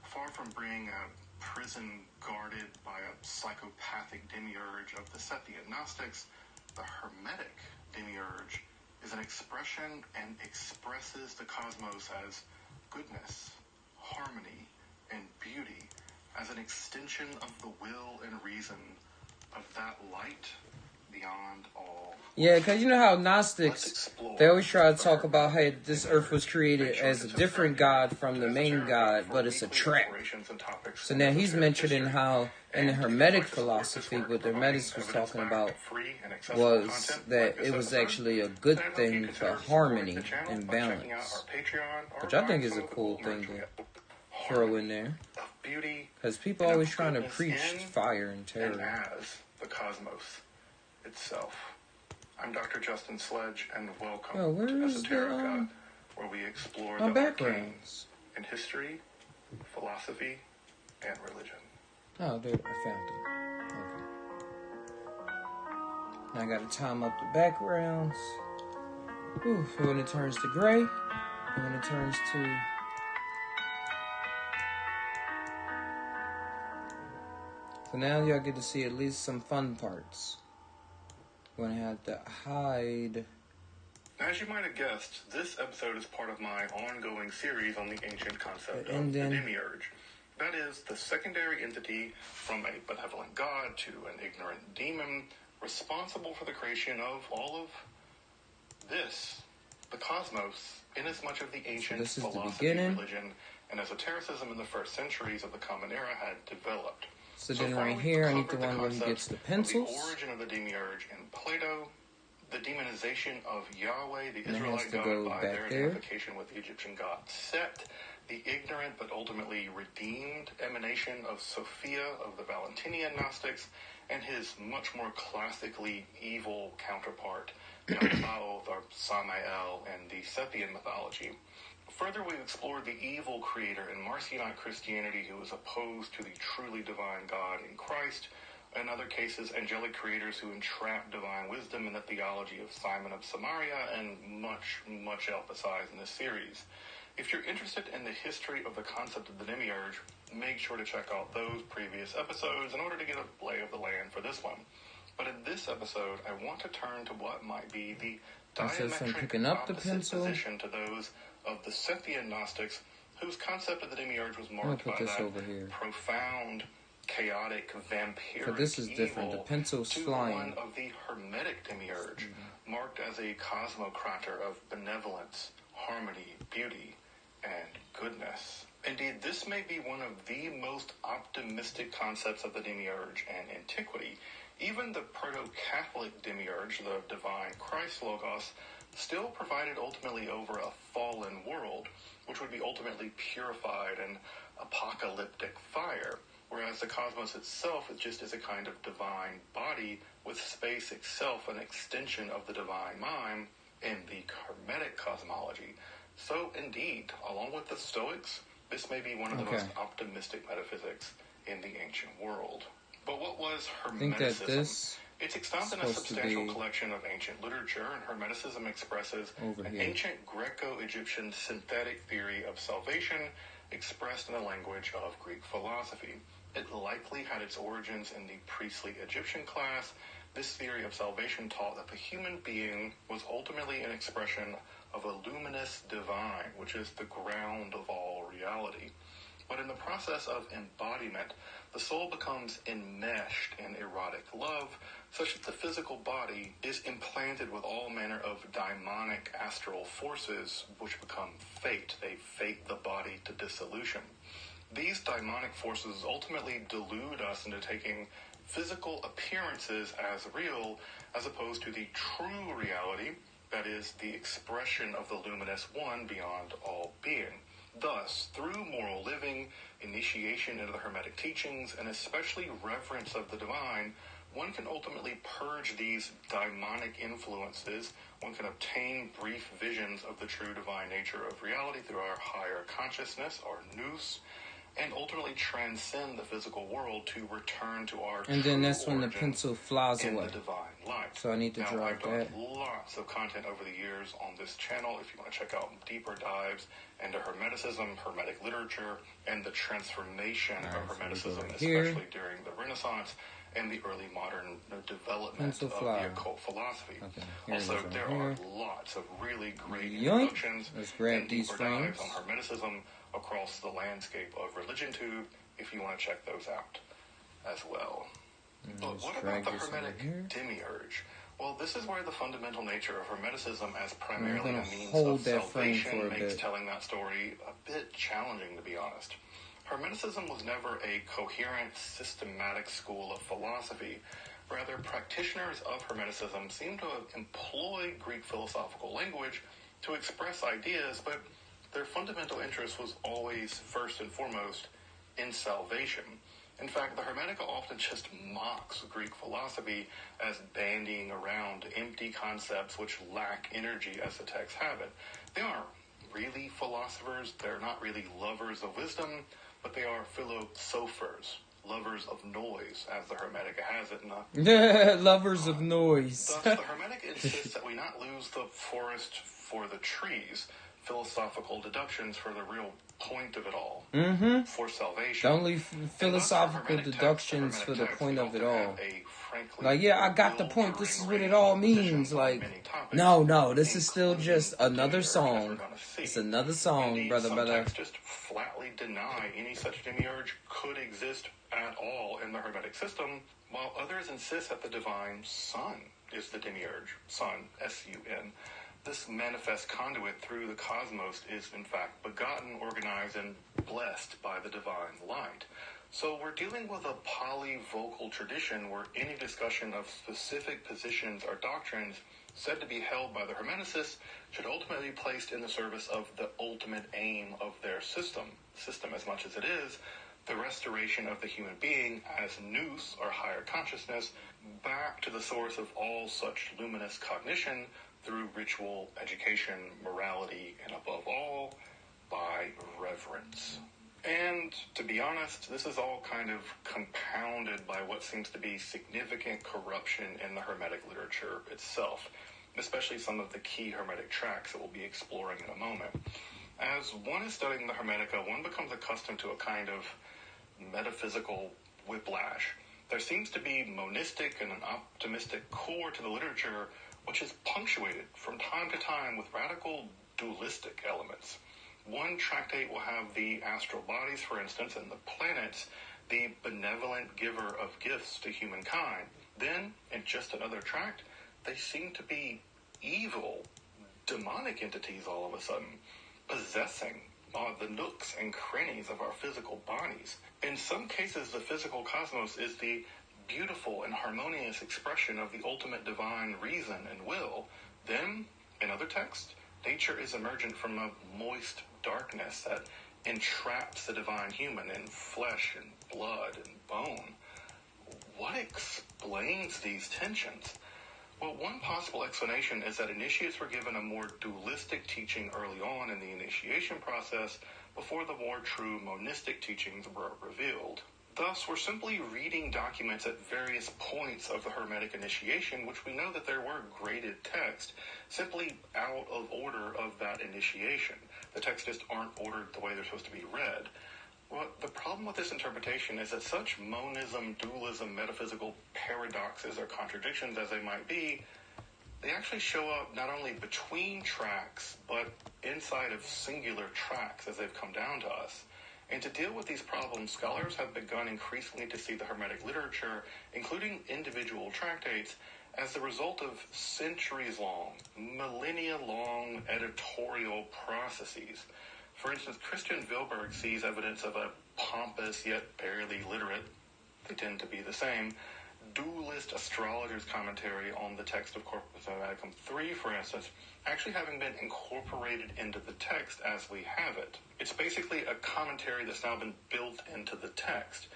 Speaker 5: Far from being a prison guarded by a psychopathic demiurge of the Sethian Gnostics, the Hermetic demiurge is an expression and expresses the cosmos as goodness, harmony, and beauty, as an extension of the will and reason of that light beyond all.
Speaker 1: Yeah, because you know how Gnostics, they always try to talk about how this earth was created as a different god from the main god, but it's a trap. So now he's mentioning how in the Hermetic philosophy, what the Hermetics was talking about was that it was actually a good thing for harmony and balance, which I think is a cool thing to throw in there. Because people always trying to preach fire and terror.
Speaker 5: As the cosmos itself. I'm Dr. Justin Sledge, and welcome to Esoterica, where we explore the arcanes in history, philosophy, and religion.
Speaker 1: Oh, there, I found it. Okay. Now I gotta time up the backgrounds. Ooh, so when it turns to gray, and when it turns to... So now y'all get to see at least some fun parts. I'm gonna have to hide.
Speaker 5: As you might have guessed, this episode is part of my ongoing series on the ancient concept of the demiurge. That is, the secondary entity from a benevolent god to an ignorant demon responsible for the creation of all of this, the cosmos, inasmuch of the ancient philosophy, religion, and esotericism in the first centuries of the Common Era had developed.
Speaker 1: So then right here, I need the one where he gets the pencils.
Speaker 5: The origin of the demiurge in Plato, the demonization of Yahweh, the Israelite god, by their identification with the Egyptian god Set, the ignorant but ultimately redeemed emanation of Sophia of the Valentinian Gnostics, and his much more classically evil counterpart, Baoth or Samael, and the Sethian mythology. Further, we've explored the evil creator in Marcionite Christianity who is opposed to the truly divine God in Christ. In other cases, angelic creators who entrap divine wisdom in the theology of Simon of Samaria, and much else besides in this series. If you're interested in the history of the concept of the demiurge, make sure to check out those previous episodes in order to get a lay of the land for this one. But in this episode, I want to turn to what might be the diametric opposite position to those of the Sethian Gnostics, whose concept of the demiurge was marked by that profound, chaotic, vampiric
Speaker 1: so this is different. The pencil's
Speaker 5: to
Speaker 1: flying.
Speaker 5: one of the Hermetic demiurge, marked as a cosmocrator of benevolence, harmony, beauty, and goodness. Indeed, this may be one of the most optimistic concepts of the demiurge in antiquity. Even the proto-Catholic demiurge, the divine Christ Logos, still provided ultimately over a fallen world, which would be ultimately purified in apocalyptic fire, whereas the cosmos itself is a kind of divine body, with space itself an extension of the divine mind in the Hermetic cosmology. So, indeed, along with the Stoics, this may be one of the most optimistic metaphysics in the ancient world. But what was Hermeticism? It's extant in a substantial collection of ancient literature, and Hermeticism expresses an ancient Greco-Egyptian synthetic theory of salvation expressed in the language of Greek philosophy. It likely had its origins in the priestly Egyptian class. This theory of salvation taught that the human being was ultimately an expression of a luminous divine, which is the ground of all reality. But in the process of embodiment, the soul becomes enmeshed in erotic love, such that the physical body is implanted with all manner of daimonic astral forces, which become fate. They fate the body to dissolution. These daimonic forces ultimately delude us into taking physical appearances as real, as opposed to the true reality, that is, the expression of the luminous one beyond all being. Thus, through moral living, initiation into the Hermetic teachings, and especially reverence of the divine, one can ultimately purge these daimonic influences. One can obtain brief visions of the true divine nature of reality through our higher consciousness, our nous, and ultimately transcend the physical world to return to our
Speaker 1: and then that's when the pencil flies
Speaker 5: in
Speaker 1: away.
Speaker 5: the divine light.
Speaker 1: So I need to drop
Speaker 5: I've done
Speaker 1: that.
Speaker 5: lots of content over the years on this channel. If you want to check out deeper dives into Hermeticism, Hermetic literature, and the transformation of Hermeticism, especially during the Renaissance and the early modern development of the occult philosophy. Also, there are lots of really great introductions and deeper dives on Hermeticism across the landscape of ReligionTube, if you want to check those out as well. But what about the Hermetic demiurge? Well, this is where the fundamental nature of Hermeticism as primarily a means of salvation makes telling that story a bit challenging, to be honest. Hermeticism was never a coherent, systematic school of philosophy. Rather, practitioners of Hermeticism seem to have employed Greek philosophical language to express ideas, but their fundamental interest was always, first and foremost, in salvation. In fact, the Hermetica often just mocks Greek philosophy as bandying around empty concepts which lack energy, as the texts have it. They aren't really philosophers, they're not really lovers of wisdom, but they are philosophers, lovers of noise, as the Hermetica has it.
Speaker 1: Lovers of noise.
Speaker 5: Thus, the Hermetic insists that we not lose the forest for the trees, philosophical deductions for the real point of it all, for salvation.
Speaker 1: Don't leave philosophical deductions for the point of it all. Like, yeah, I got the point. This is what it all means. Like, no, this is still just another song. It's another song, brother.
Speaker 5: Just flatly deny any such demiurge could exist at all in the Hermetic system, while others insist that the divine Sun is the demiurge. Sun, S-U-N. This manifest conduit through the cosmos is, in fact, begotten, organized, and blessed by the divine light. So we're dealing with a polyvocal tradition where any discussion of specific positions or doctrines said to be held by the Hermeticists should ultimately be placed in the service of the ultimate aim of their system as much as it is the restoration of the human being as nous, or higher consciousness, back to the source of all such luminous cognition through ritual, education, morality, and above all, by reverence. And to be honest, this is all kind of compounded by what seems to be significant corruption in the Hermetic literature itself, especially some of the key Hermetic tracts that we'll be exploring in a moment. As one is studying the Hermetica, one becomes accustomed to a kind of metaphysical whiplash. There seems to be monistic and an optimistic core to the literature, which is punctuated from time to time with radical dualistic elements. One tractate will have the astral bodies, for instance, and the planets, the benevolent giver of gifts to humankind. Then, in just another tract, they seem to be evil, demonic entities all of a sudden, possessing the nooks and crannies of our physical bodies. In some cases, the physical cosmos is the beautiful and harmonious expression of the ultimate divine reason and will. Then, in other texts, nature is emergent from a moist darkness that entraps the divine human in flesh and blood and bone. What explains these tensions? Well, one possible explanation is that initiates were given a more dualistic teaching early on in the initiation process before the more true monistic teachings were revealed. Thus, we're simply reading documents at various points of the Hermetic initiation, which we know that there were graded texts, simply out of order of that initiation. The texts just aren't ordered the way they're supposed to be read. Well, the problem with this interpretation is that such monism, dualism, metaphysical paradoxes or contradictions as they might be, they actually show up not only between tracts, but inside of singular tracts as they've come down to us. And to deal with these problems, scholars have begun increasingly to see the Hermetic literature, including individual tractates, as the result of centuries-long, millennia-long editorial processes. For instance, Christian Wilberg sees evidence of a pompous yet barely literate, they tend to be the same, dualist astrologer's commentary on the text of Corpus Hermeticum 3, for instance, actually having been incorporated into the text as we have it. It's basically a commentary that's now been built into the text.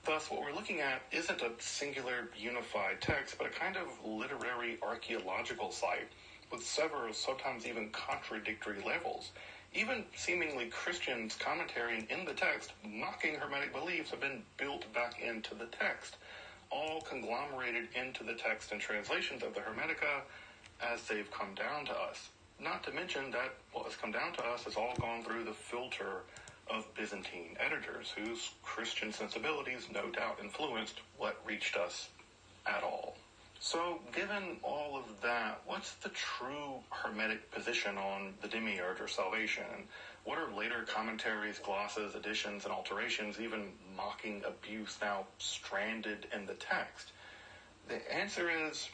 Speaker 5: Thus, what we're looking at isn't a singular unified text, but a kind of literary archaeological site with several, sometimes even contradictory levels. Even seemingly Christians commentating in the text, mocking Hermetic beliefs, have been built back into the text, all conglomerated into the text and translations of the Hermetica as they've come down to us. Not to mention that what has come down to us has all gone through the filter of Byzantine editors, whose Christian sensibilities no doubt influenced what reached us at all. So, given all of that, what's the true Hermetic position on the demiurge or salvation? And what are later commentaries, glosses, additions, and alterations, even mocking abuse, now stranded in the text? The answer is,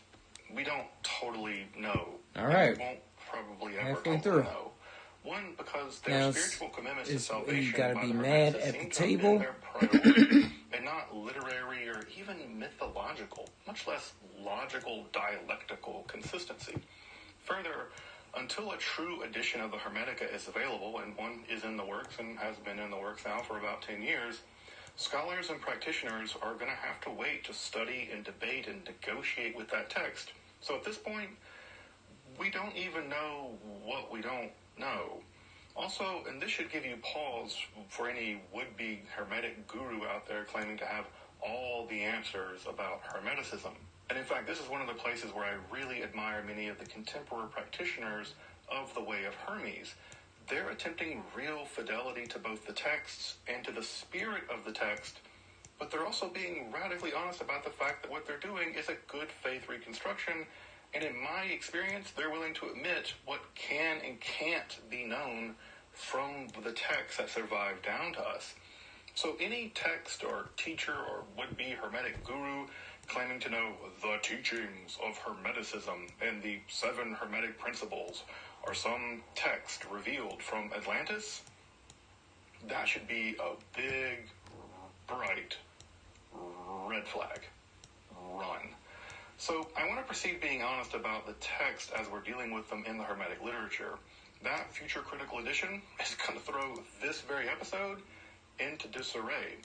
Speaker 5: we don't totally know.
Speaker 1: All right.
Speaker 5: We won't probably ever
Speaker 1: Halfway
Speaker 5: totally
Speaker 1: through.
Speaker 5: know. One, because their spiritual commitments to salvation
Speaker 1: you gotta
Speaker 5: by
Speaker 1: be
Speaker 5: the
Speaker 1: mad
Speaker 5: Hermeticists
Speaker 1: at the
Speaker 5: seem to have been
Speaker 1: table.
Speaker 5: their priority, and not literary or even mythological, much less logical dialectical consistency. Further, until a true edition of the Hermetica is available, and one is in the works and has been in the works now for about 10 years, scholars and practitioners are going to have to wait to study and debate and negotiate with that text. So at this point, we don't even know what we don't know. Also, and this should give you pause for any would-be Hermetic guru out there claiming to have all the answers about Hermeticism. And in fact, this is one of the places where I really admire many of the contemporary practitioners of the Way of Hermes. They're attempting real fidelity to both the texts and to the spirit of the text, but they're also being radically honest about the fact that what they're doing is a good faith reconstruction. And in my experience, they're willing to admit what can and can't be known from the text that survived down to us. So any text or teacher or would-be Hermetic guru claiming to know the teachings of Hermeticism and the 7 Hermetic principles or some text revealed from Atlantis, that should be a big, bright red flag. Run. So I want to proceed being honest about the text as we're dealing with them in the Hermetic literature. That future critical edition is going to throw this very episode into disarray.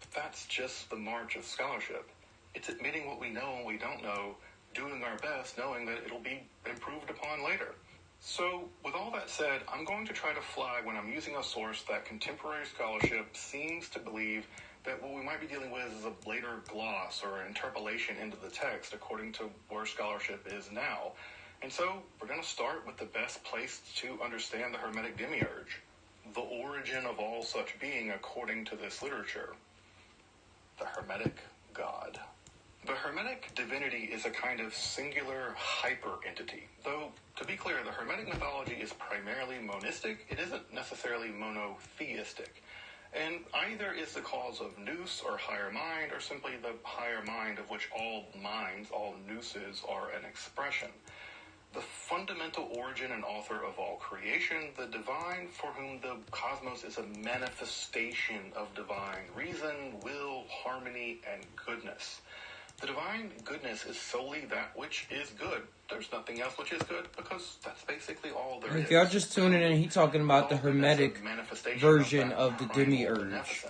Speaker 5: But that's just the march of scholarship. It's admitting what we know and we don't know, doing our best, knowing that it'll be improved upon later. So, with all that said, I'm going to try to flag when I'm using a source that contemporary scholarship seems to believe that what we might be dealing with is a later gloss or interpolation into the text according to where scholarship is now. And so, we're going to start with the best place to understand the Hermetic demiurge, the origin of all such being according to this literature, the Hermetic God. The Hermetic divinity is a kind of singular hyper-entity. Though, to be clear, the Hermetic mythology is primarily monistic. It isn't necessarily monotheistic. And either is the cause of nous or higher mind, or simply the higher mind of which all minds, all nouses, are an expression. The fundamental origin and author of all creation, the divine for whom the cosmos is a manifestation of divine reason, will, harmony, and goodness. The divine goodness is solely that which is good. There's nothing else which is good because that's basically all there is.
Speaker 1: If y'all just tuning in, he's talking about the Hermetic version of the demiurge.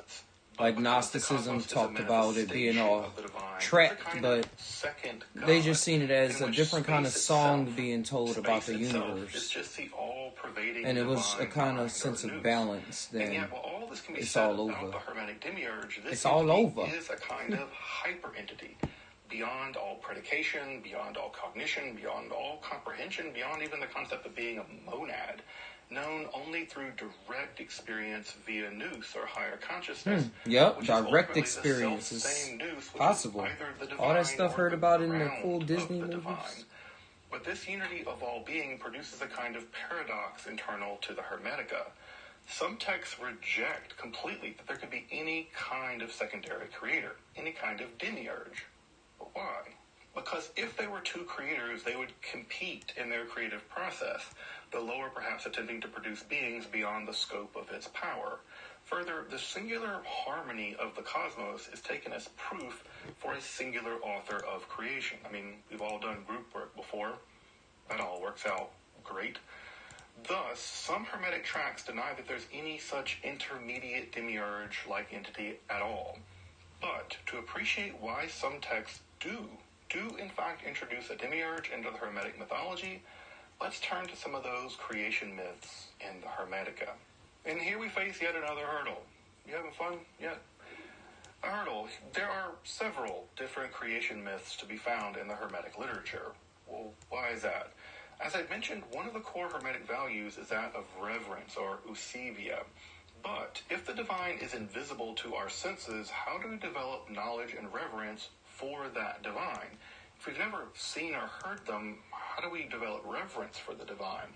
Speaker 1: Like Gnosticism talked about it being all trapped, but they just seen it as a different kind of song being told about the universe. And it was a kind of sense of balance. Then it's all over. It's all over.
Speaker 5: It is a kind of hyper-entity. Beyond all predication, beyond all cognition, beyond all comprehension, beyond even the concept of being a monad, known only through direct experience via nous or higher consciousness.
Speaker 1: Yep, direct experience is possible. All that stuff heard about in the cool Disney movies.
Speaker 5: Divine. But this unity of all being produces a kind of paradox internal to the Hermetica. Some texts reject completely that there could be any kind of secondary creator, any kind of demiurge. But why? Because if they were two creators, they would compete in their creative process, the lower perhaps attempting to produce beings beyond the scope of its power. Further, the singular harmony of the cosmos is taken as proof for a singular author of creation. I mean, we've all done group work before. That all works out great. Thus, some Hermetic tracts deny that there's any such intermediate demiurge-like entity at all. But to appreciate why some texts do in fact introduce a demiurge into the Hermetic mythology, let's turn to some of those creation myths in the Hermetica. And here we face yet another hurdle. You having fun yet? A hurdle. There are several different creation myths to be found in the Hermetic literature. Well, why is that? As I mentioned, one of the core Hermetic values is that of reverence, or eusebia. But if the divine is invisible to our senses, how do we develop knowledge and reverence for that divine? If we've never seen or heard them, how do we develop reverence for the divine?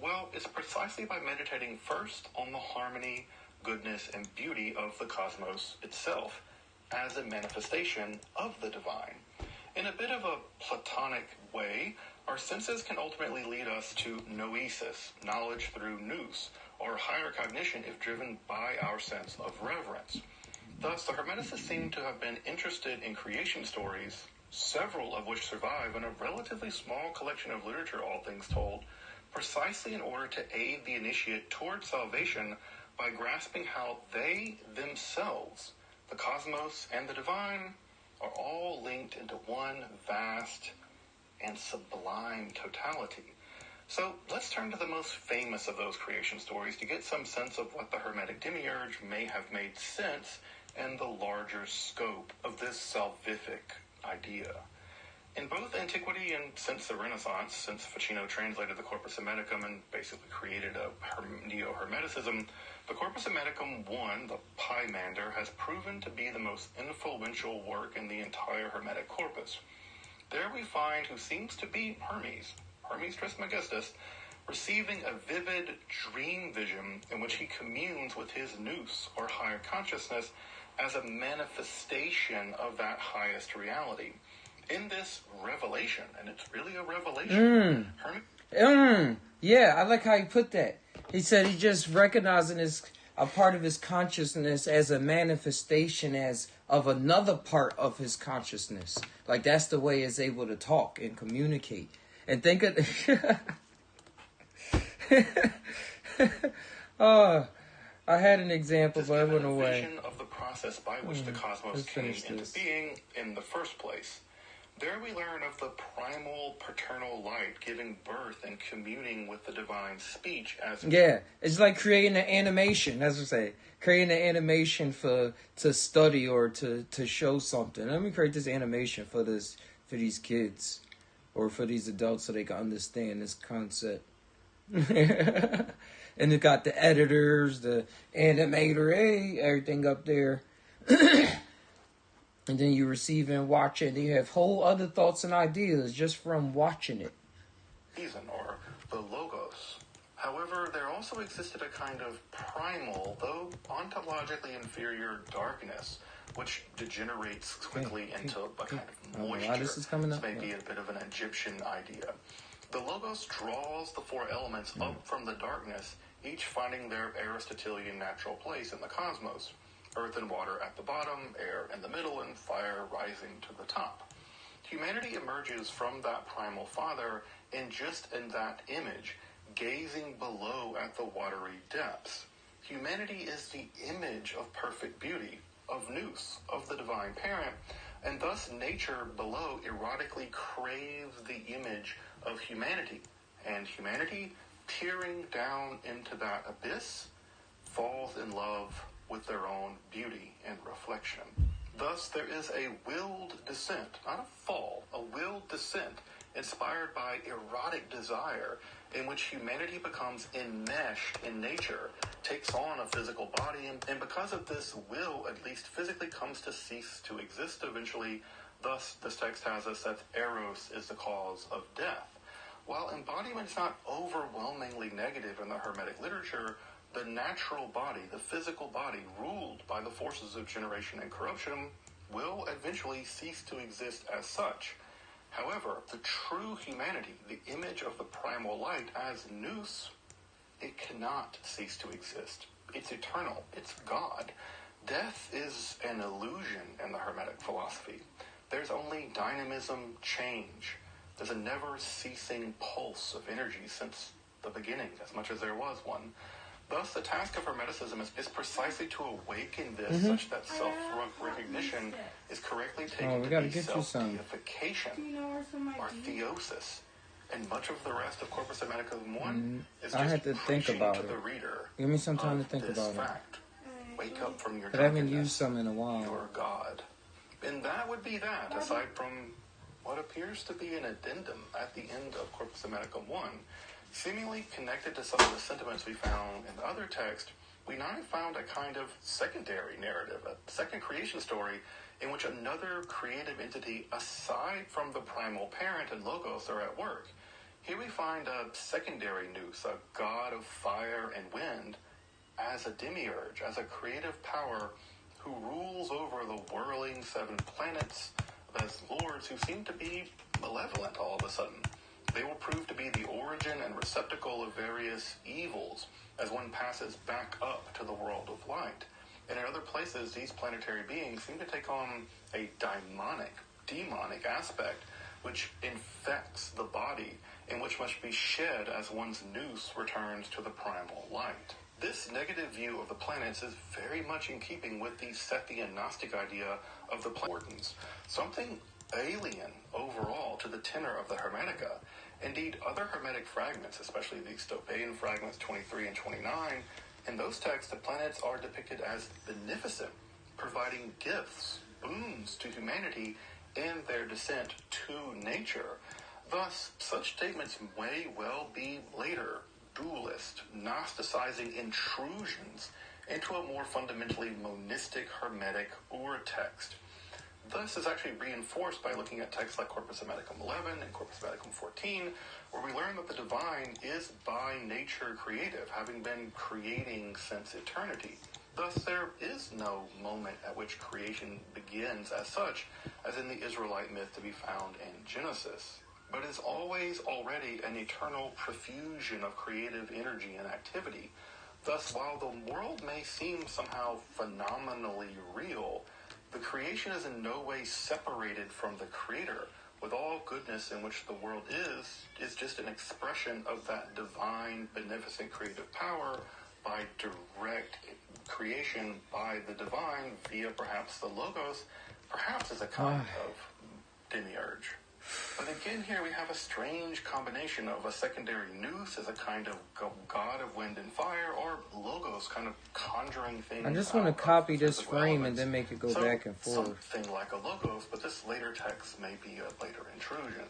Speaker 5: Well, it's precisely by meditating first on the harmony, goodness, and beauty of the cosmos itself as a manifestation of the divine. In a bit of a Platonic way, our senses can ultimately lead us to noesis, knowledge through nous, or higher cognition if driven by our sense of reverence. Thus, the Hermeticists seem to have been interested in creation stories, several of which survive in a relatively small collection of literature, all things told, precisely in order to aid the initiate toward salvation by grasping how they themselves, the cosmos and the divine, are all linked into one vast and sublime totality. So let's turn to the most famous of those creation stories to get some sense of what the Hermetic demiurge may have made sense in the larger scope of this salvific idea. In both antiquity and since the Renaissance, since Ficino translated the Corpus Hermeticum and basically created a neo-Hermeticism, the Corpus Hermeticum I, the Pymander, has proven to be the most influential work in the entire Hermetic corpus. There we find who seems to be Hermes Trismegistus, receiving a vivid dream vision in which he communes with his nous, or higher consciousness, as a manifestation of that highest reality. In this revelation, and it's really a revelation,
Speaker 1: Yeah, I like how he put that. He said he just recognizing his a part of his consciousness as a manifestation as of another part of his consciousness. Like that's the way it's able to talk and communicate. And think of I had an example,
Speaker 9: Just
Speaker 1: but it
Speaker 9: given
Speaker 1: went
Speaker 9: a
Speaker 1: away.
Speaker 9: vision of the process by which the cosmos
Speaker 1: let's
Speaker 9: came
Speaker 1: finish
Speaker 9: into
Speaker 1: this.
Speaker 9: being in the first place. There we learn of the primal paternal light giving birth and communing with the divine speech as
Speaker 1: Yeah, it's like creating an animation. That's what I say. Creating an animation to study or to show something. Let me create this animation for these kids or for these adults so they can understand this concept. And it got the editors, the animator, hey, everything up there. And then you receive and watch it. And you have whole other thoughts and ideas just from watching it.
Speaker 9: reason, or the logos. However, there also existed a kind of primal, though ontologically inferior darkness, which degenerates quickly into a kind of moisture.
Speaker 1: This is coming up.
Speaker 9: This may be a bit of an Egyptian idea. The logos draws the four elements up from the darkness, each finding their Aristotelian natural place in the cosmos. Earth and water at the bottom, air in the middle, and fire rising to the top. Humanity emerges from that primal father, and just in that image, gazing below at the watery depths. Humanity is the image of perfect beauty, of Nous, of the divine parent, and thus nature below erotically craves the image of humanity, and humanity, peering down into that abyss, falls in love with their own beauty and reflection. Thus, there is a willed descent, not a fall, a willed descent inspired by erotic desire in which humanity becomes enmeshed in nature, takes on a physical body, and because of this will, at least physically, comes to cease to exist eventually. Thus, this text has us that Eros is the cause of death. While embodiment is not overwhelmingly negative in the Hermetic literature, the natural body, the physical body, ruled by the forces of generation and corruption, will eventually cease to exist as such. However, the true humanity, the image of the primal light as Nous, it cannot cease to exist. It's eternal. It's God. Death is an illusion in the Hermetic philosophy. There's only dynamism, change. There's a never-ceasing pulse of energy since the beginning, as much as there was one. Thus, the task of Hermeticism is precisely to awaken this such that self-recognition is correctly taken to be self-deification, or theosis. And much of the rest of Corpus Hermeticum 1 is just preaching to the reader.
Speaker 1: Give me some time to think about
Speaker 9: fact. Wake up from your
Speaker 1: it. I haven't
Speaker 9: drunkenness.
Speaker 1: used some in a while.
Speaker 9: Your God. And that would be that, aside from what appears to be an addendum at the end of Corpus Hermeticum 1. Seemingly connected to some of the sentiments we found in the other text, we now found a kind of secondary narrative, a second creation story in which another creative entity aside from the primal parent and logos are at work. Here we find a secondary Nous, a god of fire and wind, as a demiurge, as a creative power who rules over the whirling seven planets as lords who seem to be malevolent all of a sudden. They will prove to be the origin and receptacle of various evils as one passes back up to the world of light. And in other places, these planetary beings seem to take on a demonic aspect which infects the body and which must be shed as one's Nous returns to the primal light. This negative view of the planets is very much in keeping with the Sethian Gnostic idea of the wardens, something alien overall to the tenor of the Hermetica. Indeed, other Hermetic fragments, especially the Stopaean fragments 23 and 29, in those texts the planets are depicted as beneficent, providing gifts, boons to humanity in their descent to nature. Thus, such statements may well be later dualist, Gnosticizing intrusions into a more fundamentally monistic Hermetic ur-text. This is actually reinforced by looking at texts like Corpus Hermeticum 11 and Corpus Hermeticum 14, where we learn that the divine is by nature creative, having been creating since eternity. Thus, there is no moment at which creation begins as such, as in the Israelite myth to be found in Genesis, but is always already an eternal profusion of creative energy and activity. Thus, while the world may seem somehow phenomenally real, the creation is in no way separated from the creator, with all goodness in which the world is just an expression of that divine, beneficent creative power by direct creation by the divine via perhaps the logos, perhaps as a kind of demiurge. But again, here we have a strange combination of a secondary nous as a kind of god of wind and fire, or logos kind of conjuring things.
Speaker 1: I just want to copy this frame and then make it go back and forth.
Speaker 9: Something like a logos, but this later text may be a later intrusion.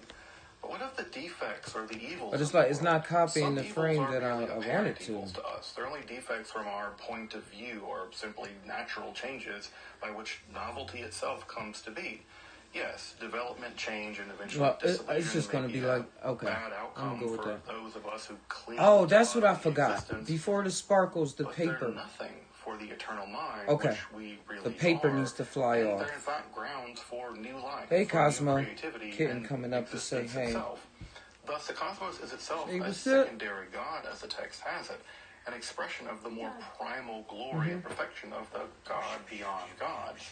Speaker 9: But what of the defects or the evils?
Speaker 1: But it's like it's not copying the frame that I wanted to.
Speaker 9: To us. They're only defects from our point of view, or simply natural changes by which novelty itself comes to be. Yes, development, change, and eventually disillusion.
Speaker 1: It's just going to be like, okay,
Speaker 9: bad outcome
Speaker 1: I'm going to go with that.
Speaker 9: Those of us who cling
Speaker 1: that's
Speaker 9: to
Speaker 1: what I forgot.
Speaker 9: existence.
Speaker 1: Before the sparkles, the
Speaker 9: But
Speaker 1: paper.
Speaker 9: they're nothing for the eternal mind,
Speaker 1: Okay.
Speaker 9: which we really
Speaker 1: The paper
Speaker 9: are,
Speaker 1: needs to fly
Speaker 9: and
Speaker 1: off.
Speaker 9: They're in fact grounds for new life.
Speaker 1: Hey,
Speaker 9: for new
Speaker 1: Cosmo.
Speaker 9: creativity
Speaker 1: Kitten
Speaker 9: and
Speaker 1: coming up to say,
Speaker 9: existence
Speaker 1: hey.
Speaker 9: itself. Thus, the cosmos is itself
Speaker 1: Hey,
Speaker 9: a
Speaker 1: what's up?
Speaker 9: secondary God, as the text has it, an expression of the more primal glory and perfection of the God beyond gods.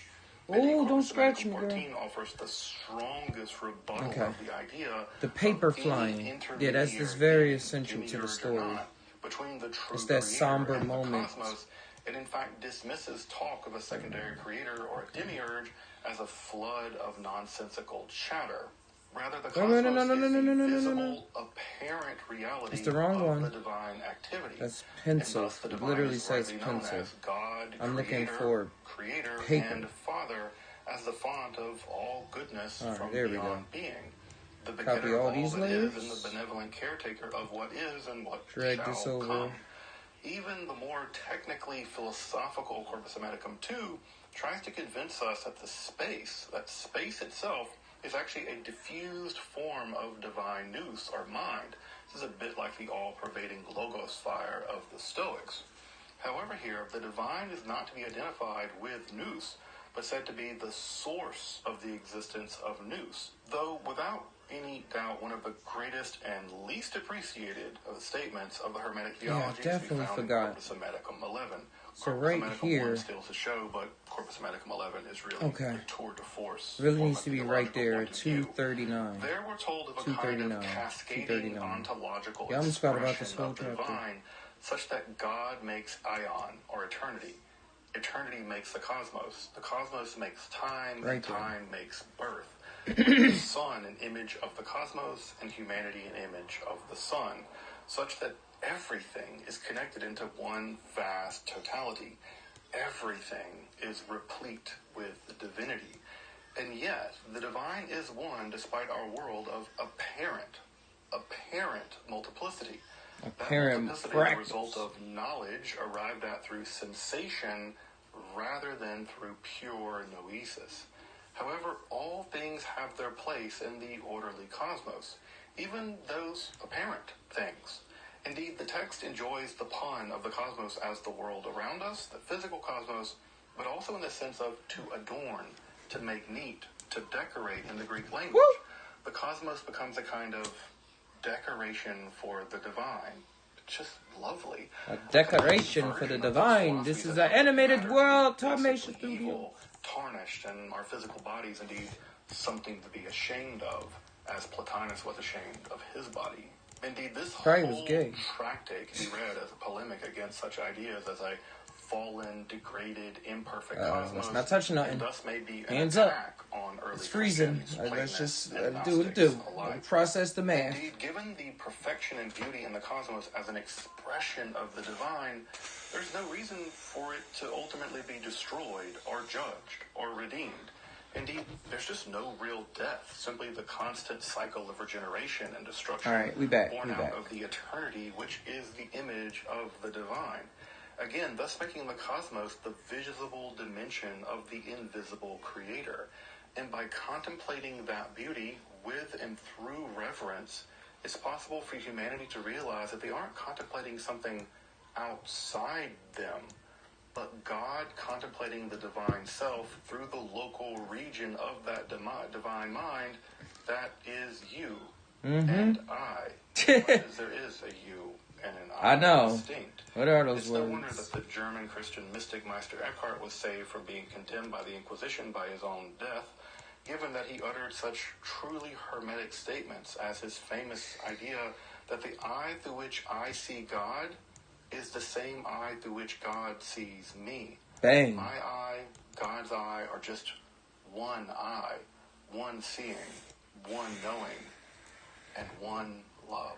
Speaker 1: Oh, don't scratch me, girl.
Speaker 9: 14 offers the strongest rebuttal
Speaker 1: Okay.
Speaker 9: of the idea
Speaker 1: The paper
Speaker 9: of any
Speaker 1: flying. Yeah, that's very
Speaker 9: intermediary
Speaker 1: essential to the
Speaker 9: demiurge or
Speaker 1: story.
Speaker 9: not, between the true
Speaker 1: It's that
Speaker 9: creator
Speaker 1: somber
Speaker 9: and the
Speaker 1: moment.
Speaker 9: cosmos. It in fact dismisses talk of a secondary creator or a demiurge as a flood of nonsensical chatter. Rather, the cosmos is the visible, apparent reality
Speaker 1: It's the wrong
Speaker 9: of
Speaker 1: one.
Speaker 9: the divine activity.
Speaker 1: That's
Speaker 9: And
Speaker 1: pencil.
Speaker 9: thus the
Speaker 1: It
Speaker 9: divine
Speaker 1: literally
Speaker 9: is
Speaker 1: says
Speaker 9: rightly known
Speaker 1: pencil.
Speaker 9: as God,
Speaker 1: I'm looking
Speaker 9: creator,
Speaker 1: for
Speaker 9: creator
Speaker 1: paper.
Speaker 9: and Father, as the font of all goodness
Speaker 1: All right,
Speaker 9: from
Speaker 1: there we
Speaker 9: beyond
Speaker 1: go.
Speaker 9: being. The
Speaker 1: Copy
Speaker 9: begetter
Speaker 1: all
Speaker 9: of
Speaker 1: these
Speaker 9: that is,
Speaker 1: layers.
Speaker 9: and the benevolent caretaker of what is and what
Speaker 1: Drag
Speaker 9: shall
Speaker 1: this over.
Speaker 9: come. Even the more technically philosophical Corpus Hermeticum 2 tries to convince us that space itself, is actually a diffused form of divine nous, or mind. This is a bit like the all-pervading logos fire of the Stoics. However, here, the divine is not to be identified with nous, but said to be the source of the existence of nous, though without any doubt one of the greatest and least appreciated of the statements of the Hermetic theology
Speaker 1: Yeah,
Speaker 9: to be
Speaker 1: definitely
Speaker 9: found
Speaker 1: forgot.
Speaker 9: in Corpus Hermeticum 11.
Speaker 1: So
Speaker 9: Corpus
Speaker 1: right
Speaker 9: Hermeticum
Speaker 1: here-
Speaker 9: 1 steals the show, but Corpus Hermeticum 11 is really
Speaker 1: Okay.
Speaker 9: the tour de force.
Speaker 1: Really
Speaker 9: from
Speaker 1: needs
Speaker 9: a
Speaker 1: to be right
Speaker 9: theological
Speaker 1: there
Speaker 9: point
Speaker 1: at
Speaker 9: of view.
Speaker 1: 239.
Speaker 9: There we're told of a kind
Speaker 1: 239,
Speaker 9: of cascading
Speaker 1: 239.
Speaker 9: ontological
Speaker 1: Yeah, I almost forgot about this
Speaker 9: expression
Speaker 1: whole
Speaker 9: of the
Speaker 1: chapter.
Speaker 9: divine, such that God makes ion, or eternity. Eternity makes the cosmos makes time,
Speaker 1: Right
Speaker 9: and
Speaker 1: there.
Speaker 9: time makes birth. The sun, an image of the cosmos, and humanity, an image of the sun, such that everything is connected into one vast totality. Everything is replete with divinity. And yet, the divine is one despite our world of apparent multiplicity.
Speaker 1: Apparent
Speaker 9: that multiplicity is
Speaker 1: practice.
Speaker 9: the result of knowledge arrived at through sensation rather than through pure noesis. However, all things have their place in the orderly cosmos, even those apparent things. Indeed, the text enjoys the pun of the cosmos as the world around us, the physical cosmos, but also in the sense of to adorn, to make neat, to decorate in the Greek language.
Speaker 1: Woo!
Speaker 9: The cosmos becomes a kind of decoration for the divine. It's just lovely.
Speaker 1: A decoration for the divine. This is an animated world, Tomation Studio.
Speaker 9: Evil, tarnished, and our physical bodies indeed something to be ashamed of, as Plotinus was ashamed of his body. Indeed, this
Speaker 1: Probably was
Speaker 9: whole
Speaker 1: gay.
Speaker 9: tractate can be read as a polemic against such ideas as a fallen, degraded, imperfect cosmos.
Speaker 1: let's not touch nothing.
Speaker 9: And thus may be an
Speaker 1: Hands up.
Speaker 9: attack on early
Speaker 1: It's freezing.
Speaker 9: Christians,
Speaker 1: Let's just
Speaker 9: Platonists,
Speaker 1: do what it
Speaker 9: and
Speaker 1: do.
Speaker 9: Gnostics alike.
Speaker 1: Process the math.
Speaker 9: Indeed, given the perfection and beauty in the cosmos as an expression of the divine, there's no reason for it to ultimately be destroyed or judged or redeemed. Indeed, there's just no real death, simply the constant cycle of regeneration and destruction
Speaker 1: All right, we back,
Speaker 9: born
Speaker 1: we
Speaker 9: out
Speaker 1: back.
Speaker 9: of the eternity, which is the image of the divine. Again, thus making the cosmos the visible dimension of the invisible creator. And by contemplating that beauty with and through reverence, it's possible for humanity to realize that they aren't contemplating something outside them, but God contemplating the divine self through the local region of that divine mind that is you and I. Much as there is a you and an I,
Speaker 1: I know.
Speaker 9: distinct.
Speaker 1: What are those
Speaker 9: It's no wonder
Speaker 1: words?
Speaker 9: that the German Christian mystic Meister Eckhart was saved from being condemned by the Inquisition by his own death, given that he uttered such truly hermetic statements as his famous idea that the eye through which I see God is the same eye through which God sees me.
Speaker 1: Bang.
Speaker 9: My eye, God's eye are just one eye, one seeing, one knowing, and one love.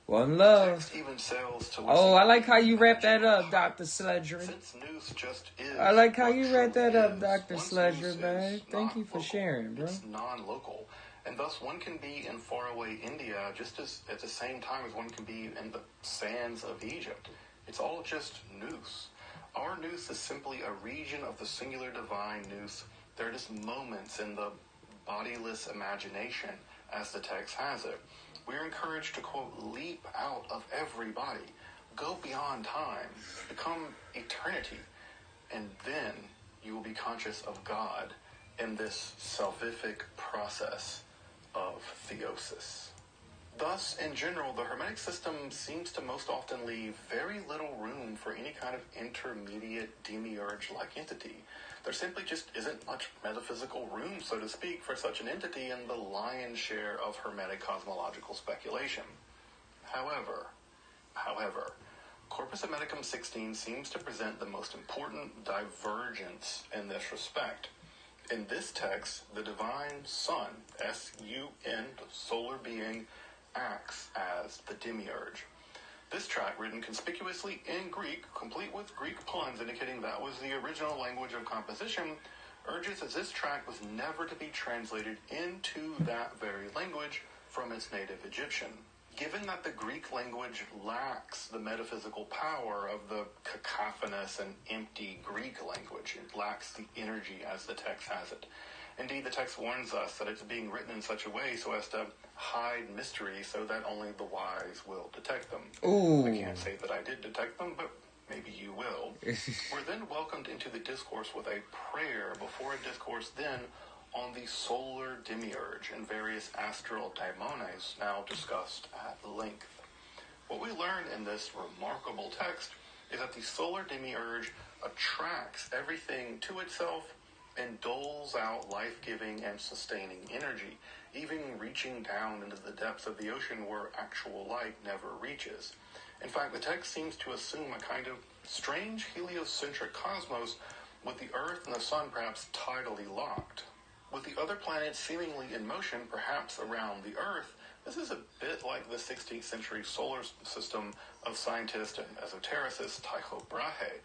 Speaker 1: One
Speaker 9: The
Speaker 1: love.
Speaker 9: text even sails to
Speaker 1: Oh, I like how you wrap that up, Dr. Sledger.
Speaker 9: Since Noose just is
Speaker 1: I like how
Speaker 9: what
Speaker 1: you read that
Speaker 9: truth
Speaker 1: up,
Speaker 9: is,
Speaker 1: Dr.
Speaker 9: once
Speaker 1: Sledger,
Speaker 9: Noose
Speaker 1: man.
Speaker 9: is
Speaker 1: Thank
Speaker 9: not
Speaker 1: you for
Speaker 9: local.
Speaker 1: sharing, bro.
Speaker 9: It's non-local, and thus one can be in faraway India just as at the same time as one can be in the sands of Egypt. It's all just Noose. Our Noose is simply a region of the singular divine Noose. There are just moments in the bodiless imagination, as the text has it. We're encouraged to, quote, leap out of every body, go beyond time, become eternity, and then you will be conscious of God in this salvific process of theosis. Thus, in general, the Hermetic system seems to most often leave very little room for any kind of intermediate demiurge-like entity. There simply just isn't much metaphysical room, so to speak, for such an entity in the lion's share of Hermetic cosmological speculation. However, Corpus Hermeticum 16 seems to present the most important divergence in this respect. In this text, the divine Sun, S-U-N, the solar being, acts as the demiurge. This tract, written conspicuously in Greek, complete with Greek puns indicating that was the original language of composition, urges that this tract was never to be translated into that very language from its native Egyptian. Given that the Greek language lacks the metaphysical power of the cacophonous and empty Greek language, it lacks the energy as the text has it. Indeed, the text warns us that it's being written in such a way so as to hide mystery so that only the wise will detect them.
Speaker 1: Ooh.
Speaker 9: I can't say that I did detect them, but maybe you will. We're then welcomed into the discourse with a prayer before a discourse then on the solar demiurge and various astral daimones now discussed at length. What we learn in this remarkable text is that the solar demiurge attracts everything to itself and doles out life-giving and sustaining energy, even reaching down into the depths of the ocean where actual light never reaches. In fact, the text seems to assume a kind of strange heliocentric cosmos with the Earth and the Sun perhaps tidally locked. With the other planets seemingly in motion, perhaps around the Earth, this is a bit like the 16th century solar system of scientist and esotericist Tycho Brahe.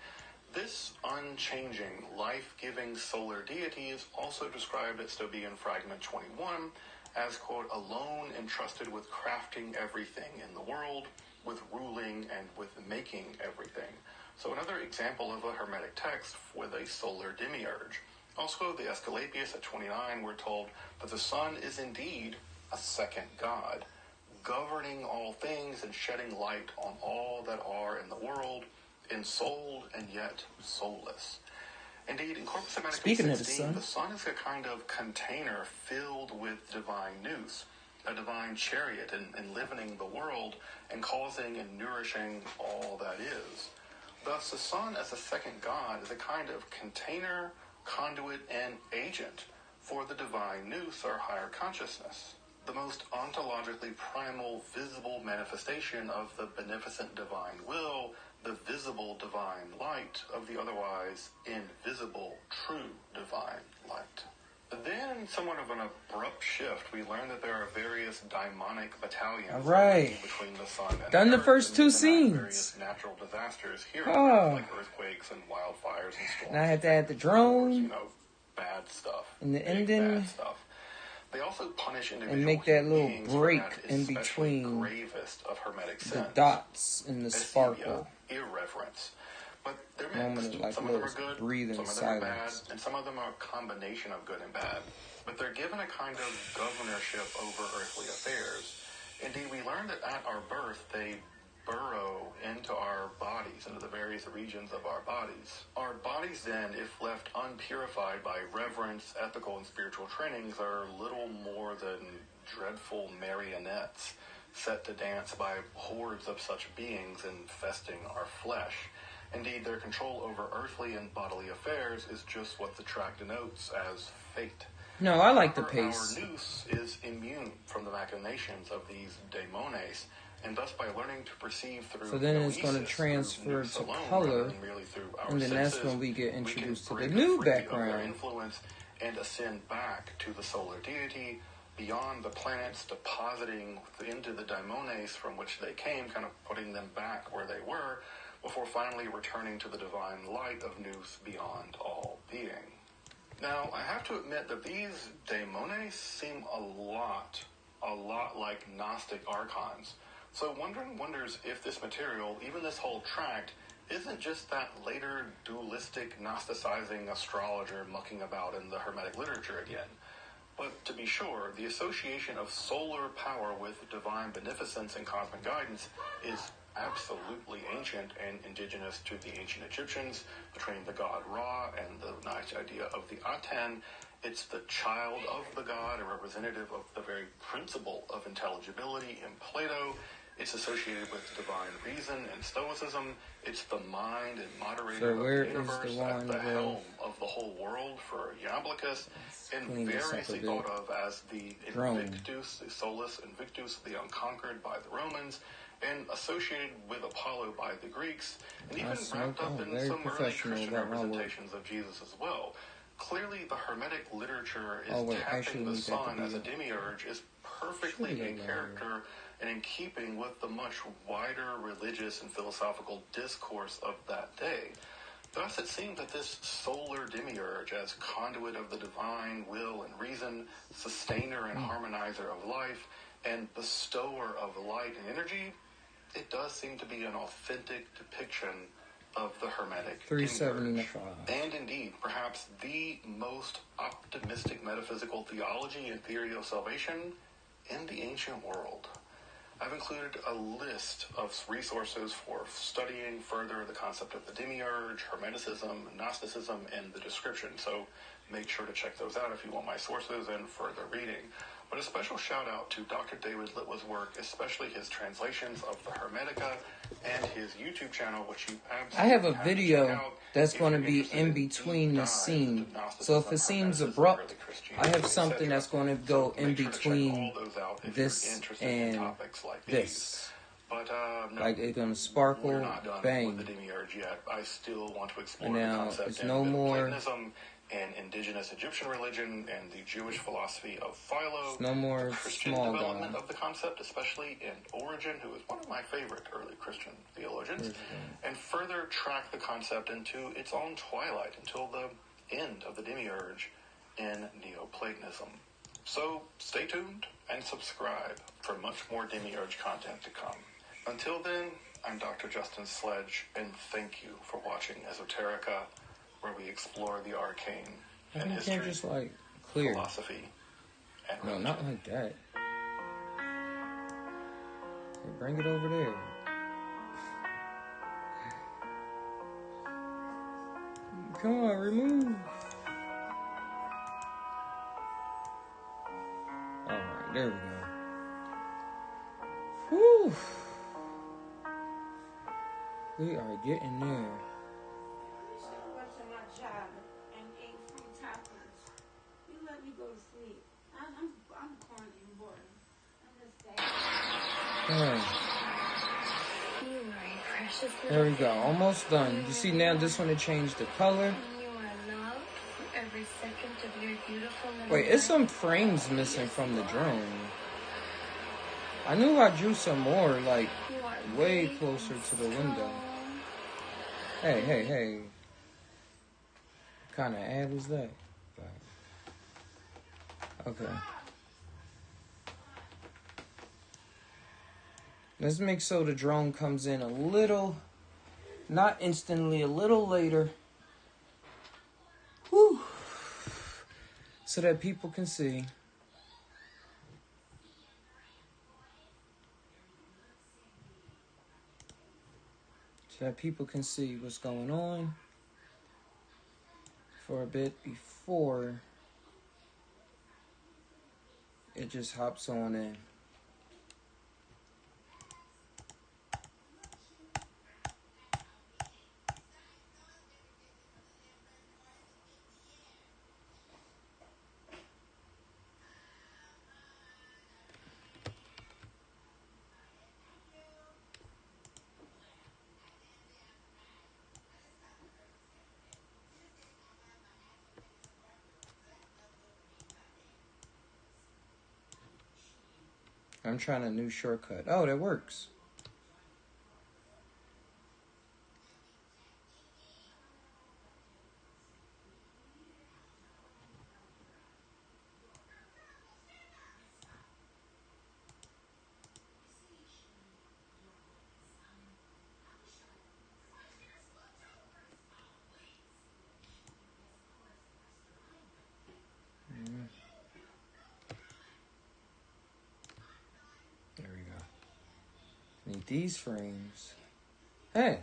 Speaker 9: This unchanging, life-giving solar deity is also described at Stobaean Fragment 21 as, quote, alone entrusted with crafting everything in the world, with ruling and with making everything. So another example of a Hermetic text with a solar demiurge. Also, the Aesculapius at 29, we're told that the Sun is indeed a second God, governing all things and shedding light on all that are in the world, ensouled and yet soulless. Indeed, in Corpus Hermeticum
Speaker 1: Speaking
Speaker 9: 16,
Speaker 1: of
Speaker 9: the Sun is a kind of container filled with divine nous, a divine chariot enlivening the world and causing and nourishing all that is. Thus, the Sun as a second God is a kind of container, conduit, and agent for the divine nous, or higher consciousness, the most ontologically primal, visible manifestation of the beneficent divine will, the visible divine light of the otherwise invisible, true divine light. Then, somewhat of an abrupt shift, we learn that there are various daimonic battalions
Speaker 1: All right.
Speaker 9: between the Sun and
Speaker 1: Done the
Speaker 9: Earth,
Speaker 1: first
Speaker 9: and
Speaker 1: two
Speaker 9: these enact
Speaker 1: scenes.
Speaker 9: various natural disasters here,
Speaker 1: Oh.
Speaker 9: like earthquakes and wildfires and storms.
Speaker 1: And I had to add the
Speaker 9: Wars,
Speaker 1: drone
Speaker 9: bad stuff.
Speaker 1: and the
Speaker 9: big
Speaker 1: ending,
Speaker 9: bad stuff. They also punish individuals
Speaker 1: and make that little
Speaker 9: beings for
Speaker 1: break
Speaker 9: that
Speaker 1: in
Speaker 9: especially
Speaker 1: between
Speaker 9: gravest of Hermetic
Speaker 1: the
Speaker 9: sins.
Speaker 1: dots and the
Speaker 9: Aesthesia,
Speaker 1: sparkle.
Speaker 9: irreverence. But they're
Speaker 1: Moment
Speaker 9: mixed.
Speaker 1: of, like,
Speaker 9: Some of them are
Speaker 1: little
Speaker 9: good,
Speaker 1: breathing
Speaker 9: some of them are bad,
Speaker 1: silence.
Speaker 9: and some of them are a combination of good and bad. But they're given a kind of governorship over earthly affairs. Indeed, we learn that at our birth, they burrow into our bodies, into the various regions of our bodies. Our bodies then, if left unpurified by reverence, ethical, and spiritual trainings, are little more than dreadful marionettes set to dance by hordes of such beings infesting our flesh. Indeed, their control over earthly and bodily affairs is just what the track denotes as fate.
Speaker 1: No, I like the
Speaker 9: However,
Speaker 1: pace.
Speaker 9: Our nous is immune from the machinations of these daemones, and thus by learning to perceive through
Speaker 1: So then it's going to
Speaker 9: noesis,
Speaker 1: transfer
Speaker 9: through nous
Speaker 1: to
Speaker 9: alone,
Speaker 1: color,
Speaker 9: rather than merely through our
Speaker 1: and then that's
Speaker 9: senses,
Speaker 1: when we get
Speaker 9: we can
Speaker 1: introduced to the
Speaker 9: break
Speaker 1: new
Speaker 9: free of their
Speaker 1: background.
Speaker 9: influence and ascend back to the solar deity beyond the planets, depositing into the daimones from which they came, kind of putting them back where they were, before finally returning to the divine light of nous beyond all being. Now, I have to admit that these daimones seem a lot like Gnostic archons. So wonders if this material, even this whole tract, isn't just that later dualistic Gnosticizing astrologer mucking about in the Hermetic literature again. But to be sure, the association of solar power with divine beneficence and cosmic guidance is absolutely ancient and indigenous to the ancient Egyptians, between the god Ra and the nice idea of the Aten. It's the child of the god, a representative of the very principle of intelligibility in Plato. It's associated with divine reason and Stoicism. It's the mind and moderator
Speaker 1: So where
Speaker 9: of the
Speaker 1: is the
Speaker 9: universe,
Speaker 1: one
Speaker 9: at the
Speaker 1: with-
Speaker 9: helm of the whole world for Iamblichus, and
Speaker 1: clean this up a
Speaker 9: variously
Speaker 1: bit.
Speaker 9: thought of as the
Speaker 1: Drone.
Speaker 9: Invictus, the Solus Invictus, the unconquered by the Romans, and associated with Apollo by the Greeks, and even wrapped up in
Speaker 1: very
Speaker 9: some early
Speaker 1: professional
Speaker 9: Christian
Speaker 1: about my work.
Speaker 9: representations of Jesus as well. Clearly, the Hermetic literature is
Speaker 1: Oh, wait, I
Speaker 9: tapping
Speaker 1: shouldn't
Speaker 9: the
Speaker 1: need that to
Speaker 9: sun
Speaker 1: be
Speaker 9: as a
Speaker 1: up.
Speaker 9: demiurge is perfectly
Speaker 1: Should be
Speaker 9: in
Speaker 1: that
Speaker 9: character and in keeping with the much wider religious and philosophical discourse of that day. Thus, it seems that this solar demiurge, as conduit of the divine will and reason, sustainer and harmonizer of life, and bestower of light and energy, it does seem to be an authentic depiction of the Hermetic demiurge.
Speaker 1: 375.
Speaker 9: And indeed, perhaps the most optimistic metaphysical theology and theory of salvation in the ancient world. I've included a list of resources for studying further the concept of the demiurge, Hermeticism, Gnosticism, in the description. So make sure to check those out if you want my sources and further reading. But a special shout out to Dr. David Litwa's work, especially his translations of the Hermetica and his YouTube channel, which you absolutely
Speaker 1: I have a
Speaker 9: to
Speaker 1: video
Speaker 9: check out
Speaker 1: that's
Speaker 9: if
Speaker 1: going to
Speaker 9: you're
Speaker 1: be
Speaker 9: interested
Speaker 1: in
Speaker 9: in
Speaker 1: between
Speaker 9: deep
Speaker 1: the
Speaker 9: dives
Speaker 1: scene.
Speaker 9: into
Speaker 1: So if
Speaker 9: Gnosticism,
Speaker 1: it seems
Speaker 9: Hermeticism,
Speaker 1: abrupt,
Speaker 9: early
Speaker 1: I
Speaker 9: Christianity,
Speaker 1: have something
Speaker 9: etc.
Speaker 1: that's going to
Speaker 9: So
Speaker 1: go in
Speaker 9: make sure to check
Speaker 1: between
Speaker 9: all those out if
Speaker 1: this
Speaker 9: you're interested in
Speaker 1: and
Speaker 9: topics like
Speaker 1: this.
Speaker 9: these. But no,
Speaker 1: Like it's going to sparkle,
Speaker 9: we're not done
Speaker 1: bang.
Speaker 9: with the demiurge yet. I still want to explore
Speaker 1: And
Speaker 9: the
Speaker 1: now
Speaker 9: concept
Speaker 1: it's
Speaker 9: in
Speaker 1: no more-
Speaker 9: Platonism and indigenous Egyptian religion and the Jewish philosophy of Philo.
Speaker 1: It's no more
Speaker 9: the Christian
Speaker 1: small
Speaker 9: development
Speaker 1: God.
Speaker 9: of the concept, especially in Origen, who is one of my favorite early Christian theologians, and further track the concept into its own twilight until the end of the demiurge in Neoplatonism. So stay tuned and subscribe for much more demiurge content to come. Until then, I'm Dr. Justin Sledge, and thank you for watching Esoterica, where we explore the arcane
Speaker 1: I
Speaker 9: and
Speaker 1: think you
Speaker 9: history,
Speaker 1: can't just like clear.
Speaker 9: philosophy, and
Speaker 1: No,
Speaker 9: religion.
Speaker 1: not like that. Okay, bring it over there. Come on, remove. Alright, there we go. Whew. We are getting there.
Speaker 2: You should have went to my job and ate free tacos. You let me go to sleep. I'm corny and boring. I'm just saying.
Speaker 1: Alright,
Speaker 6: You are a precious
Speaker 1: there we
Speaker 6: little
Speaker 1: go. Almost done. You see now this one to change the color.
Speaker 6: and you are loved for every second of your beautiful little
Speaker 1: Wait, it's
Speaker 6: life.
Speaker 1: some frames missing from the drone. I knew I drew some more, like,
Speaker 6: You are
Speaker 1: way
Speaker 6: big
Speaker 1: closer
Speaker 6: and
Speaker 1: to the window.
Speaker 6: strong.
Speaker 1: Hey. What kind of ad was that? Okay. Let's make so the drone comes in a little, not instantly, a little later. Whew. So that people can see. So that people can see what's going on for a bit before it just hops on in. I'm trying a new shortcut. Oh, that works. There we go. Need these frames. Hey.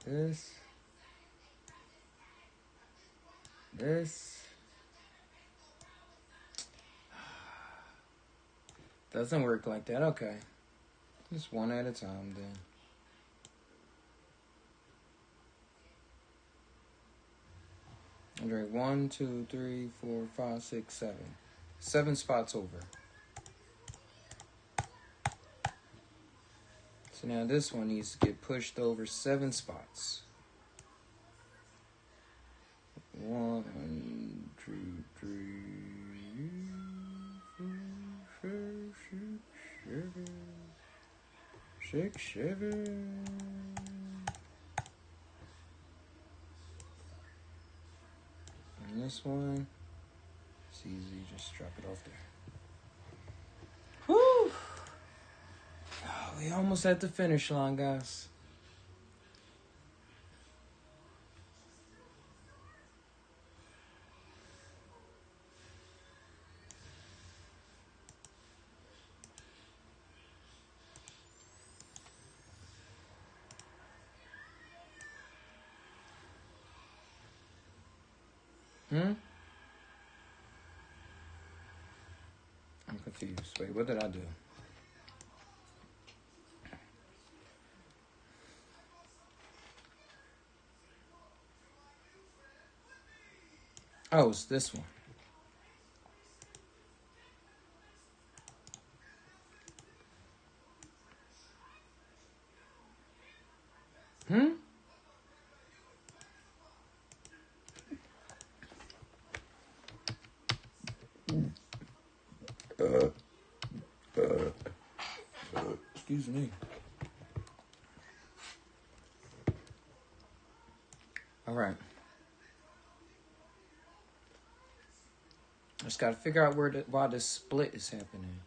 Speaker 1: This. Doesn't work like that. Okay. Just one at a time then. Okay, 1, 2, 3, 4, 5, 6, 7. 7 spots over. So now this one needs to get pushed over 7 spots. 1, 2, 3, 4, 5, 6, 7. And this one, it's easy, just drop it off there. Whew! Oh, we almost at the finish line, guys. I'm confused. Wait, what did I do? Oh, it's this one. Excuse me. All right. Just got to figure out why this split is happening.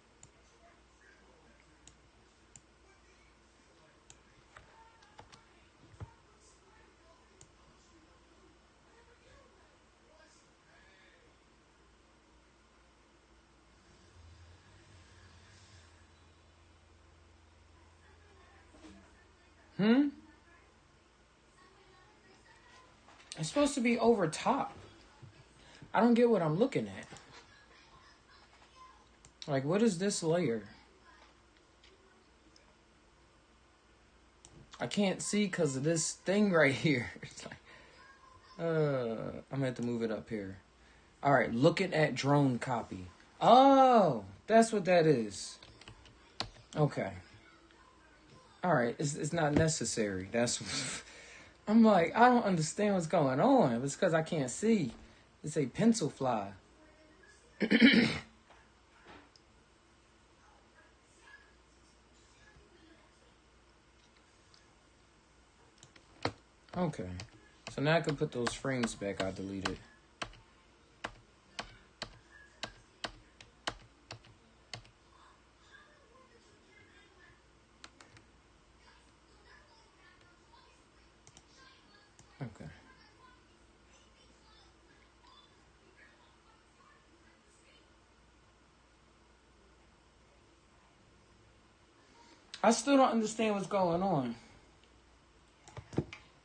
Speaker 1: It's supposed to be over top. I don't get what I'm looking at. Like, what is this layer? I can't see because of this thing right here. It's like, I'm gonna have to move it up here. All right, looking at drone copy. Oh, that's what that is. Okay. All right, it's not necessary. That's what, I'm like, I don't understand what's going on. It's because I can't see. It's a pencil fly. Okay. So now I can put those frames back I deleted. Okay. I still don't understand what's going on.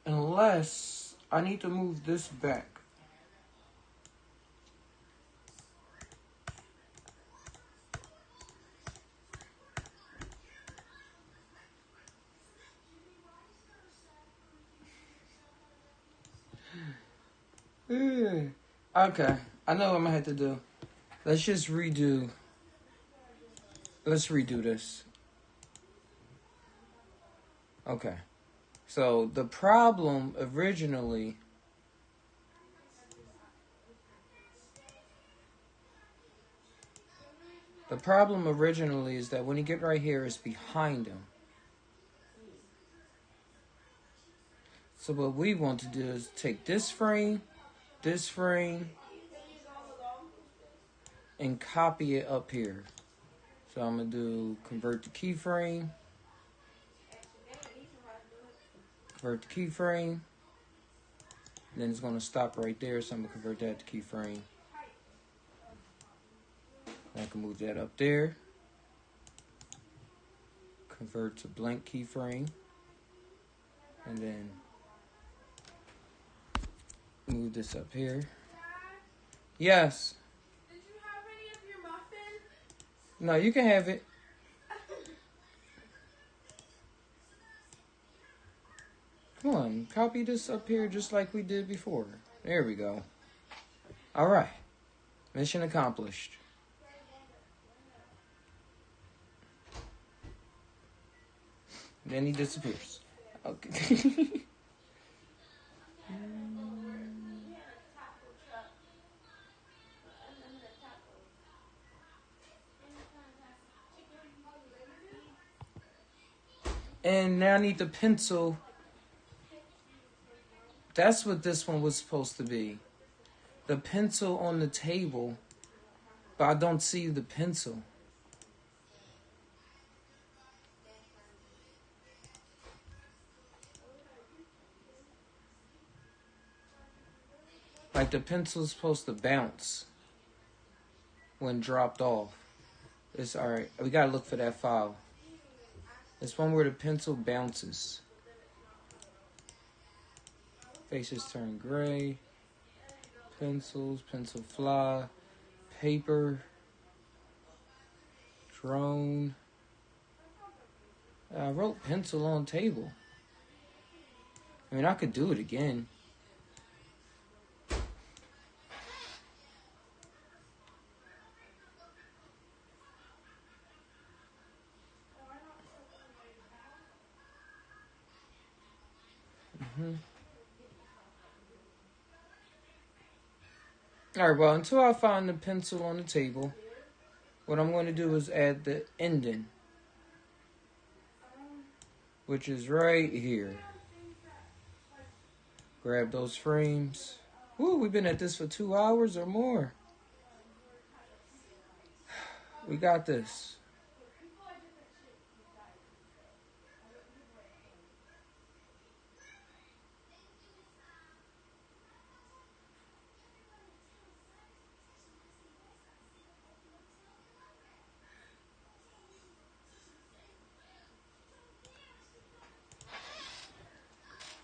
Speaker 1: Unless I need to move this back. Okay. I know what I'm going to have to do. Let's just redo. Let's redo this. Okay. So the problem originally The problem originally is that when you get right here, it's behind him. So what we want to do is take this frame, and copy it up here. So I'm going to do convert to keyframe, convert to keyframe, then it's going to stop right there, so I'm going to convert that to keyframe. I can move that up there, convert to blank keyframe, and then move this up here. Yes.
Speaker 8: Did you have any of your muffin?
Speaker 1: No, you can have it. Come on, copy this up here just like we did before. There we go. All right. Mission accomplished. Then he disappears. Okay. And now I need the pencil. That's what this one was supposed to be. The pencil on the table. But I don't see the pencil. Like the pencil's supposed to bounce when dropped off. It's alright. We gotta look for that file. It's one where the pencil bounces. Faces turn gray. Pencils, pencil fly, paper, drone. I wrote pencil on table. I mean, I could do it again. Alright, well, until I find the pencil on the table, what I'm going to do is add the ending, which is right here. Grab those frames. Woo, we've been at this for 2 hours or more. We got this.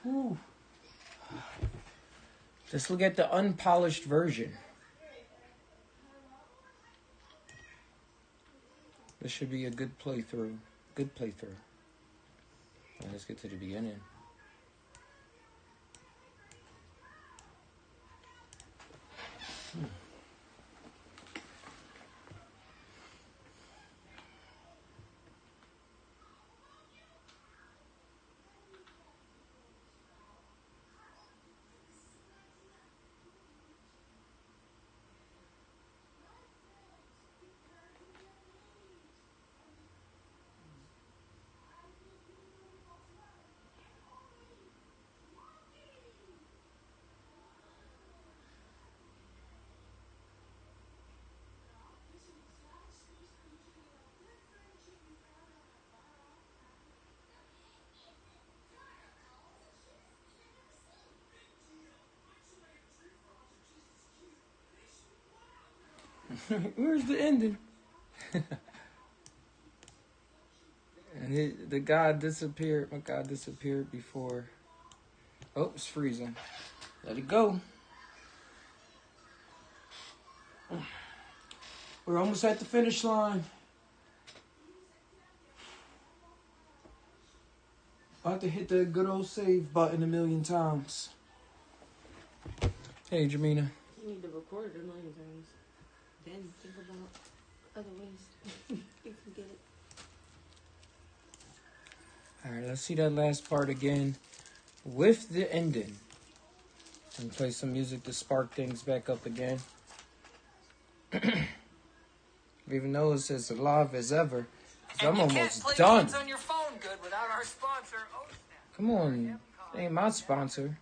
Speaker 1: Woo. Let's look at the unpolished version. This should be a good playthrough. Good playthrough. Right, let's get to the beginning. Where's the ending? And the guy disappeared. My guy disappeared before. Oh, it's freezing. Let it go. We're almost at the finish line. About to hit the good old save button 1,000,000 times. Hey, Jamina.
Speaker 2: You need to record it 1,000,000 times. Then think about other ways you can get it.
Speaker 1: Alright, let's see that last part again with the ending. And play some music to spark things back up again. Even though it says alive as ever.
Speaker 3: And
Speaker 1: I'm
Speaker 3: you can't
Speaker 1: almost
Speaker 3: play
Speaker 1: done.
Speaker 3: games on your phone good without our sponsor, OSNAP.
Speaker 1: Come on. They ain't my sponsor.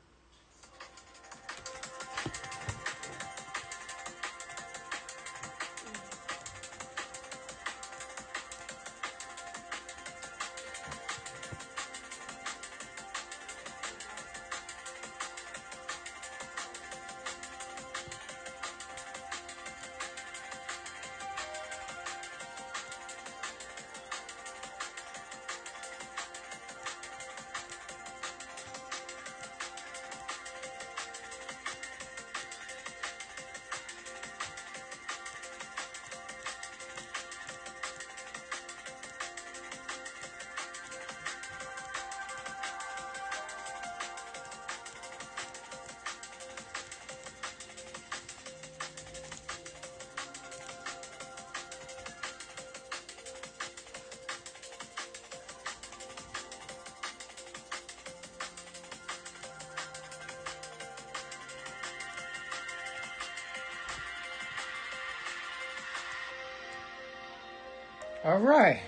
Speaker 1: All right.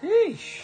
Speaker 1: Sheesh.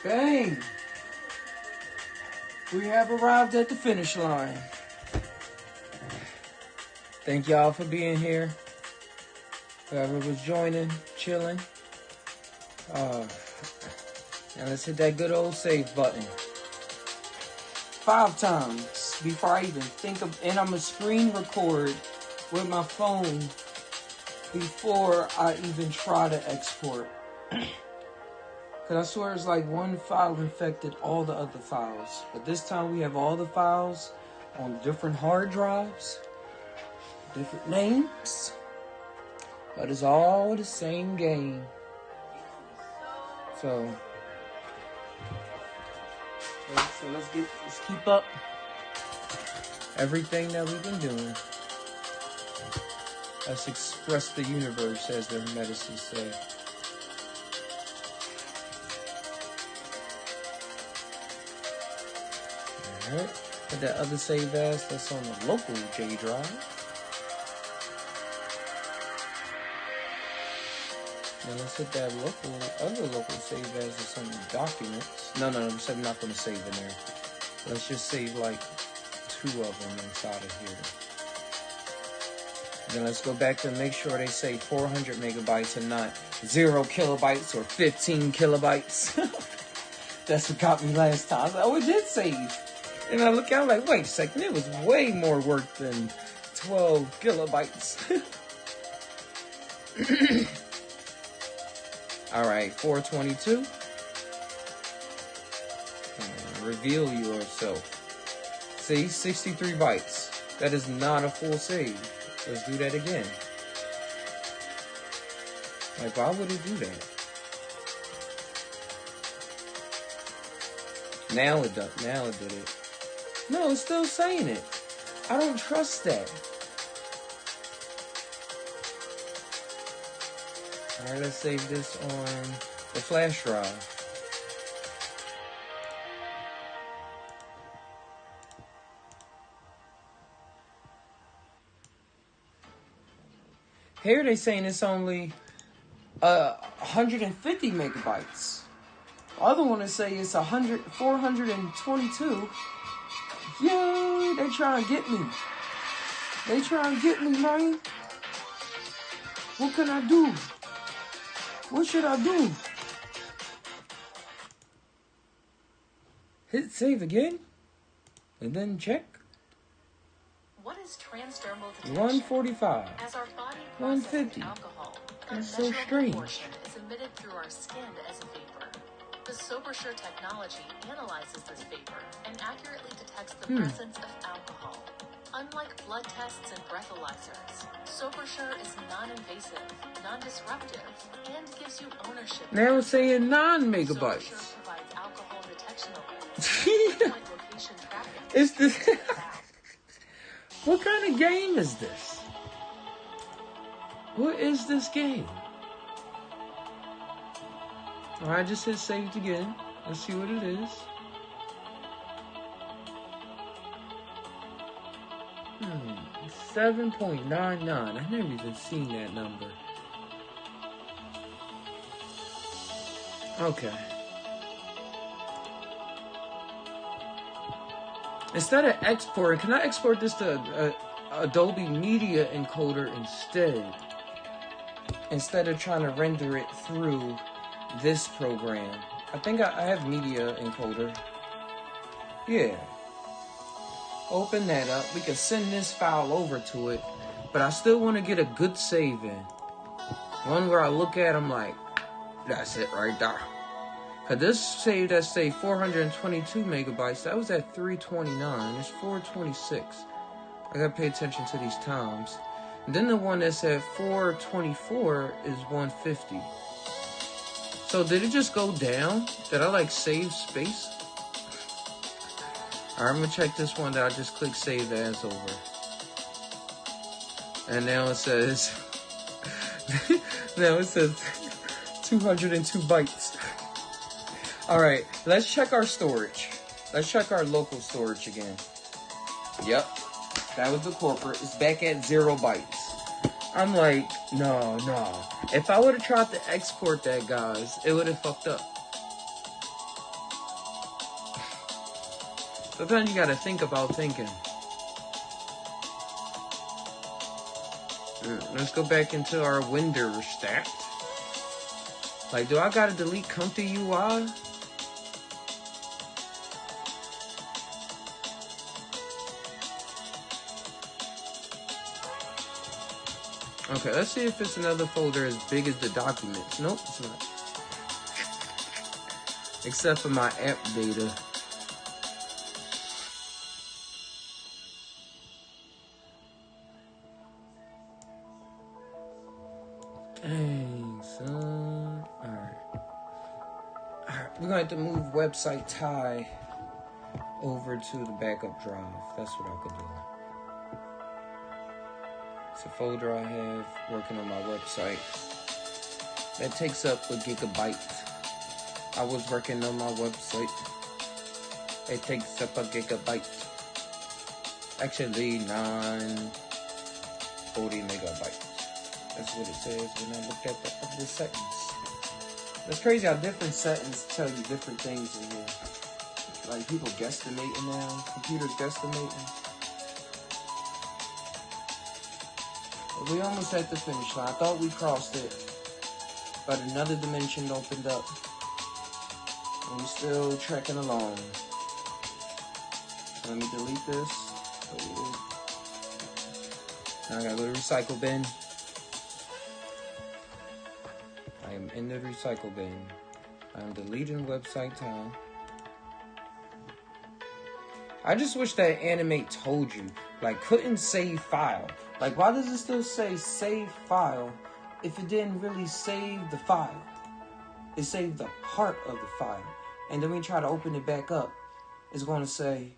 Speaker 1: Bang! We have arrived at the finish line. Thank y'all for being here. Whoever was joining, chilling. And let's hit that good old save button. 5 times before I even think of, and I'm gonna screen record with my phone before I even try to export. Cause I swear it's like one file infected all the other files. But this time we have all the files on different hard drives, different names, but it's all the same game. So let's keep up everything that we've been doing. Let's express the universe, as their medicine say. Alright, put that other save as that's on the local J drive. Then let's hit that other local save as that's on the documents. No, I'm not going to save in there. Let's just save like 2 of them inside of here. Then let's go back to make sure they say 400 megabytes and not 0 kilobytes or 15 kilobytes. That's what got me last time. I was like, oh, it did save. And I look out like, wait a second, it was way more work than 12 kilobytes. Alright, 422. Reveal yourself. See, 63 bytes. That is not a full save. Let's do that again. Like, why would it do that? Now it did it. No, it's still saying it. I don't trust that. Alright, let's save this on the flash drive. Here they saying it's only 150 megabytes. The other one is say it's 422. Yay, they trying to get me. They trying to get me, man. What can I do? What should I do? Hit save again. And then check.
Speaker 10: What is transdermal detection?
Speaker 1: 145.
Speaker 10: As our body
Speaker 1: 150.
Speaker 10: processes alcohol,
Speaker 1: That's
Speaker 10: a
Speaker 1: so
Speaker 10: measurable
Speaker 1: strange.
Speaker 10: portion is emitted through our skin as a vapor. The SoberSure technology analyzes this vapor and accurately detects the presence of alcohol. Unlike blood tests and breathalyzers, SoberSure is non-invasive, non-disruptive, and gives you ownership.
Speaker 1: Now it's saying 9
Speaker 10: SoberSure
Speaker 1: megabytes.
Speaker 10: provides alcohol detection alerts and point location tracking.
Speaker 1: It's this. What kind of game is this? What is this game? Alright, just hit saved again. Let's see what it is. 7.99. I've never even seen that number. Okay. Instead of exporting, can I export this to Adobe Media Encoder instead of trying to render it through this program? I think I have Media Encoder. Yeah. Open that up. We can send this file over to it, but I still want to get a good save in. One where I look at them like, that's it right there. Cause this save that say 422 megabytes, that was at 329. It's 426. I gotta pay attention to these times. And then the one that said 424 is 150. So did it just go down? Did I like save space? Alright, I'm gonna check this one that I just clicked save as over. And now it says 202 bytes. Alright, let's check our storage. Let's check our local storage again. Yep, that was the corporate. It's back at 0 bytes. I'm like, no. If I would have tried to export that, guys, it would have fucked up. Sometimes you gotta think about thinking. Let's go back into our Windows stat. Like, do I gotta delete Comfy UI? Okay, let's see if it's another folder as big as the documents. Nope, it's not. Except for my app data. Dang, son. Alright, we're going to have to move website tie over to the backup drive. That's what I could do. It's a folder I have working on my website. That takes up a gigabyte. I was working on my website. It takes up a gigabyte. Actually, 940 megabytes. That's what it says when I look at the other settings. It's crazy how different settings tell you different things in here. Like people guesstimating now. Computers guesstimating. But we almost at the finish line. I thought we crossed it. But another dimension opened up. And we're still trekking along. So let me delete this. Now I gotta go to recycle bin. I am in the recycle bin. I am deleting website time. I just wish that Animate told you, like, couldn't save file. Like, why does it still say save file if it didn't really save the file? It saved the part of the file. And then when you try to open it back up, it's going to say,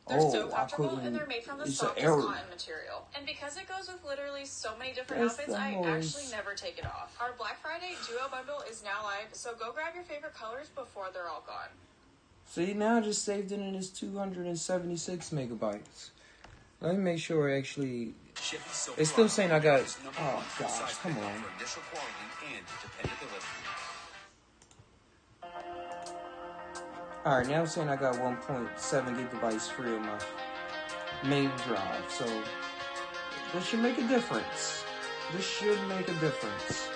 Speaker 8: They're so
Speaker 1: I
Speaker 8: comfortable,
Speaker 1: couldn't,
Speaker 8: and they're made from the
Speaker 1: it's an
Speaker 8: softest
Speaker 1: error.
Speaker 8: cotton material. And because it goes with literally so many different
Speaker 1: That's
Speaker 8: outfits,
Speaker 1: the
Speaker 8: I
Speaker 1: most-
Speaker 8: actually never take it off. Our Black Friday duo bundle is now live, so go grab your favorite colors before they're all gone.
Speaker 1: See, now I just saved it in this 276 megabytes. Let me make sure it actually... It's still saying I got... Oh, gosh, come on. Alright, now it's saying I got 1.7 gigabytes free on my main drive, so... This should make a difference. This should make a difference.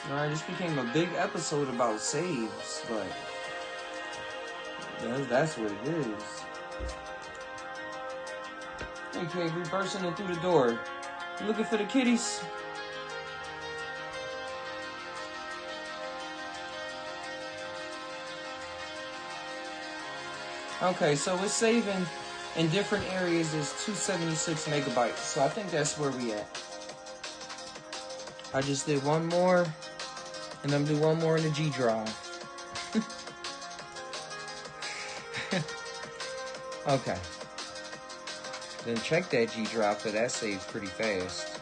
Speaker 1: Alright, this became a big episode about saves, but that's what it is. Okay, we bursting in through the door. You looking for the kitties? Okay, so it's saving in different areas is 276 megabytes. So I think that's where we at. I just did one more, and I'm doing one more in the G drive. Okay. Then check that G drive, because that saves pretty fast.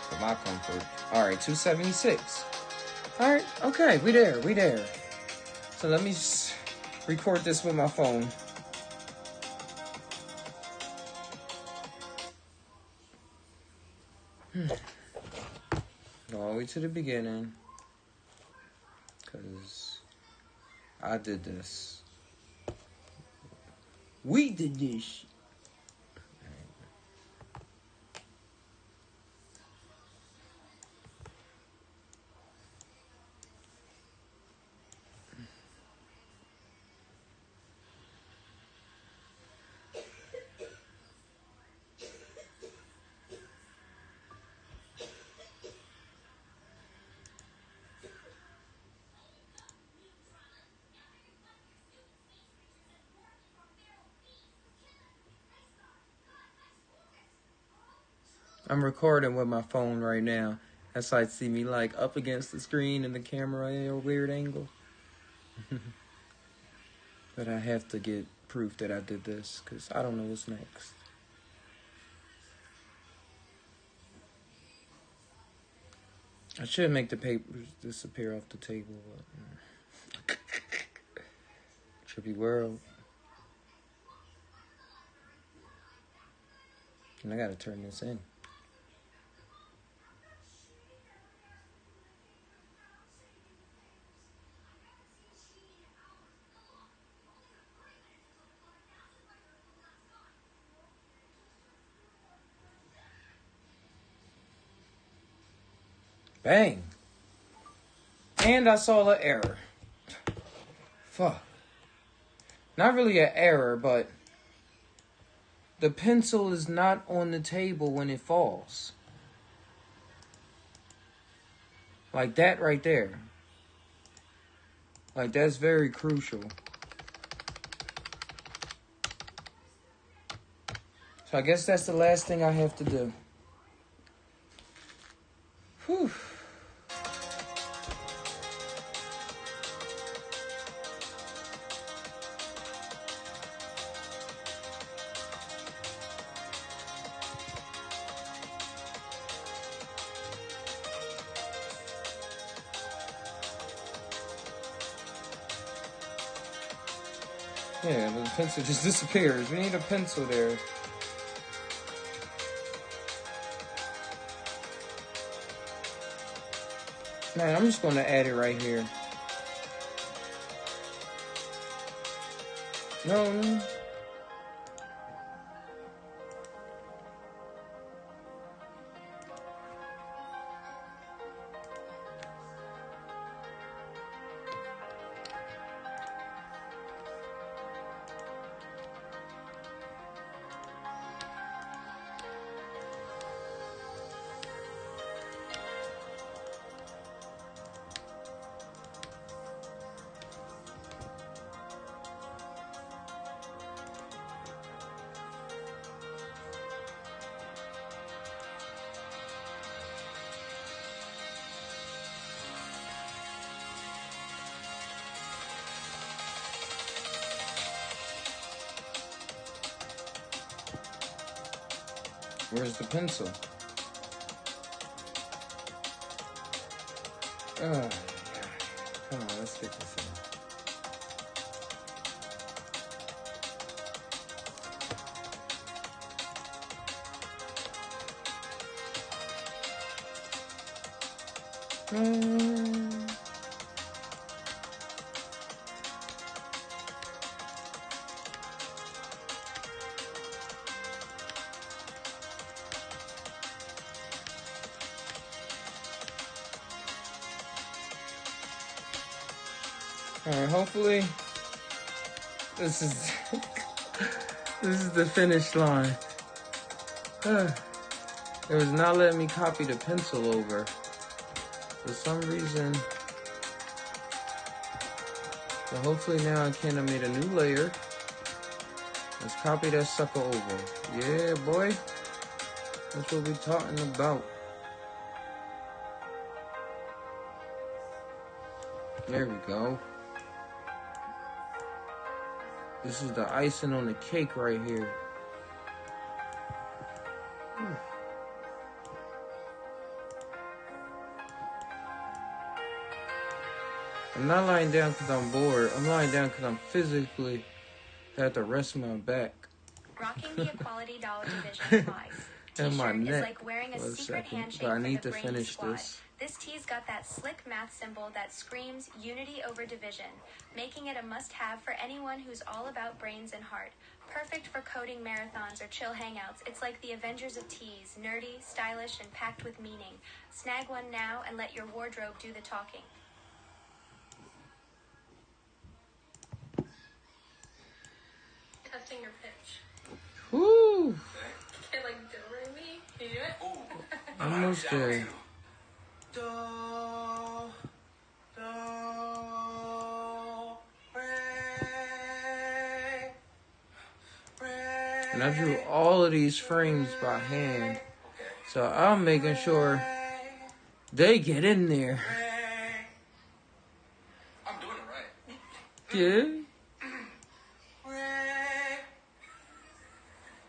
Speaker 1: For my comfort. Alright, 276. Alright, okay, we there. So let me record this with my phone. Go all the way to the beginning. Because I did this. We did this. I'm recording with my phone right now. That's why I see me like up against the screen and the camera at a weird angle. But I have to get proof that I did this because I don't know what's next. I should make the papers disappear off the table. But, trippy world. And I gotta turn this in. Bang! And I saw an error. Fuck. Not really an error, but the pencil is not on the table when it falls. Like that right there. Like that's very crucial. So I guess that's the last thing I have to do. Whew. Yeah, the pencil just disappears. We need a pencil there. Man, I'm just going to add it right here. No. Where's the pencil? Oh, God. Come on, let's get this in. Alright, hopefully this is this is the finish line. It was not letting me copy the pencil over. For some reason. So hopefully now I can. I made a new layer. Let's copy that sucker over. Yeah, boy. That's what we're talking about. There we go. This is the icing on the cake right here. I'm not lying down because I'm bored. I'm lying down because I'm physically had to rest my back.
Speaker 11: Rocking the Equality Doll Division twice.
Speaker 1: And my
Speaker 11: T-shirt is
Speaker 1: neck.
Speaker 11: like wearing a secret handshake
Speaker 1: But I need
Speaker 11: for
Speaker 1: to
Speaker 11: the Brainy
Speaker 1: finish
Speaker 11: Squad.
Speaker 1: this.
Speaker 11: This tee's got that slick math symbol that screams unity over division, making it a must-have for anyone who's all about brains and heart. Perfect for coding marathons or chill hangouts. It's like the Avengers of tees, nerdy, stylish, and packed with meaning. Snag one now and let your wardrobe do the talking.
Speaker 8: Testing your pitch.
Speaker 1: Woo!
Speaker 8: Okay, like do re mi. Can you do it?
Speaker 1: Almost there. And I drew all of these frames by hand. So I'm making sure they get in there.
Speaker 5: I'm doing it right.
Speaker 1: Yeah.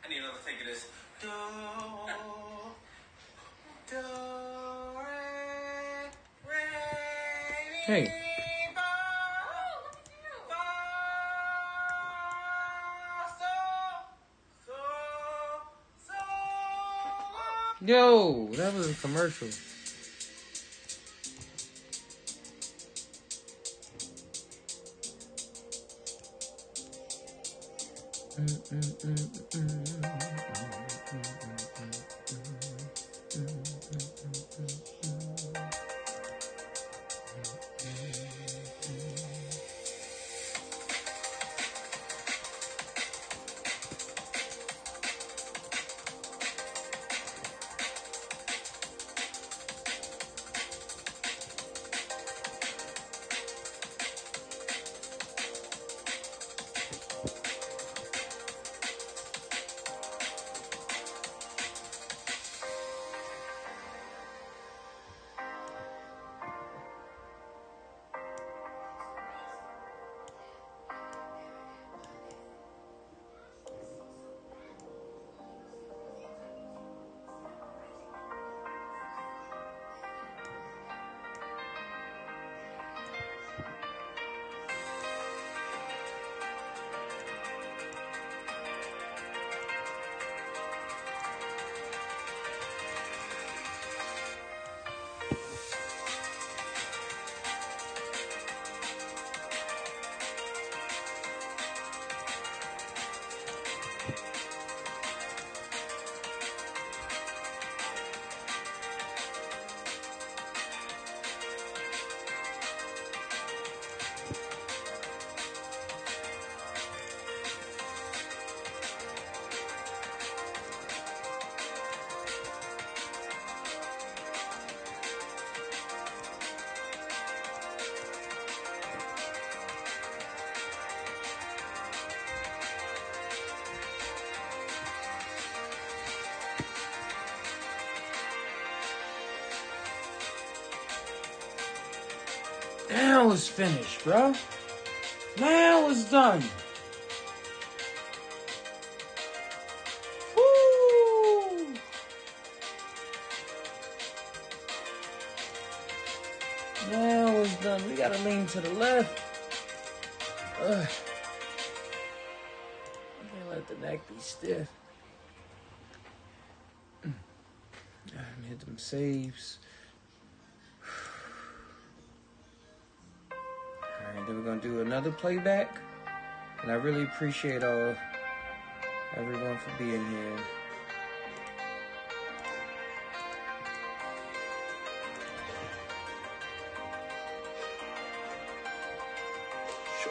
Speaker 5: I need another take of this.
Speaker 1: Hey. Yo, that was a commercial. Now it's finished, bro. Now it's done. Woo! Now it's done. We gotta lean to the left. I can't let the neck be stiff. Hit them saves. Alright, then we're gonna do another playback. And I really appreciate everyone for being here.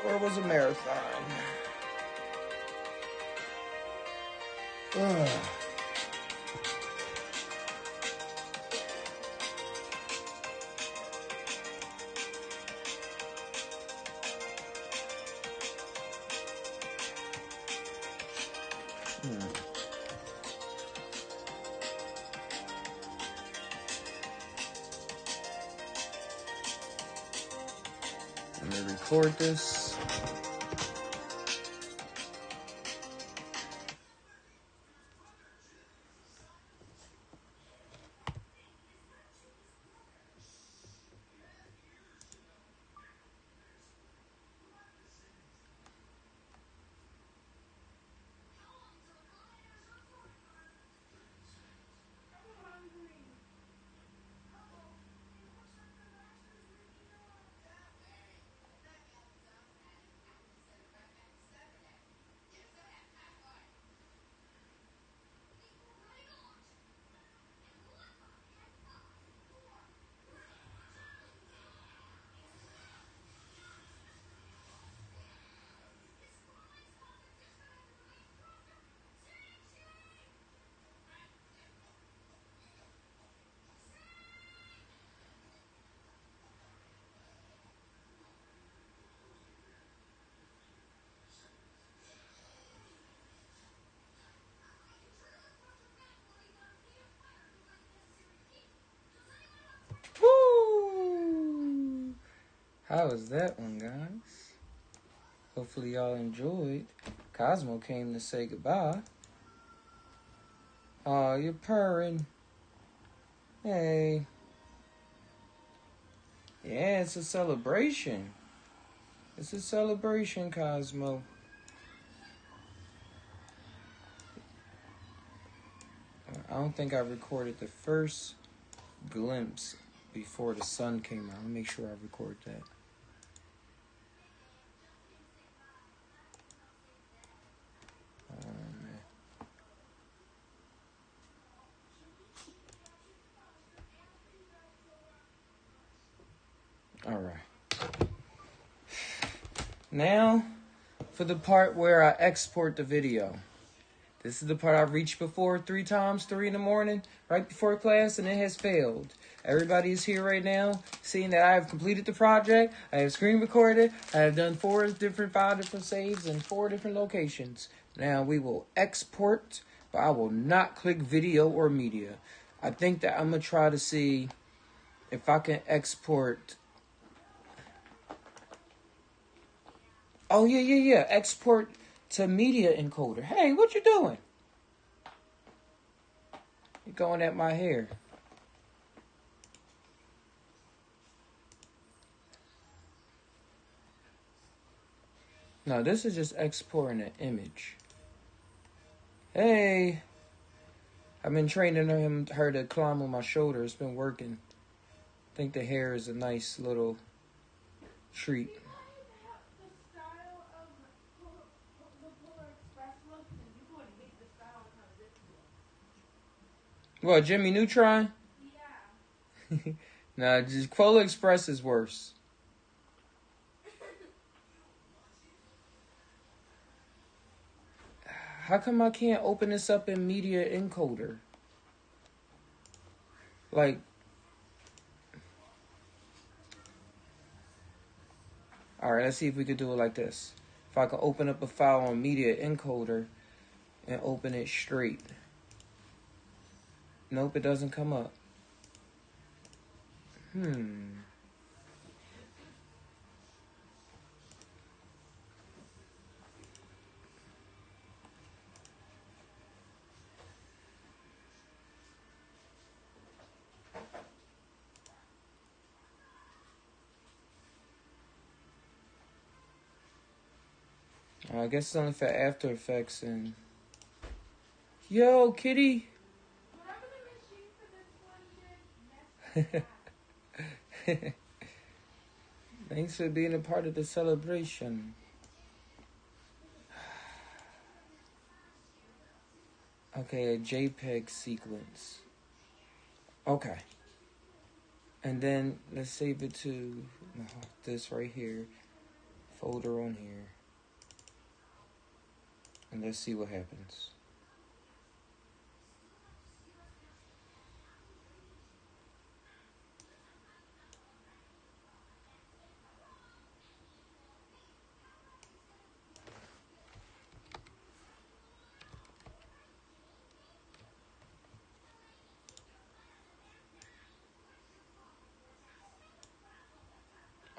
Speaker 1: or it was a marathon. Ugh. Let me record this. Woo! How was that one, guys? Hopefully y'all enjoyed. Cosmo came to say goodbye. Aw, you're purring. Hey. Yeah, it's a celebration. It's a celebration, Cosmo. I don't think I recorded the first glimpse before the sun came out. Let me make sure I record that. Alright. Now, for the part where I export the video. This is the part I've reached before 3 times, 3 in the morning, right before class, and it has failed. Everybody is here right now, seeing that I have completed the project. I have screen recorded. I have done 5 different saves in 4 different locations. Now we will export, but I will not click video or media. I think that I'm going to try to see if I can export. Oh, yeah. Export to media encoder. Hey, what you doing? You're going at my hair. No, this is just exporting an image. Hey. I've been training her to climb on my shoulder. It's been working. I think the hair is a nice little treat. What, Jimmy Neutron? Yeah. Nah, just Polar Express is worse. How come I can't open this up in media encoder? Like, alright, let's see if we could do it like this. If I can open up a file on media encoder and open it straight. Nope, it doesn't come up. I guess it's only for After Effects and... Yo, kitty! Thanks for being a part of the celebration. Okay, a JPEG sequence. Okay. And then let's save it to this right here. folder on here. And let's see what happens.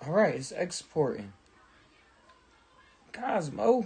Speaker 1: All right, it's exporting. Cosmo.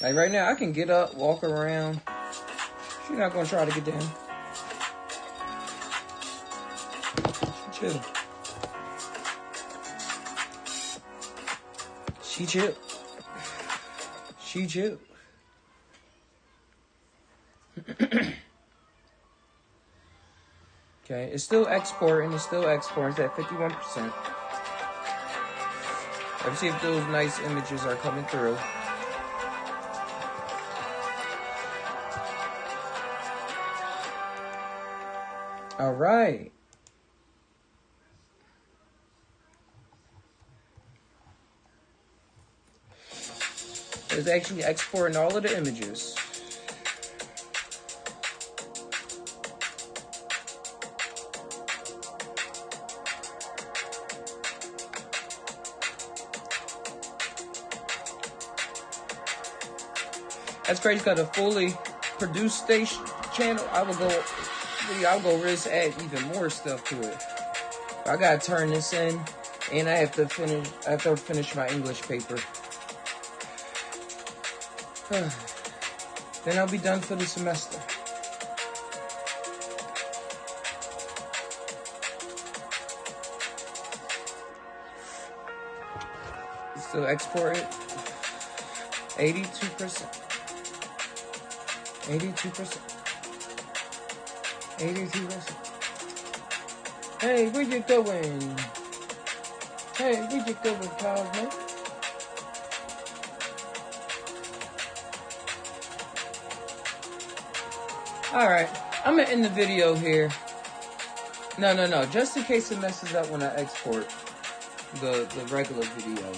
Speaker 1: Like right now, I can get up, walk around. She's not gonna try to get down. Chill. She chill. She chill. Okay, it's still exporting. It's still exporting. It's at 51%. Let's see if those nice images are coming through. All right. It's actually exporting all of the images. That's crazy because a fully produced station channel, I would go risk add even more stuff to it. I gotta turn this in, and I have to finish my English paper. Then I'll be done for the semester. Still export it. 82%. 82%. 82%. Hey, where you going? Hey, where you going, Cosmo? Alright, I'm gonna end the video here. No. Just in case it messes up when I export the regular video.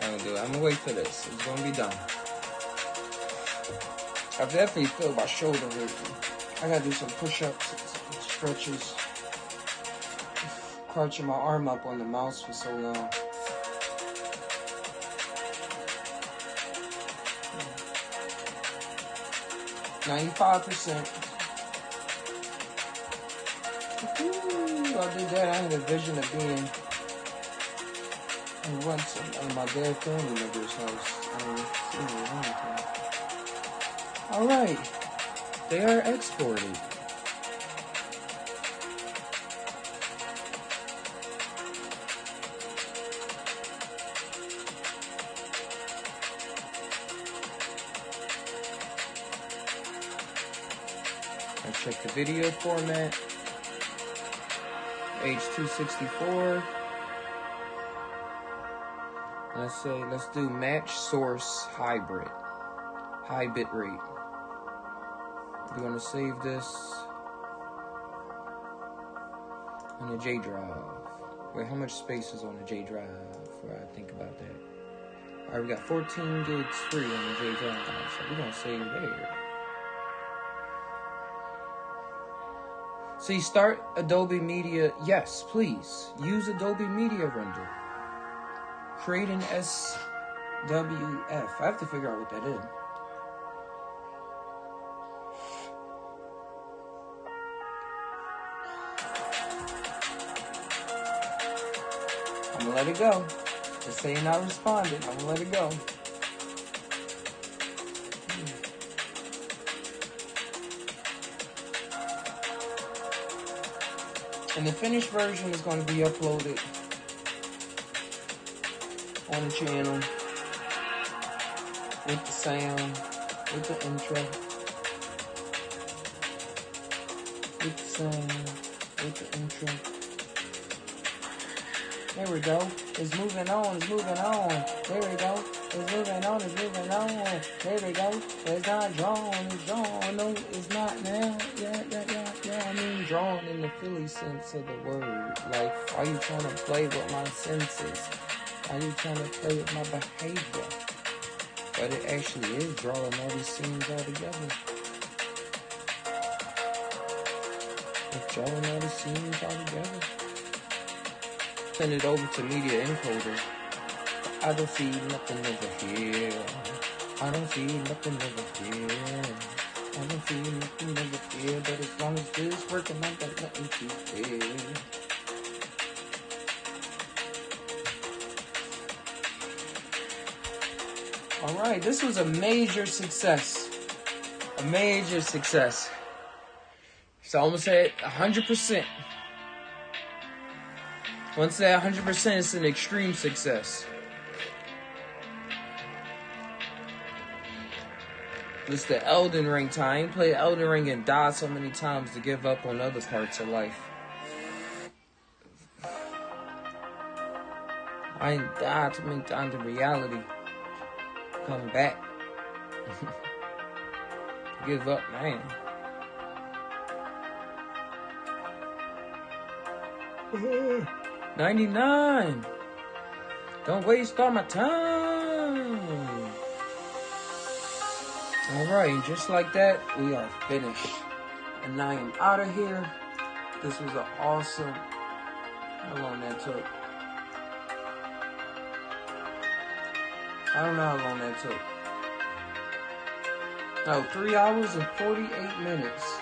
Speaker 1: I'm gonna wait for this. It's gonna be done. I definitely feel my shoulder hurting. I gotta do some push-ups, some stretches. Crouching my arm up on the mouse for so long. $95%. I did that. I had a vision of being once at my dad's family member's house. Alright. They are exported. I check the video format. H.264. Let's do match source hybrid. High bit rate. We're gonna save this on the J drive. Wait, how much space is on the J drive before I think about that? Alright, we got 14 gigs free on the J drive, so we're gonna save there. See, start Adobe Media. Yes, please. Use Adobe Media Render. Create an SWF. I have to figure out what that is. I'm gonna let it go. It's saying not responded. I'm gonna let it go. And the finished version is going to be uploaded on the channel with the sound, with the intro, with the sound, with the intro. There we go. It's moving on, it's moving on. There we go. It's moving on, it's moving on. There we go. It's not drawn, it's drawn. No, it's not now. Yeah. I mean drawn in the Philly sense of the word. Like, are you trying to play with my senses? Are you trying to play with my behavior? But it actually is drawing all these scenes all together. It's drawing all the scenes all together. Send it over to media encoder. I don't see nothing over here. I don't see nothing over here. I don't see nothing over here. But as long as this working, I got nothing to fear. Alright, this was a major success. A major success. So almost at 100%. Once that 100%, it's an extreme success. This is the Elden Ring time. I ain't played Elden Ring and died so many times to give up on other parts of life. I ain't died too many times in reality. Come back. Give up, man. Uh-huh. 99. Don't waste all my time. Alright, and just like that, we are finished. And I am out of here. This was an awesome... How long that took? I don't know how long that took. No, 3 hours and 48 minutes.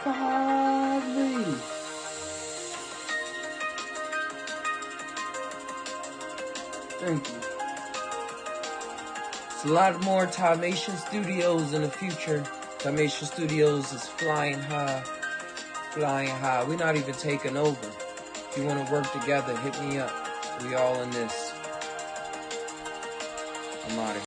Speaker 1: Godly. Thank you. It's a lot more Thiknk Studios in the future. Thiknk Studios is flying high. Flying high. We're not even taking over. If you want to work together, hit me up. We all in this. I'm out of here.